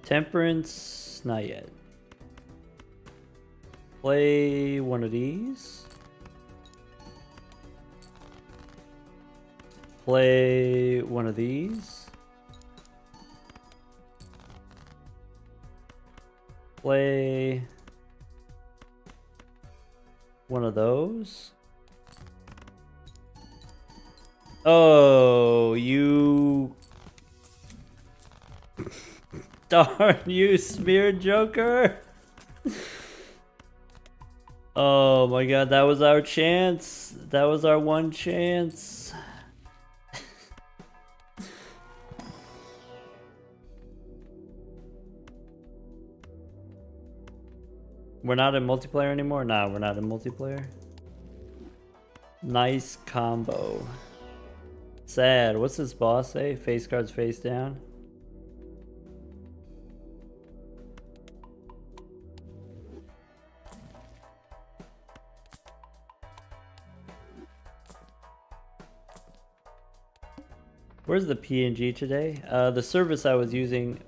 Temperance, not yet. Play one of these. Play one of these. Play one of those. Oh, you... Darn you, smeared joker! Oh my god, that was our chance. That was our one chance. We're not in multiplayer anymore? Nah, we're not in multiplayer. Nice combo. Sad. What's this boss say? Face cards face down. Where's the PNG today? The service I was using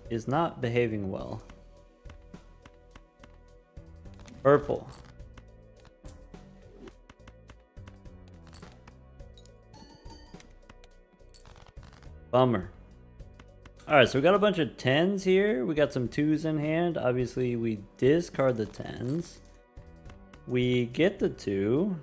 is not behaving well. Purple. Bummer. Alright, so we got a bunch of 10s here. We got some 2s in hand. Obviously, we discard the 10s. We get the 2.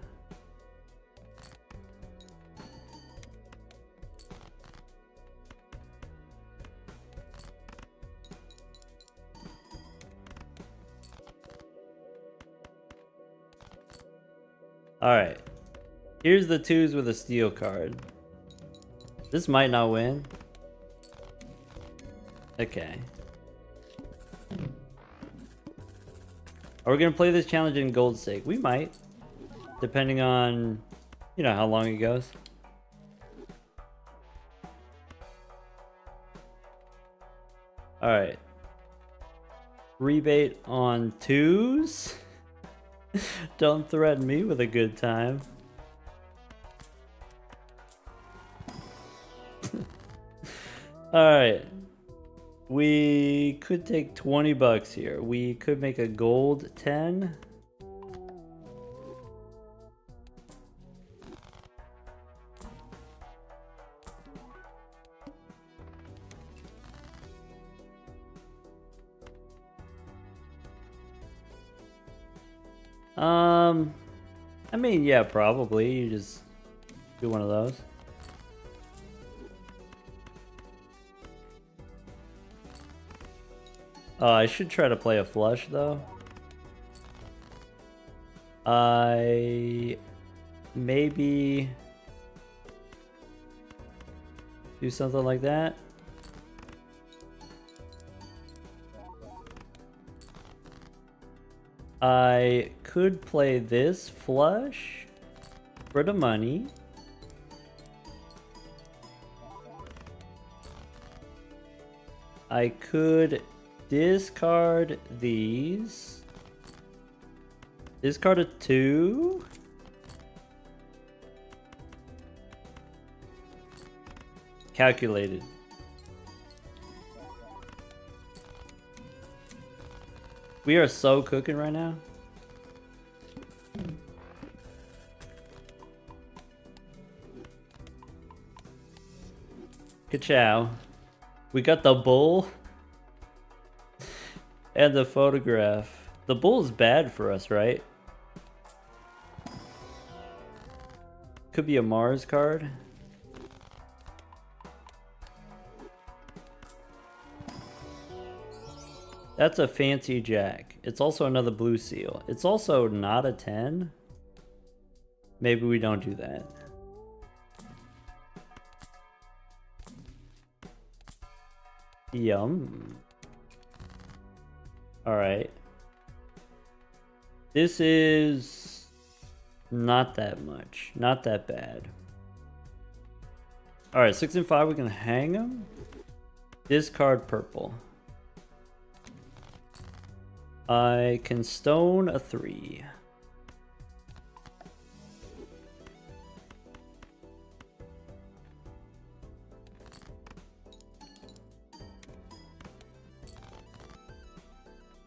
Alright. Here's the 2s with a steel card. This might not win. Okay. Are we gonna play this challenge in gold's sake? We might. Depending on, you know, how long it goes. Alright. Rebate on 2s? Don't threaten me with a good time. Alright. We could take 20 bucks here. We could make a gold 10. I mean, yeah, probably. You just Do one of those. I should try to play a flush though. I maybe do something like that. I could play this flush for the money. I could discard these. Discard a 2. Calculated. We are so cooking right now. Ka-chow. We got the bull and the photograph. The bull is bad for us, right? Could be a Mars card. That's a fancy jack. It's also another blue seal. It's also not a 10. Maybe we don't do that. Yum. Alright. This is not that much. Not that bad. Alright, 6 and 5, we can hang them. Discard purple. I can stone a 3.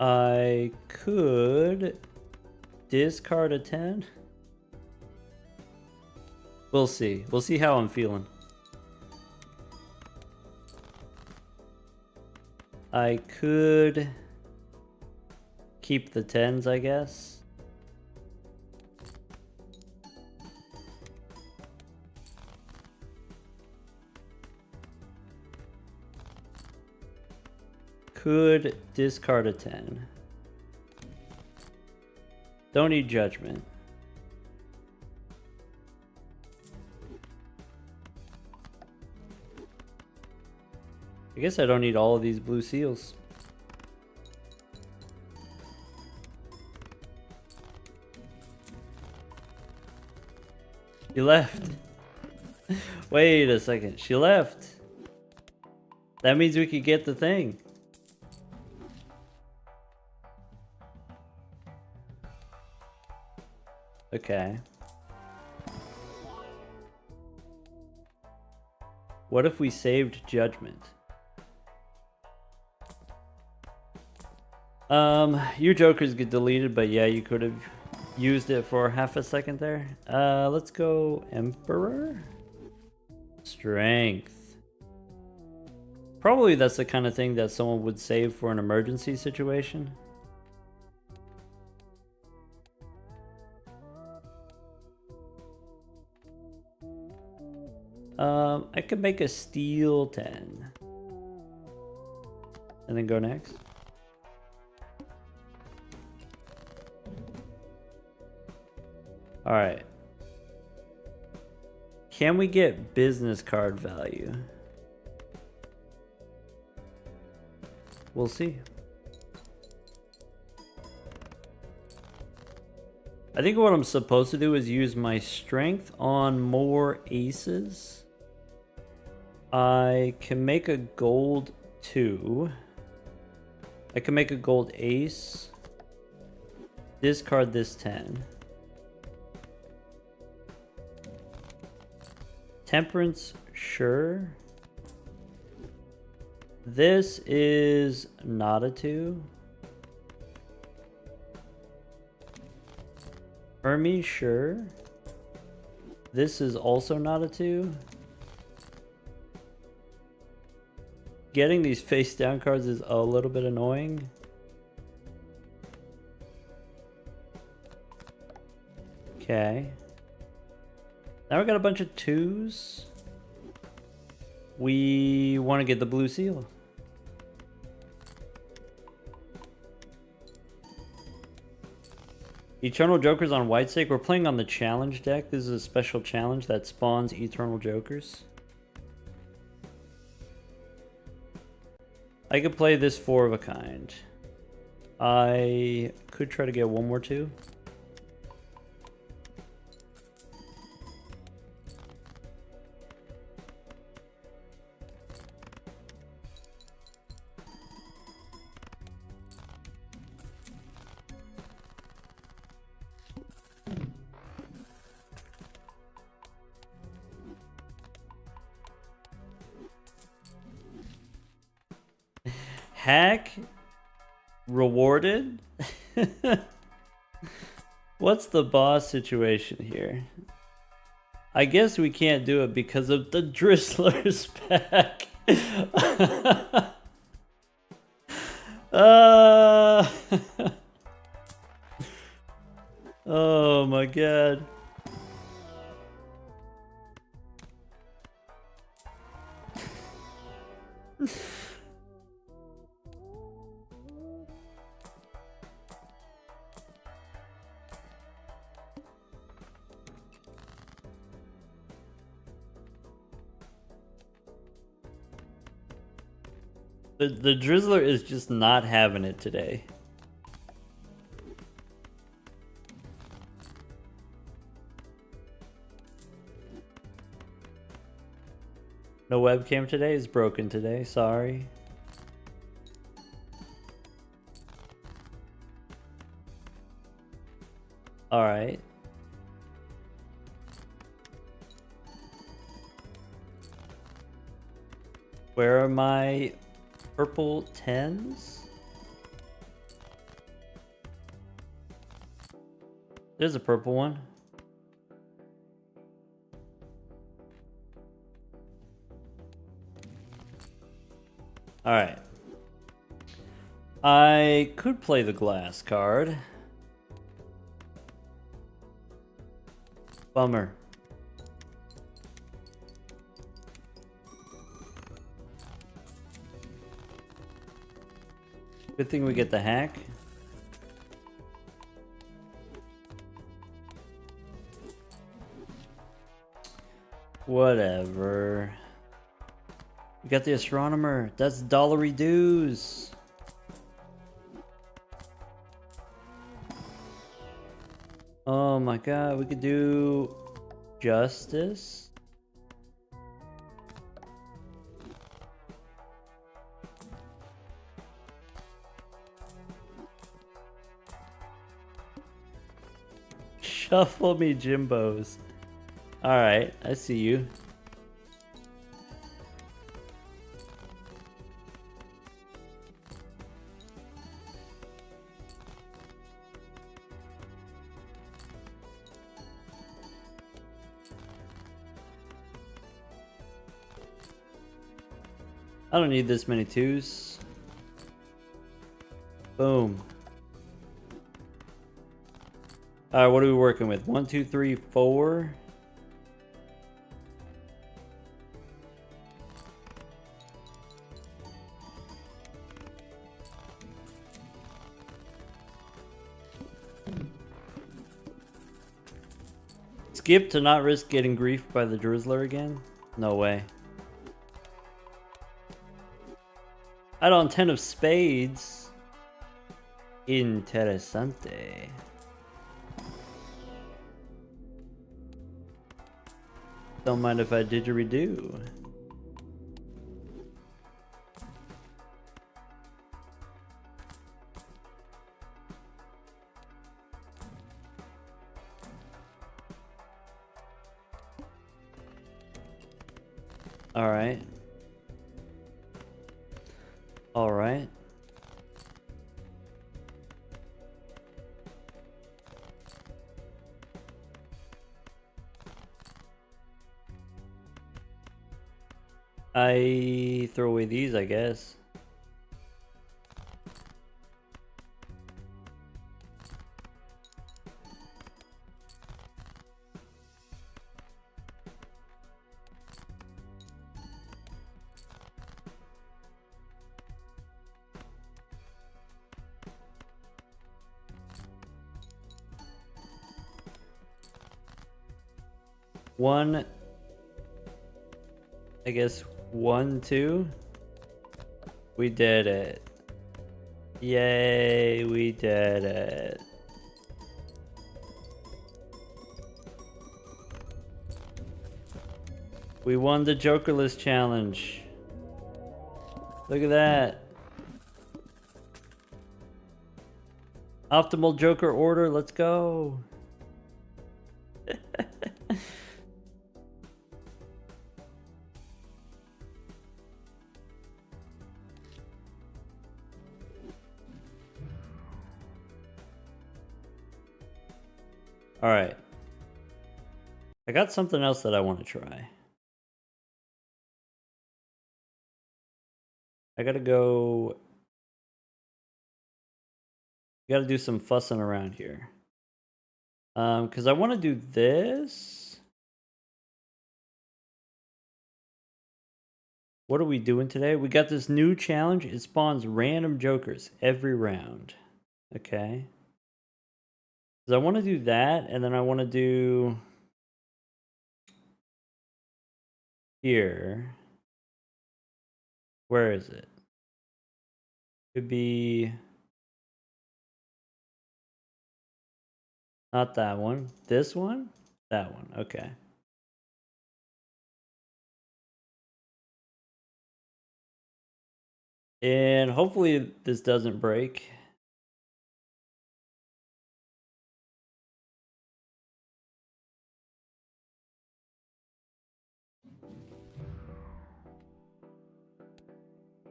I could discard a 10. We'll see. We'll see how I'm feeling. I could keep the 10s, I guess. Could discard a 10. Don't need judgment. I guess I don't need all of these blue seals. She left. Wait a second. She left. That means we could get the thing. Okay. What if we saved judgment? Your jokers get deleted, but yeah, you could have used it for half a second there. Let's go Emperor. Strength. Probably that's the kind of thing that someone would save for an emergency situation. I could make a steel 10. And then go next. Alright. Can we get business card value? We'll see. I think what I'm supposed to do is use my strength on more aces. I can make a gold 2. I can make a gold ace. Discard this 10. Temperance, sure. This is not a 2. Hermes, sure. This is also not a 2. Getting these face down cards is a little bit annoying. Okay. Now we got a bunch of 2s. We want to get the blue seal. Eternal Jokers on White Stake. We're playing on the challenge deck. This is a special challenge that spawns Eternal Jokers. I could play this 4 of a kind. I could try to get one more 2. Hack rewarded? What's the boss situation here? I guess we can't do it because of the Drizzler's pack. Oh my god. The Drizzler is just not having it today. No webcam today, is broken today, sorry. Alright. Where are my purple 10s? There's a purple one. Alright. I could play the glass card. Bummer. Good thing we get the hack. Whatever. We got the astronomer. That's dollary dues. Oh my god, we could do justice. Shuffle me Jimbos. Alright, I see you. I don't need this many 2s. Boom. Alright, what are we working with? 1, 2, 3, 4. Skip to not risk getting griefed by the Drizzler again? No way. I don't 10 of spades. Interesante. Don't mind if I didgeridoo. All right. All right. I throw away these, I guess. 1, I guess 1, 2. We did it. Yay, we did it. We won the Jokerless challenge. Look at that. Optimal Joker order, let's go. All right. I got something else that I want to try. I gotta go. Gotta do some fussing around here. Because I want to do this. What are we doing today? We got this new challenge. It spawns random jokers every round. Okay. Because I want to do that, and then I want to do here. Where is it? Could be not that one. This one? That one. Okay. And hopefully this doesn't break.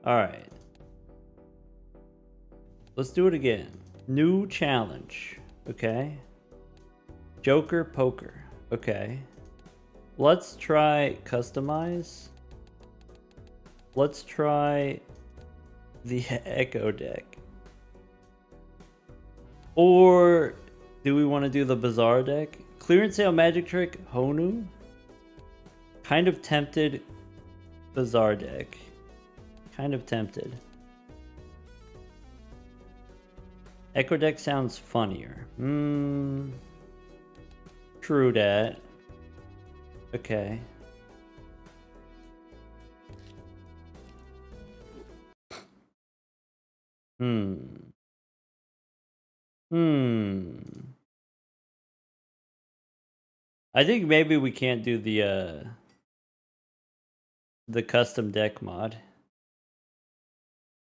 All right. Let's do it again. New challenge. Okay. Joker poker. Okay. Let's try customize. Let's try the Echo deck. Or do we want to do the Bizarre deck? Clearance sale magic trick, Honu. Kind of tempted Bizarre deck. Kind of tempted. Echo deck sounds funnier. True that. Okay. I think maybe we can't do the custom deck mod.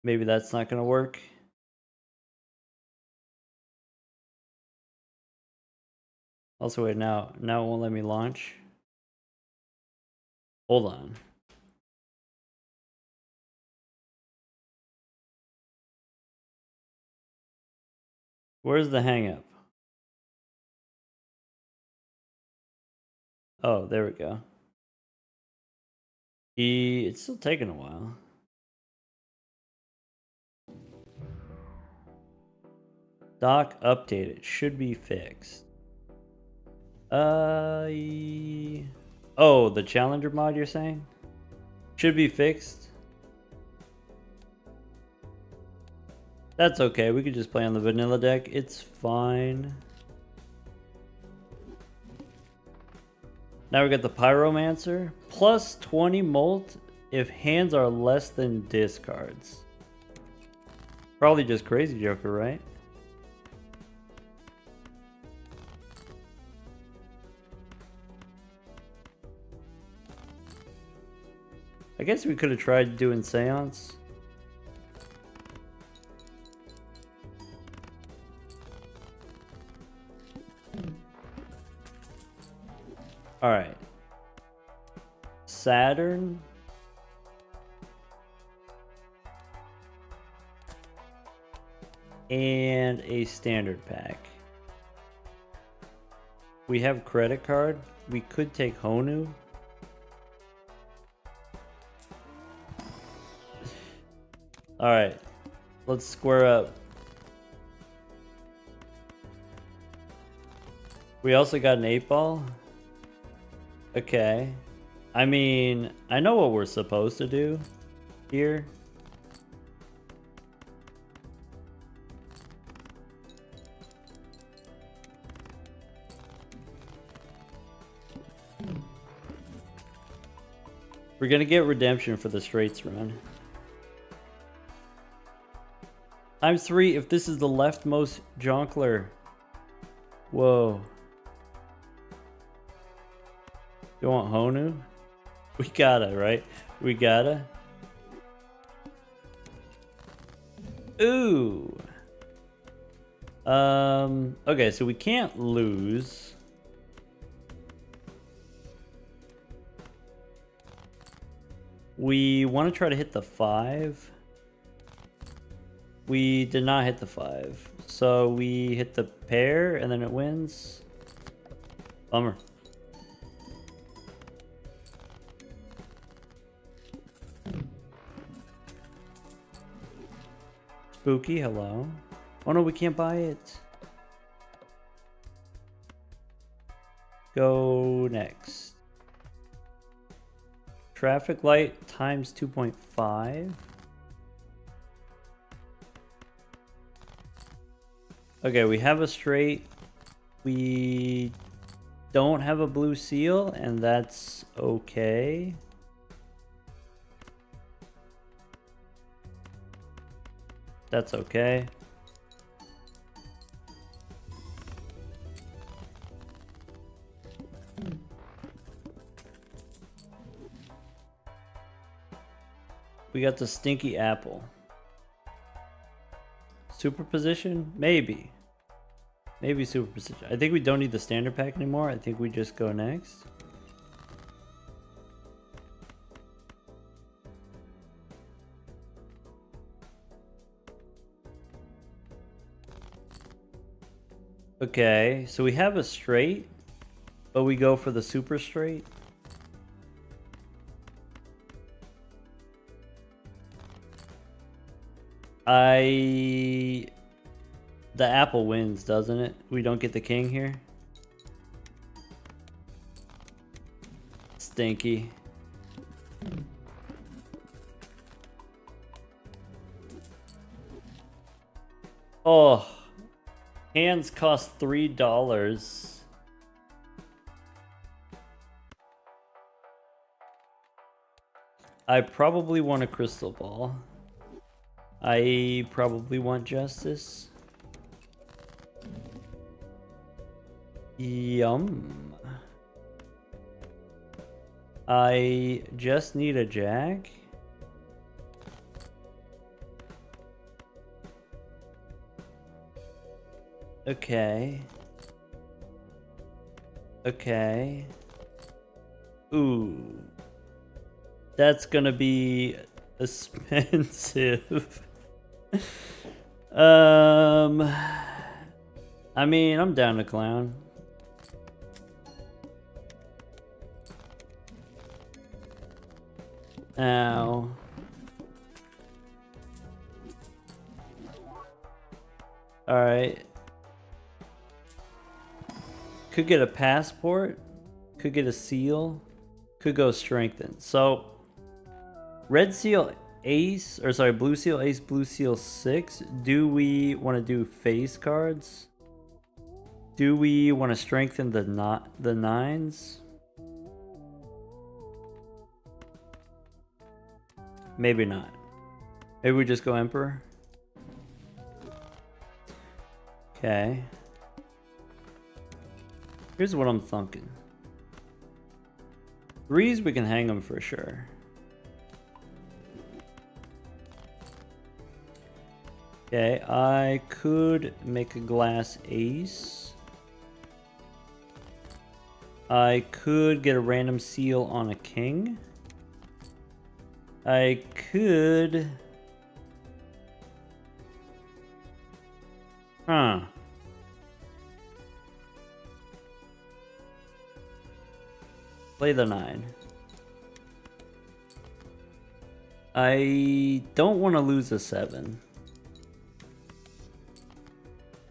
Maybe that's not gonna work. Also, wait, now it won't let me launch. Hold on. Where's the hang up? Oh, there we go. It's still taking a while. Doc updated. Should be fixed. Oh, the challenger mod you're saying? Should be fixed? That's okay. We could just play on the vanilla deck. It's fine. Now we got the Pyromancer. Plus 20 molt if hands are less than discards. Probably just Crazy Joker, right? I guess we could have tried doing Seance. Alright. Saturn. And a standard pack. We have credit card. We could take Honu. Alright. Let's square up. We also got an 8-ball. Okay. I mean, I know what we're supposed to do here. We're gonna get redemption for the straights run. ×3 if this is the leftmost jonkler. Whoa. You want Honu? We gotta, right? We gotta. Ooh. Okay, so we can't lose. We want to try to hit the 5. We did not hit the 5. So we hit the pair and then it wins. Bummer. Spooky, hello. Oh no, we can't buy it. Go next. Traffic light times 2.5. Okay, we have a straight. We don't have a blue seal, and that's okay. That's okay. We got the stinky apple. Superposition? Maybe. Maybe superposition. I think we don't need the standard pack anymore. I think we just go next. Okay, so we have a straight, but we go for the super straight. The apple wins, doesn't it? We don't get the king here. Stinky. Oh, hands cost $3. I probably want a crystal ball. I probably want justice. Yum. I just need a jack. Okay. Okay. Ooh. That's gonna be expensive. I mean, I'm down to clown. Ow. Alright. Could get a passport. Could get a seal. Could go strengthen. So, red seal ace, or sorry, blue seal ace, blue seal 6. Do we want to do face cards? Do we want to strengthen the nines? Maybe not. Maybe we just go emperor. Okay. Here's what I'm thinking. 3s, we can hang them for sure. Okay, I could make a glass ace. I could get a random seal on a king. I could... Huh. Play the 9. I don't want to lose a 7.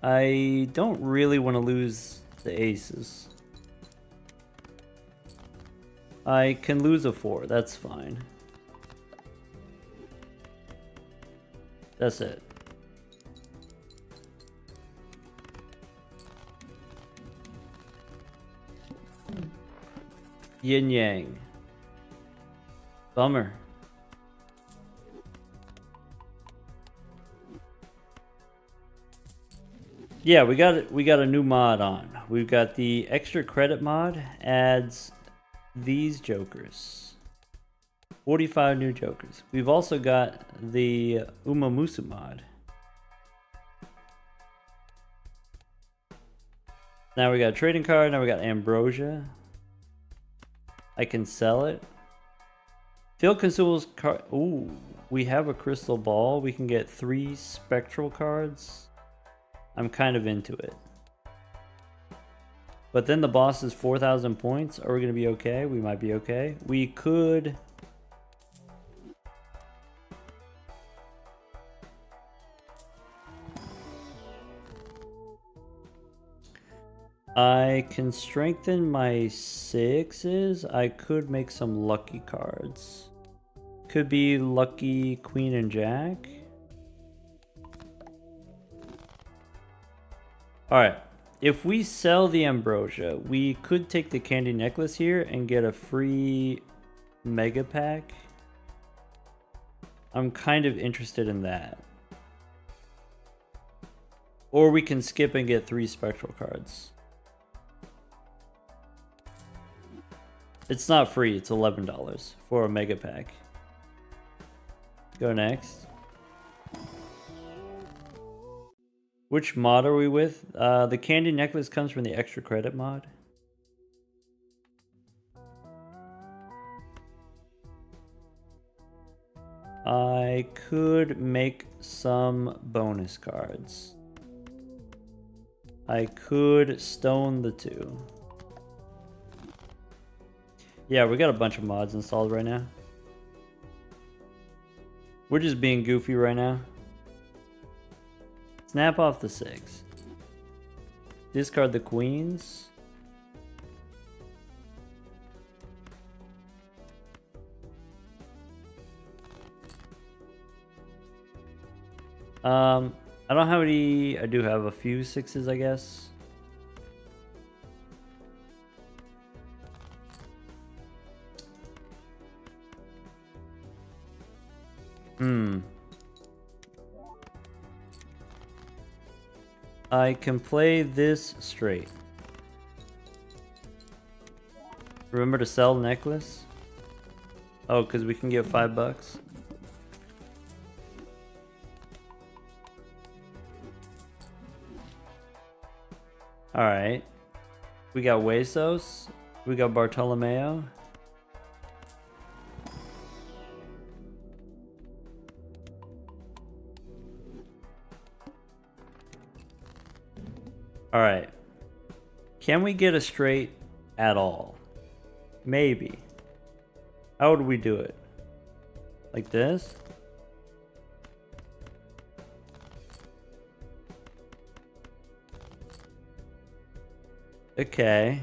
I don't really want to lose the aces. I can lose a 4, that's fine. That's it. Yin yang. Bummer. Yeah, we got a new mod on. We've got the extra credit mod, adds these jokers. 45 new jokers. We've also got the Umamusu mod. Now we got a trading card, now we got Ambrosia. I can sell it. Field consumables card. Ooh, we have a crystal ball. We can get 3 spectral cards. I'm kind of into it. But then the boss is 4,000 points. Are we going to be okay? We might be okay. We could... I can strengthen my 6s. I could make some lucky cards. Could be lucky queen and jack. Alright, if we sell the ambrosia, we could take the candy necklace here and get a free mega pack. I'm kind of interested in that. Or we can skip and get 3 spectral cards. It's not free, it's $11 for a mega pack. Go next. Which mod are we with? The candy necklace comes from the extra credit mod. I could make some bonus cards. I could stone the 2. Yeah, we got a bunch of mods installed right now. We're just being goofy right now. Snap off the 6. Discard the queens. I don't have any. I do have a few 6s, I guess. I can play this straight. Remember to sell necklace? Oh, because we can get $5. Alright. We got Huesos. We got Bartolomeo. Alright. Can we get a straight at all? Maybe. How would we do it? Like this? Okay.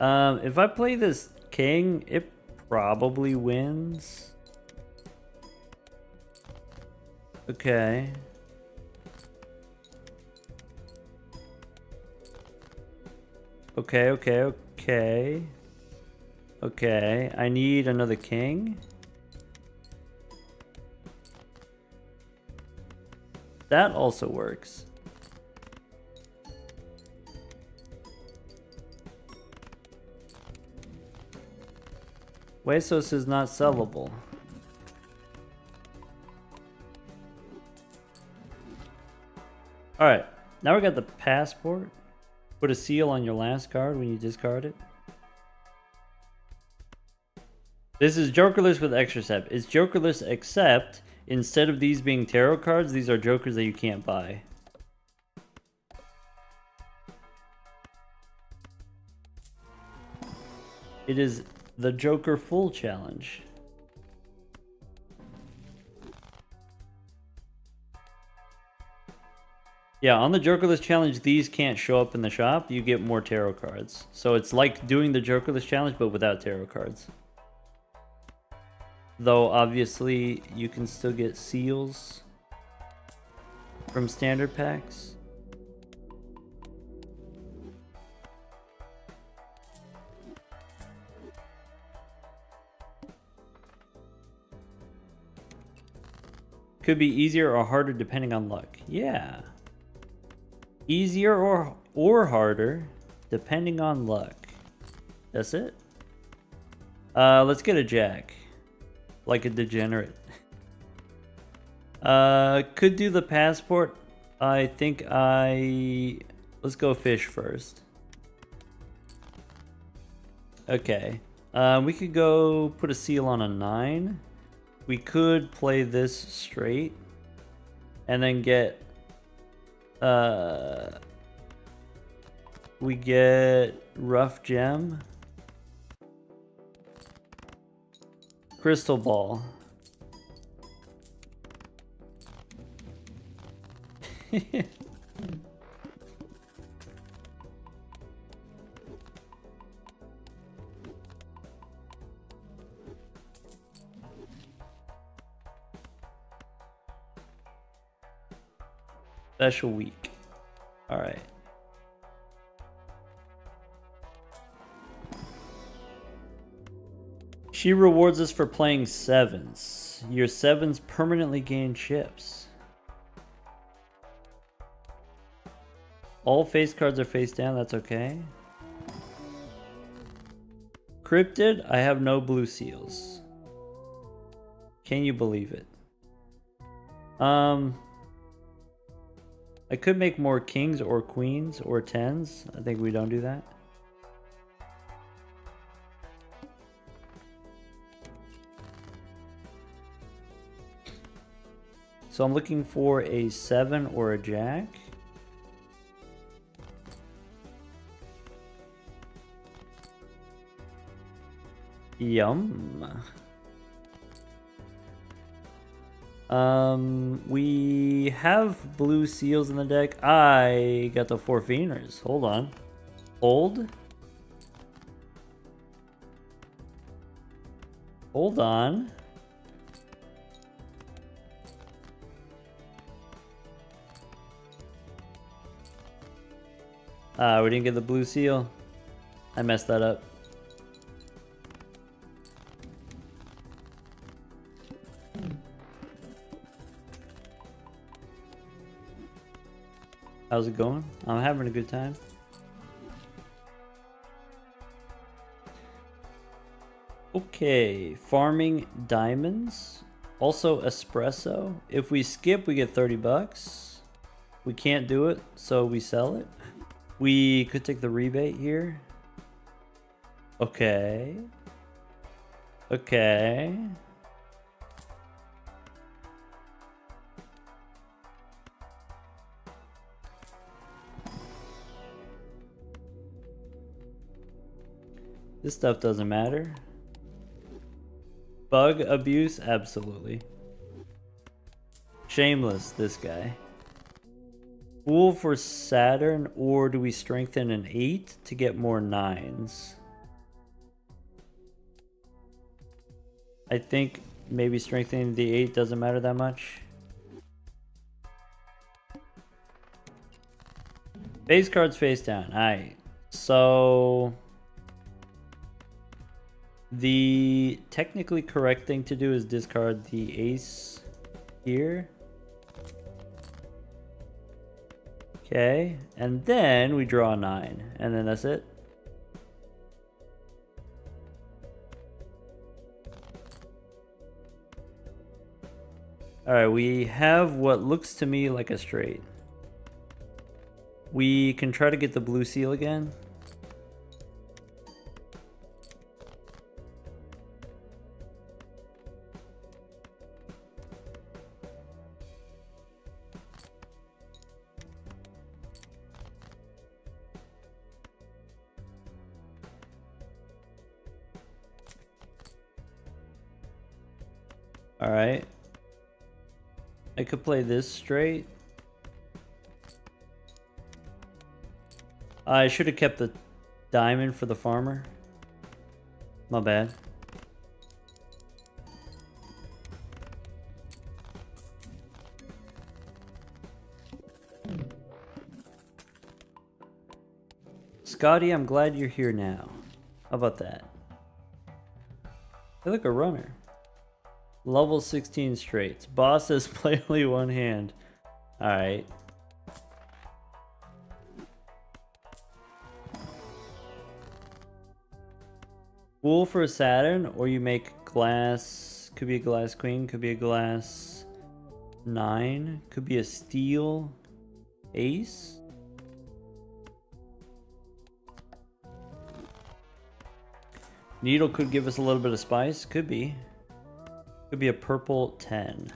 If I play this king, it probably wins. Okay. Okay. Okay, I need another king. That also works. Huesos is not sellable. Alright, now we got the passport. Put a seal on your last card when you discard it. This is Jokerless with extra step. It's Jokerless except instead of these being tarot cards, these are jokers that you can't buy. It is the Joker full challenge. Yeah, on the Jokerless challenge, these can't show up in the shop. You get more tarot cards. So it's like doing the Jokerless challenge, but without tarot cards. Though, obviously, you can still get seals from standard packs. Could be easier or harder depending on luck. Yeah. Easier or harder depending on luck. That's it. Let's get a jack. Like a degenerate. Could do the passport. Let's go fish first. Okay. We could go put a seal on a 9. We could play this straight. And then get... we get rough gem. Crystal ball. Special week. All right. She rewards us for playing 7s. Your 7s permanently gain chips. All face cards are face down, that's okay. Cryptid, I have no blue seals. Can you believe it? I could make more kings or queens or 10s. I think we don't do that. So I'm looking for a 7 or a jack. Yum. We have blue seals in the deck. I got the 4 Fienders. Hold on. Hold. Hold on. We didn't get the blue seal. I messed that up. How's it going? I'm having a good time. Okay, farming diamonds. Also espresso. If we skip, we get 30 bucks. We can't do it, so we sell it. We could take the rebate here. Okay. Okay. This stuff doesn't matter. Bug abuse? Absolutely. Shameless, this guy. Fool for Saturn, or do we strengthen an 8 to get more 9s? I think maybe strengthening the 8 doesn't matter that much. Base cards face down. Alright. So the technically correct thing to do is discard the ace here. Okay, and then we draw a 9, and then that's it. Alright, we have what looks to me like a straight. We can try to get the blue seal again. Alright. I could play this straight. I should have kept the diamond for the farmer. My bad. Scotty, I'm glad you're here now. How about that? I look a runner. Level 16 straights. Boss says play only one hand. Alright. Wool for Saturn, or you make glass. Could be a glass queen, could be a glass 9, could be a steel ace. Needle could give us a little bit of spice, could be. Could be a purple 10.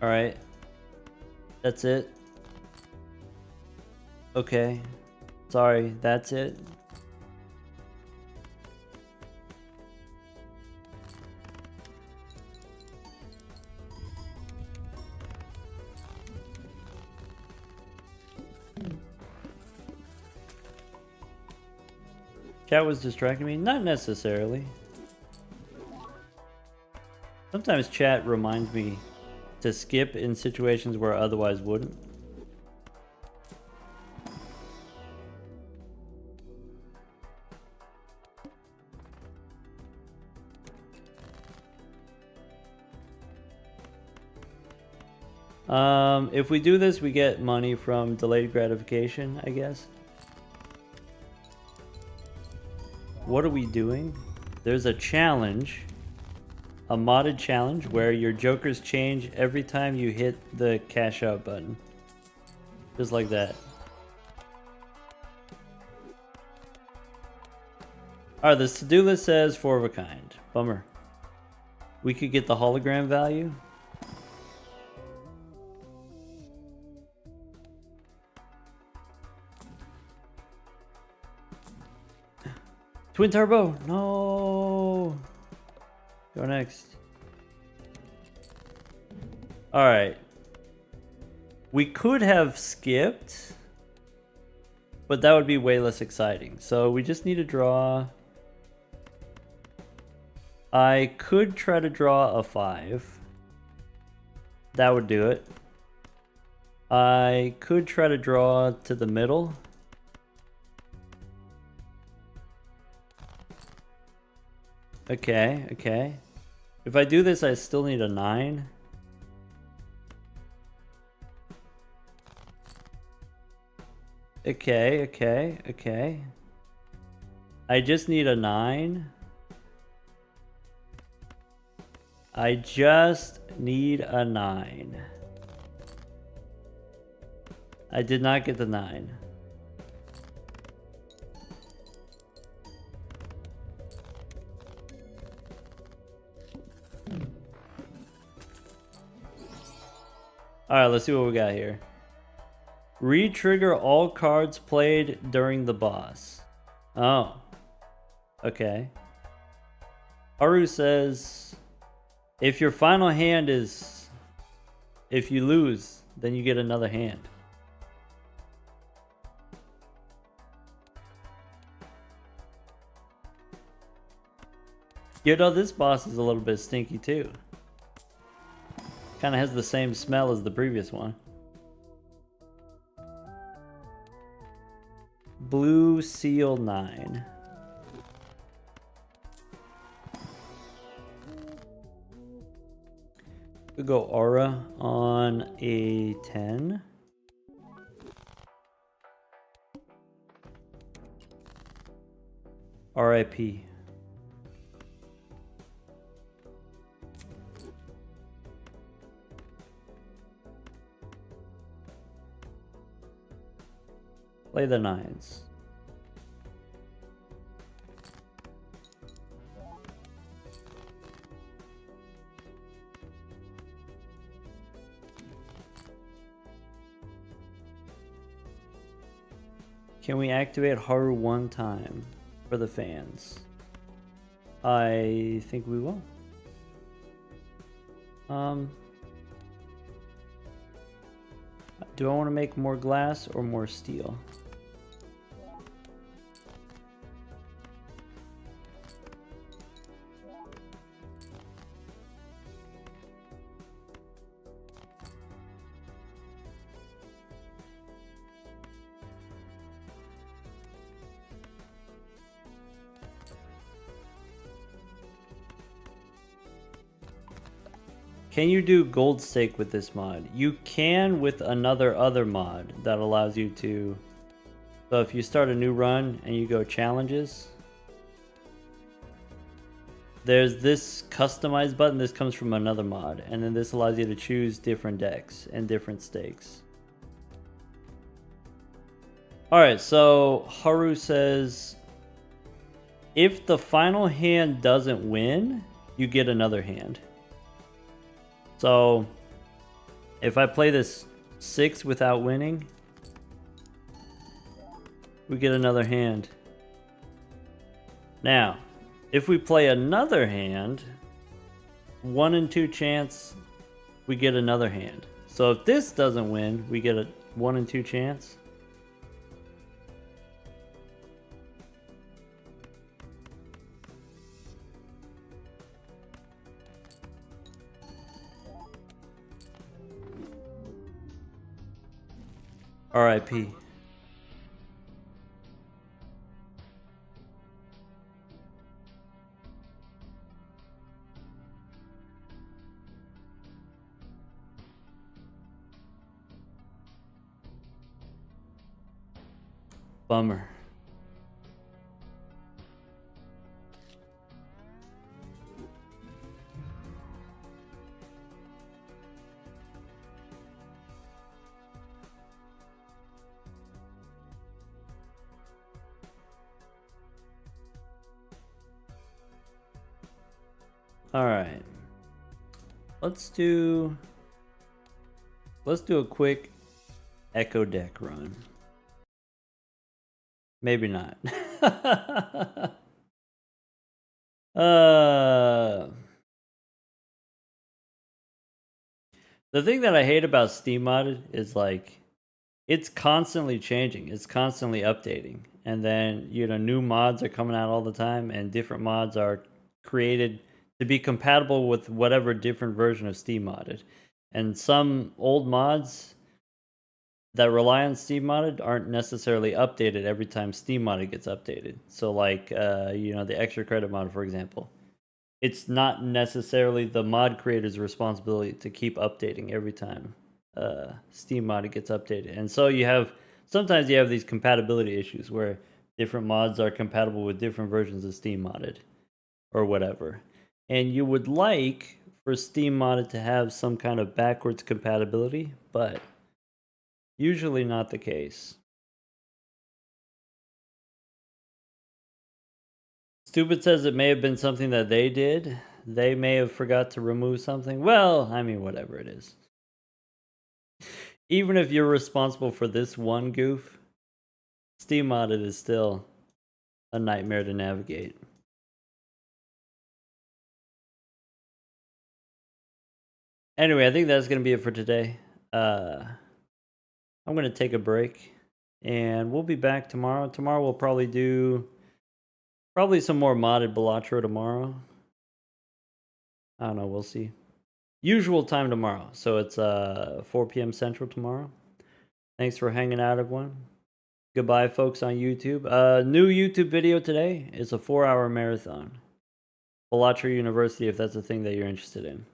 Alright. That's it. Okay. Sorry, that's it. Chat was distracting me? Not necessarily. Sometimes chat reminds me to skip in situations where I otherwise wouldn't. If we do this, we get money from delayed gratification, I guess. What are we doing? There's a challenge. A modded challenge where your jokers change every time you hit the cash out button. Just like that. Alright, this to-do list says 4 of a kind. Bummer. We could get the hologram value. Twin turbo! No! Go next. Alright. We could have skipped, but that would be way less exciting. So we just need to draw. I could try to draw a 5. That would do it. I could try to draw to the middle. Okay, okay. If I do this, I still need a 9. Okay, okay, okay. I just need a 9. I just need a 9. I did not get the 9. Alright, let's see what we got here. Re-trigger all cards played during the boss. Oh. Okay. Haru says, if your final hand is... if you lose, then you get another hand. You know, this boss is a little bit stinky too. Kind of has the same smell as the previous one. Blue Seal 9. Could go Aura on a 10. RIP. Play the 9s. Can we activate Haru one time for the fans? I think we will. Do I want to make more glass or more steel? Can you do gold stake with this mod? You can with other mod that allows you to. So if you start a new run and you go challenges, there's this customize button. This comes from another mod, and then this allows you to choose different decks and different stakes. Alright, so Haru says, if the final hand doesn't win, you get another hand. So, if I play this 6 without winning, we get another hand. Now, if we play another hand, 1 in 2 chance, we get another hand. So if this doesn't win, we get a 1 in 2 chance. RIP. Bummer. All right. Let's do a quick Echo deck run. Maybe not. The thing that I hate about Steam Modded is like it's constantly changing. It's constantly updating. And then, you know, new mods are coming out all the time and different mods are created to be compatible with whatever different version of Steam Modded. And some old mods that rely on Steam Modded aren't necessarily updated every time Steam Modded gets updated. So like, you know, the extra credit mod, for example. It's not necessarily the mod creator's responsibility to keep updating every time Steam Modded gets updated. And so sometimes you have these compatibility issues where different mods are compatible with different versions of Steam Modded or whatever. And you would like for Steam Modded to have some kind of backwards compatibility, but usually not the case. Stupid says it may have been something that they did. They may have forgot to remove something. Well, I mean, whatever it is. Even if you're responsible for this one goof, Steam Modded is still a nightmare to navigate. Anyway, I think that's going to be it for today. I'm going to take a break, and we'll be back tomorrow. Tomorrow we'll probably do some more modded Balatro tomorrow. I don't know, we'll see. Usual time tomorrow, so it's 4 p.m. Central tomorrow. Thanks for hanging out, everyone. Goodbye, folks on YouTube. New YouTube video today is a 4-hour marathon. Balatro University, if that's a thing that you're interested in.